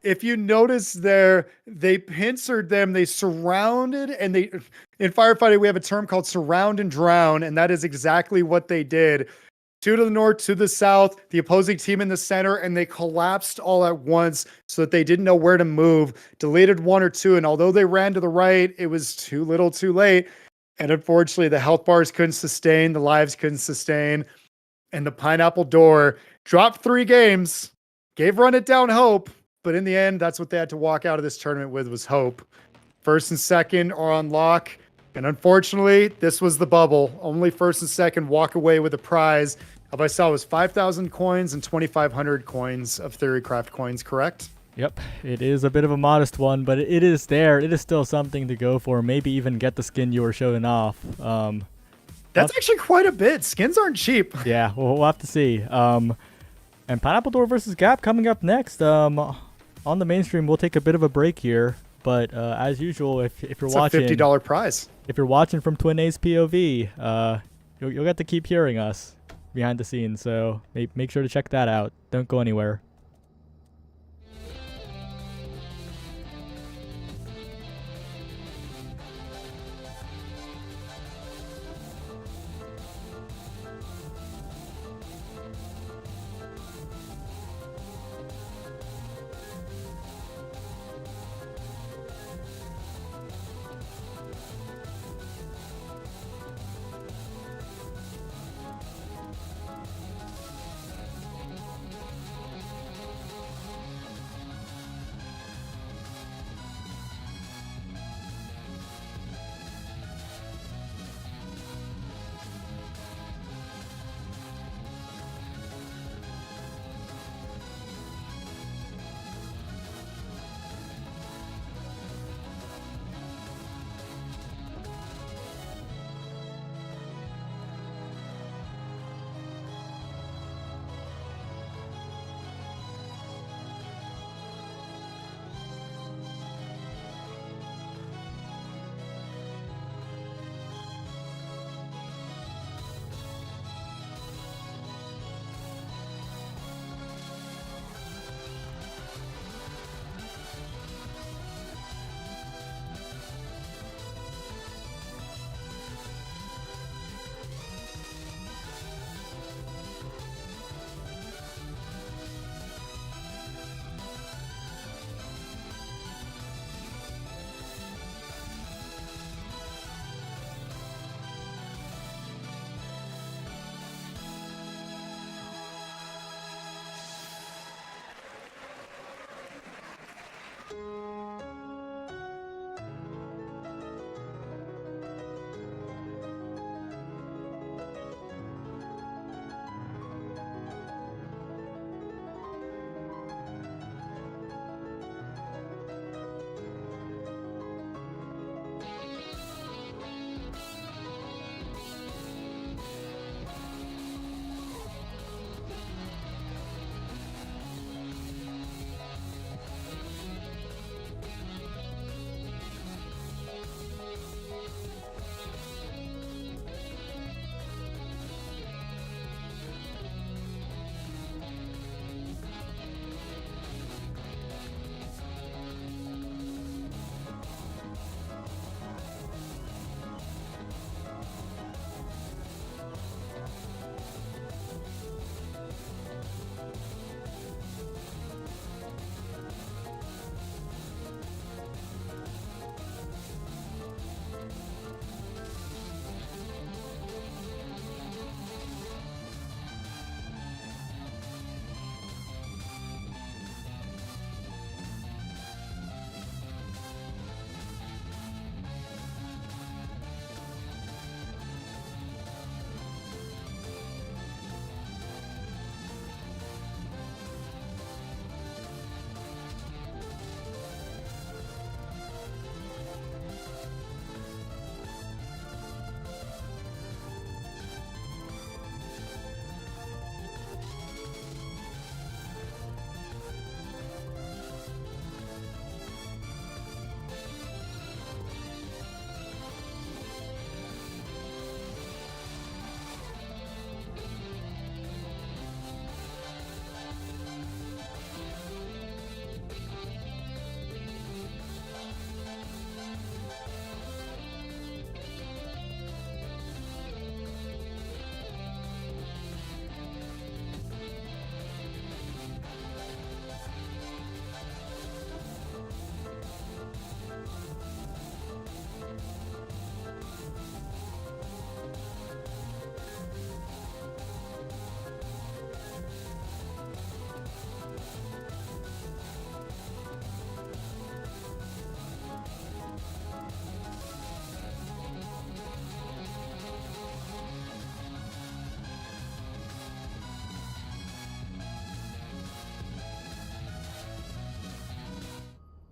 If you notice there, they pincered them, they surrounded, and they, in firefighting, we have a term called surround and drown, and that is exactly what they did. 2 to the north, to the south, the opposing team in the center, and they collapsed all at once so that they didn't know where to move. Deleted 1 or 2, and although they ran to the right, it was too little too late. And unfortunately, the health bars couldn't sustain, the lives couldn't sustain, and the Pineapple Door dropped 3 games, gave Run It Down hope, but in the end, that's what they had to walk out of this tournament with, was hope. First and second are on lock. And unfortunately, this was the bubble. Only first and second walk away with a prize. If I saw, it was 5,000 coins and 2,500 coins of Theorycraft coins, correct? Yep, it is a bit of a modest one, but it is there. It is still something to go for. Maybe even get the skin you were showing off. That's actually quite a bit. Skins aren't cheap. Yeah, we'll have to see. And Pineapple Door versus Gap coming up next. On the mainstream, we'll take a bit of a break here. But as usual, if you're watching, it's a $50 prize. If you're watching from Twin A's POV, you'll get to keep hearing us behind the scenes. So make sure to check that out. Don't go anywhere.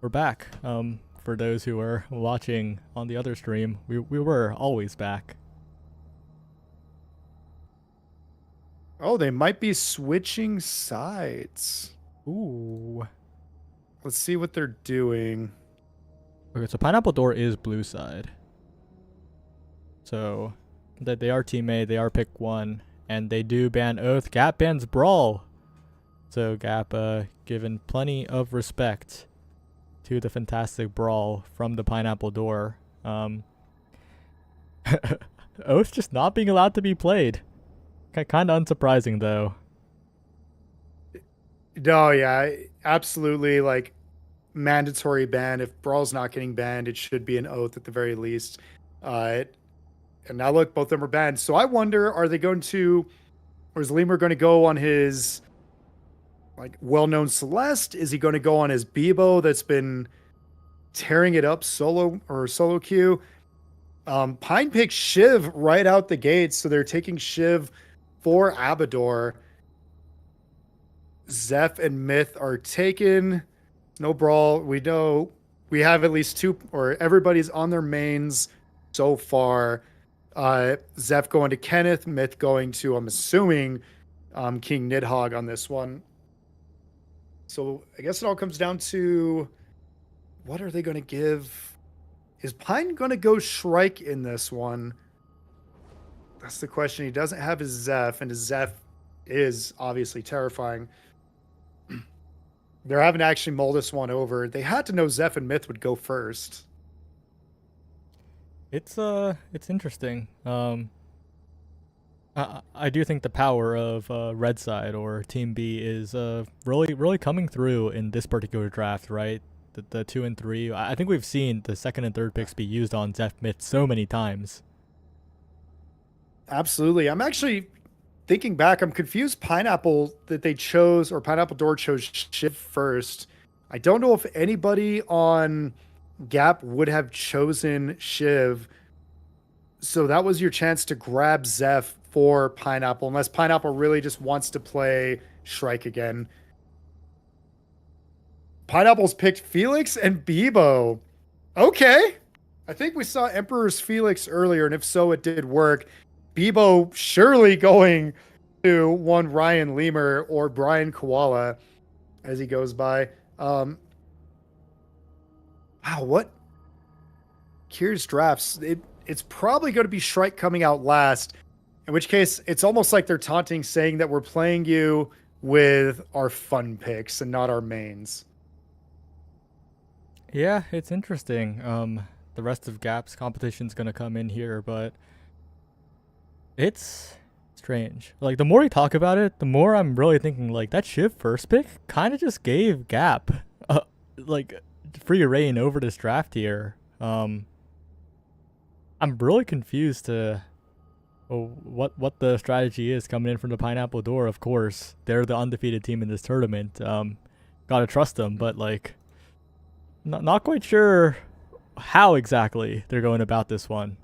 we're back. For those who are watching on the other stream, we were always back. Oh, they might be switching sides. Ooh. Let's see what they're doing. Okay, so Pineapple Door is blue side. So that they are team A, they are pick 1, and they do ban Oath. Gap bans Brawl. So Gap given plenty of respect to the fantastic Brawl from the Pineapple Door. Oath just not being allowed to be played. Kind of unsurprising though. No, yeah, absolutely. Like, mandatory ban. If Brawl's not getting banned, it should be an Oath at the very least. And now look, both of them are banned. So I wonder, are they going to, or is Lemur going to go on his like well-known Celeste? Is he going to go on his Bebo that's been tearing it up solo queue? Pine picks Shiv right out the gates, so they're taking Shiv for Abador. Zeph and Myth are taken. No Brawl. We know we have at least 2, or everybody's on their mains so far. Zeph going to Kenneth, Myth going to, I'm assuming, King Nidhogg on this one. So I guess it all comes down to, what are they going to give? Is Pine going to go Shrike in this one? That's the question. He doesn't have his Zeph, and his Zeph is obviously terrifying. They're having to actually mull this one over. They had to know Zeph and Myth would go first. It's interesting. I do think the power of Red Side or Team B is really coming through in this particular draft, right? The 2 and 3. I think we've seen the 2nd and 3rd picks be used on Zeph Myth so many times. Absolutely. I'm actually thinking back. I'm confused. Pineapple that they chose, or Pineapple Door chose Shiv first. I don't know if anybody on Gap would have chosen Shiv. So that was your chance to grab Zeph for Pineapple, unless Pineapple really just wants to play Shrike again. Pineapple's picked Felix and Bebo. Okay. I think we saw Emperor's Felix earlier, and if so, it did work. Bebo surely going to one Ryan Lemur or Brian Koala as he goes by. Wow, what? Here's drafts. It's probably going to be Shrike coming out last, in which case it's almost like they're taunting, saying that we're playing you with our fun picks and not our mains. Yeah, it's interesting. The rest of Gap's competition's gonna come in here, but it's strange. Like, the more we talk about it, the more I'm really thinking, like, that Shiv first pick kind of just gave Gap like free reign over this draft here. I'm really confused to what the strategy is coming in from the Pineapple Door. Of course, they're the undefeated team in this tournament. Gotta trust them, but like, not quite sure how exactly they're going about this one.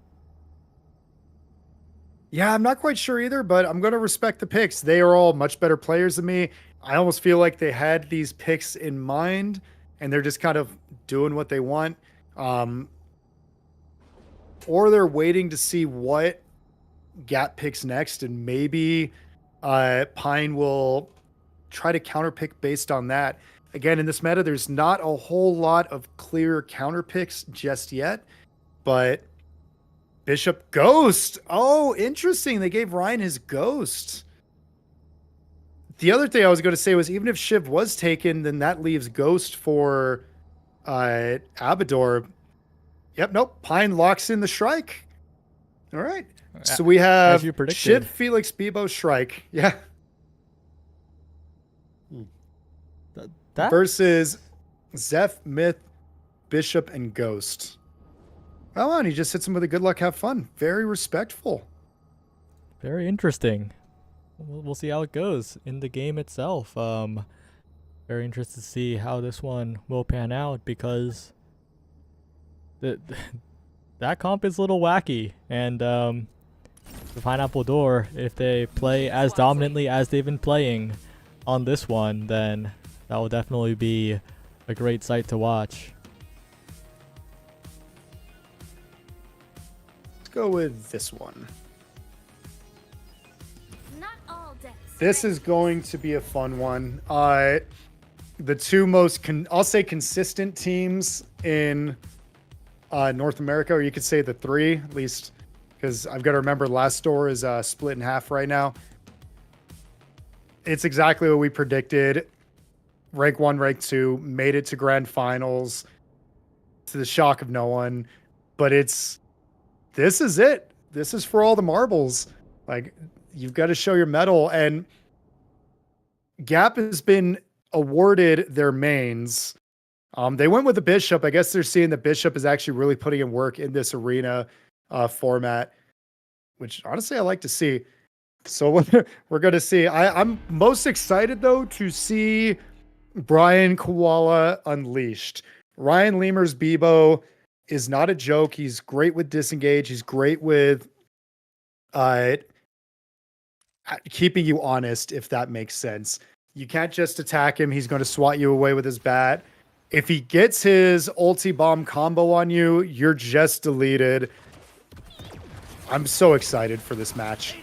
Yeah, I'm not quite sure either, but I'm going to respect the picks. They are all much better players than me. I almost feel like they had these picks in mind, and they're just kind of doing what they want. Or they're waiting to see what Gap picks next, and maybe Pine will try to counterpick based on that. Again, in this meta, there's not a whole lot of clear counter picks just yet, but Bishop Ghost. Oh, interesting. They gave Ryan his Ghost. The other thing I was going to say was, even if Shiv was taken, then that leaves Ghost for Abador. Yep, nope. Pine locks in the Shrike. All right. So we have Shiv, Felix, Bebo, Shrike. Yeah. Versus Zeph, Myth, Bishop, and Ghost. Oh, and he just hits him with a good luck, have fun. Very respectful. Very interesting. We'll see how it goes in the game itself. Very interested to see how this one will pan out, because that comp is a little wacky, and the Pineapple Door, if they play as dominantly as they've been playing on this one, then that will definitely be a great sight to watch. Let's go with this one. Not all deaths. This is going to be a fun one. The two most, I'll say, consistent teams in North America, or you could say the three, at least, because I've got to remember last store is split in half right now. It's exactly what we predicted. Rank 1, rank 2, made it to grand finals, to the shock of no one. But this is it. This is for all the marbles. Like, you've got to show your mettle. And Gap has been awarded their mains. They went with the Bishop. I guess they're seeing the Bishop is actually really putting in work in this arena format, which honestly I like to see. So we're going to see. I'm most excited, though, to see Brian Koala unleashed. Ryan Lemur's Bebo is not a joke. He's great with disengage. He's great with keeping you honest, if that makes sense. You can't just attack him. He's going to swat you away with his bat. If he gets his ulti bomb combo on you, you're just deleted. I'm so excited for this match.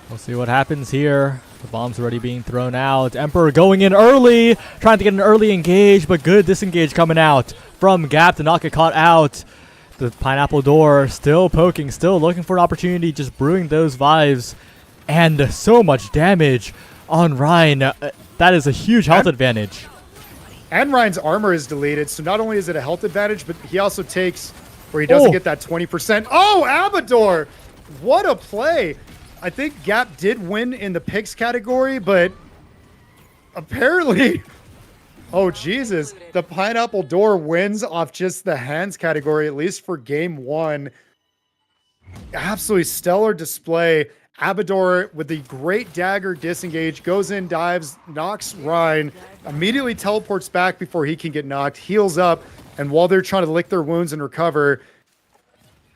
We'll see what happens here. The bomb's already being thrown out. Emperor going in early, trying to get an early engage, but good disengage coming out from Gap to not get caught out. The Pineapple Door still poking, still looking for an opportunity, just brewing those vibes. And so much damage on Ryan. That is a huge health advantage. And Ryan's armor is deleted, so not only is it a health advantage, but he also takes where he doesn't get that 20%. Oh, Abador! What a play! I think Gap did win in the picks category, but apparently, oh Jesus, the Pineapple Door wins off just the hands category, at least for game one. Absolutely stellar display. Abador with the great dagger disengage, goes in, dives, knocks Ryan, immediately teleports back before he can get knocked, heals up, and while they're trying to lick their wounds and recover,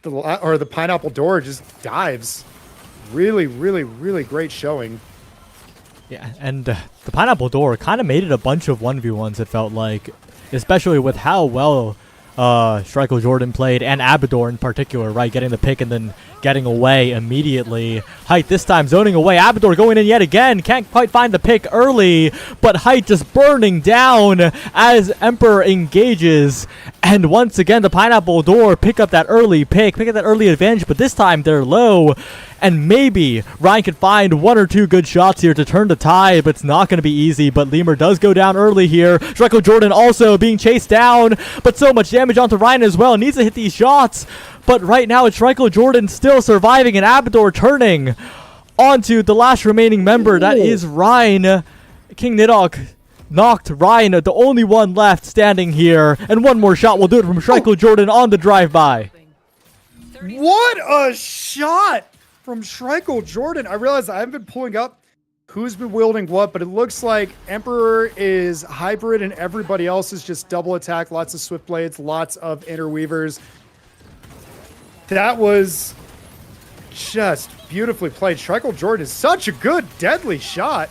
the Pineapple Door just dives. Really, really, really great showing. Yeah, and the Pineapple Door kind of made it a bunch of 1v1s, it felt like, especially with how well Strikel Jordan played, and Abador in particular, right? Getting the pick and then getting away immediately. Height this time zoning away. Abador going in yet again. Can't quite find the pick early, but Height just burning down as Emperor engages. And once again, the Pineapple Door pick up that early pick, pick up that early advantage, but this time they're low. And maybe Ryan could find one or two good shots here to turn the tide, but it's not going to be easy. But Lemur does go down early here. Strikel Jordan also being chased down, but so much damage onto Ryan as well. Needs to hit these shots. But right now, it's Strikel Jordan still surviving, and Abador turning onto the last remaining member. That is Ryan. King Nidhogg knocked Ryan, the only one left standing here. And one more shot will do it from Strikel Jordan on the drive-by. What a shot from Strikel Jordan. I realize I haven't been pulling up who's been wielding what, but it looks like Emperor is hybrid and everybody else is just double attack. Lots of Swift Blades, lots of Interweavers. That was just beautifully played. Strikel Jordan is such a good, deadly shot.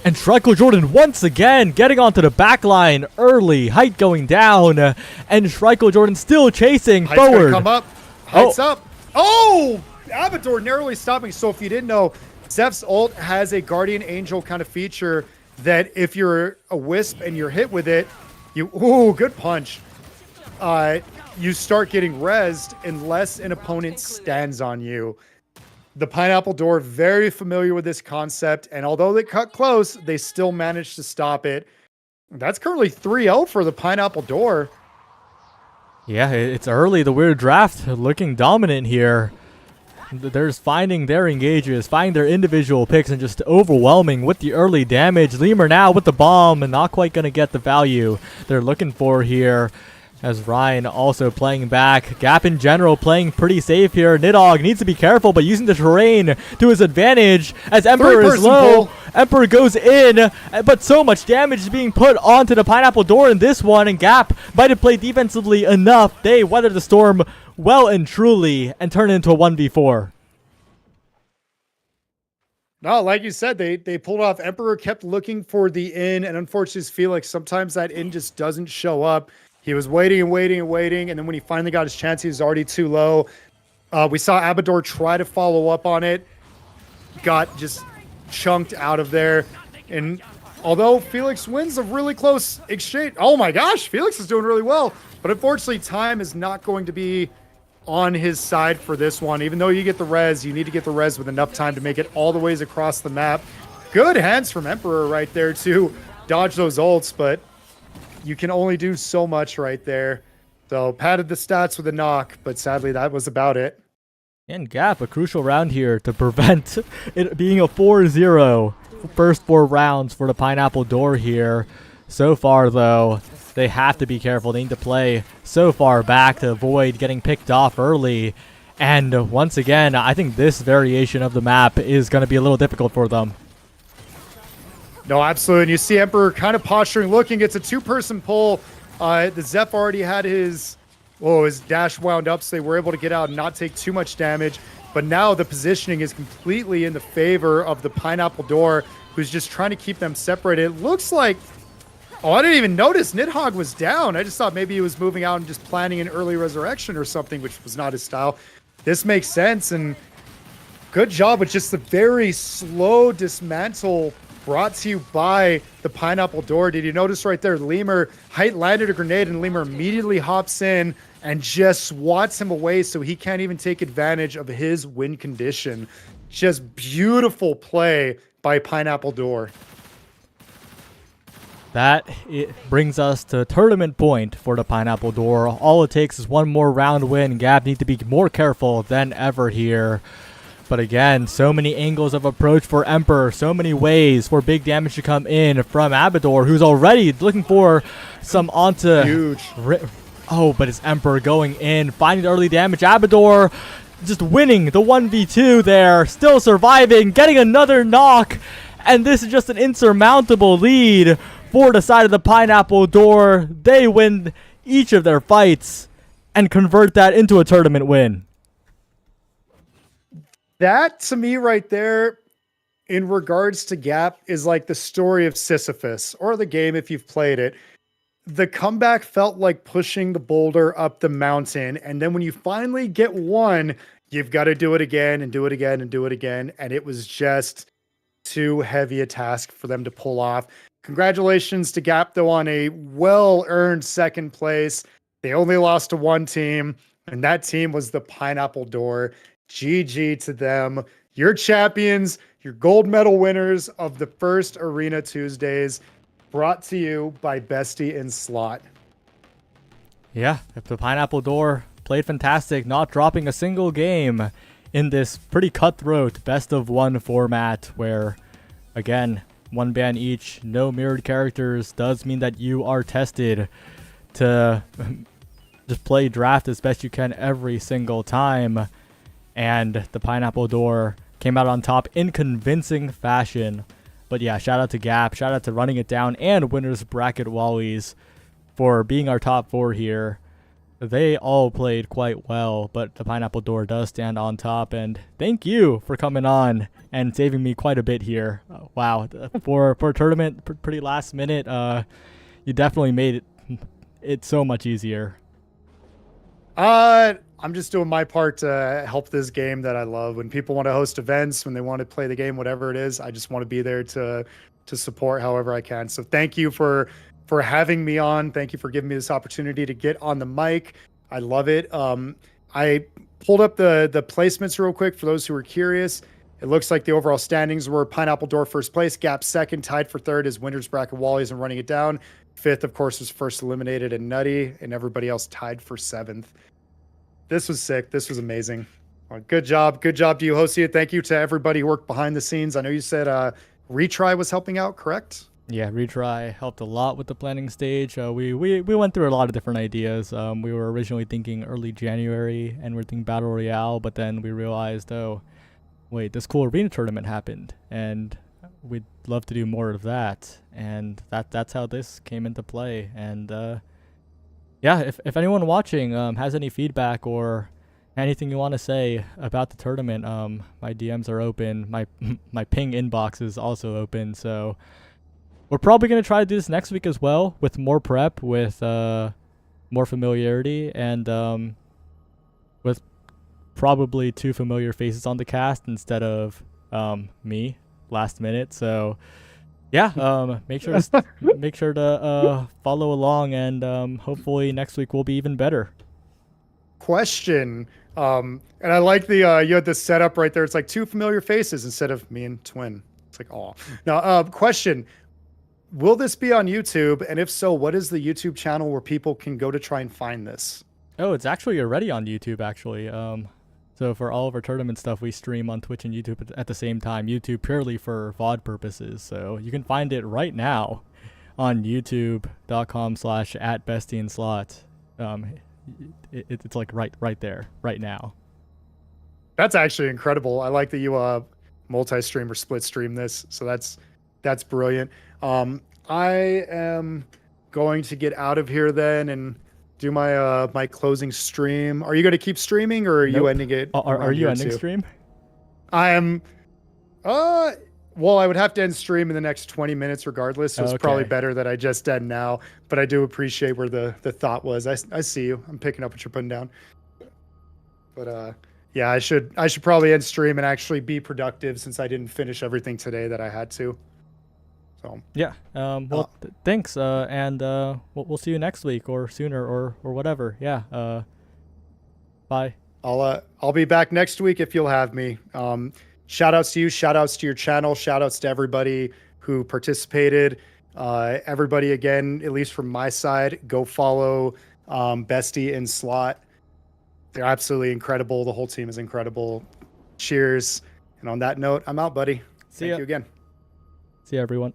And Strikel Jordan once again getting onto the back line early. Height going down. And Strikel Jordan still chasing Height's forward. Come up. Height's up. Oh! Abador narrowly stopping. So if you didn't know, Zeph's ult has a Guardian Angel kind of feature that if you're a Wisp and you're hit with it, ooh, good punch. You start getting rezzed unless an opponent stands on you. The Pineapple Door, very familiar with this concept, and although they cut close, they still managed to stop it. That's currently 3-0 for the Pineapple Door. Yeah, it's early. The Weird Draft looking dominant here. They're just finding their engages, finding their individual picks, and just overwhelming with the early damage. Lemur now with the bomb, and not quite going to get the value they're looking for here. As Ryan also playing back. Gap in general playing pretty safe here. Nidhogg needs to be careful, but using the terrain to his advantage as Emperor is low. Pull. Emperor goes in, but so much damage is being put onto the Pineapple Door in this one, and Gap might have played defensively enough. They weathered the storm well and truly and turn it into a 1v4. No, like you said, they pulled off. Emperor kept looking for the in, and unfortunately, Felix, sometimes that in just doesn't show up. He was waiting and waiting and waiting, and then when he finally got his chance, he was already too low. We saw Abador try to follow up on it, got just chunked out of there. And although Felix wins a really close exchange, oh my gosh, Felix is doing really well. But unfortunately, time is not going to be on his side for this one. Even though you get the res, you need to get the res with enough time to make it all the ways across the map. Good hands from Emperor right there to dodge those ults, but you can only do so much right there. So padded the stats with a knock, but sadly that was about it. And Gap, a crucial round here to prevent it being a 4-0 first 4 rounds for the Pineapple Door here. So far, though, they have to be careful. They need to play so far back to avoid getting picked off early. And once again, I think this variation of the map is going to be a little difficult for them. No, absolutely. And you see Emperor kind of posturing, looking. It's a 2-person pull. The Zeph already had his dash wound up, so they were able to get out and not take too much damage. But now the positioning is completely in the favor of the Pineapple Door, who's just trying to keep them separated. It looks like, I didn't even notice Nidhogg was down. I just thought maybe he was moving out and just planning an early resurrection or something, which was not his style. This makes sense, and good job with just the very slow dismantle brought to you by the Pineapple Door. Did you notice right there, Lemur height landed a grenade and Lemur immediately hops in and just swats him away so he can't even take advantage of his win condition. Just beautiful play by Pineapple Door. That brings us to tournament point for the Pineapple Door. All it takes is one more round win. Gab need to be more careful than ever here. But again, so many angles of approach for Emperor, so many ways for big damage to come in from Abador, who's already looking for some onto... Huge. Oh, but it's Emperor going in, finding the early damage. Abador just winning the 1v2 there, still surviving, getting another knock. And this is just an insurmountable lead for the side of the Pineapple Door. They win each of their fights and convert that into a tournament win. That, to me, right there, in regards to Gap, is like the story of Sisyphus, or the game if you've played it. The comeback felt like pushing the boulder up the mountain, and then when you finally get one, you've got to do it again and do it again and do it again, and it was just too heavy a task for them to pull off. Congratulations to Gap, though, on a well-earned second place. They only lost to one team, and that team was the Pineapple Door. GG to them. Your champions, your gold medal winners of the first Arena Tuesdays, brought to you by Bestie in Slot. Yeah, the Pineapple Door played fantastic, not dropping a single game in this pretty cutthroat best-of-1 format where, again, one ban each, no mirrored characters, does mean that you are tested to just play draft as best you can every single time. And the Pineapple Door came out on top in convincing fashion. But yeah, shout out to Gap, shout out to Running It Down, and Winners Bracket Wallies for being our top 4 here. They all played quite well, but the Pineapple Door does stand on top. And thank you for coming on and saving me quite a bit here. Wow, for a tournament, pretty last minute, you definitely made it so much easier. I'm just doing my part to help this game that I love. When people want to host events, when they want to play the game, whatever it is, I just want to be there to support however I can. So thank you for having me on. Thank you for giving me this opportunity to get on the mic. I love it. I pulled up the placements real quick for those who are curious. It looks like the overall standings were Pineapple Door first place, Gap second, tied for third is Winners Bracket Wallies and Running It Down. Fifth, of course, was First Eliminated and Nutty, and everybody else tied for seventh. This was sick. This was amazing. Good job. Good job to you, Hosea. Thank you to everybody who worked behind the scenes. I know you said Retry was helping out, correct? Yeah, Retry helped a lot with the planning stage. We went through a lot of different ideas. We were originally thinking early January, and we're thinking Battle Royale, but then we realized, oh, wait, this cool arena tournament happened, and we'd love to do more of that. And that's how this came into play. And yeah, if anyone watching has any feedback or anything you want to say about the tournament, my DMs are open. My ping inbox is also open. So we're probably gonna try to do this next week as well, with more prep, with more familiarity, and with probably 2 familiar faces on the cast instead of me last minute. So yeah, make sure to follow along, and hopefully next week will be even better. Question. And I like the you had the setup right there. It's like 2 familiar faces instead of me and Twin. It's like, oh. Now, question. Will this be on YouTube? And if so, what is the YouTube channel where people can go to try and find this? Oh, it's actually already on YouTube, actually. So for all of our tournament stuff, we stream on Twitch and YouTube at the same time. YouTube purely for VOD purposes. So you can find it right now on youtube.com/@bestieandslot. It's like right there, right now. That's actually incredible. I like that you multi-stream or split stream this. So that's brilliant. I am going to get out of here then and do my my closing stream. Are you going to keep streaming, or are you Nope. ending it? Are you here ending too? stream? I am. Well, I would have to end stream in the next 20 minutes regardless. So it's probably Okay. better that I just end now. But I do appreciate where the thought was. I see you. I'm picking up what you're putting down. But yeah, I should probably end stream and actually be productive, since I didn't finish everything today that I had to. So Yeah. Well, thanks. And we'll see you next week, or sooner, or whatever. Yeah. Bye. I'll be back next week if you'll have me. Shout outs to you, shout outs to your channel, shout outs to everybody who participated. Everybody, again, at least from my side, go follow Bestie and Slot. They're absolutely incredible. The whole team is incredible. Cheers. And on that note, I'm out, buddy. See Thank ya. you again. See ya, everyone.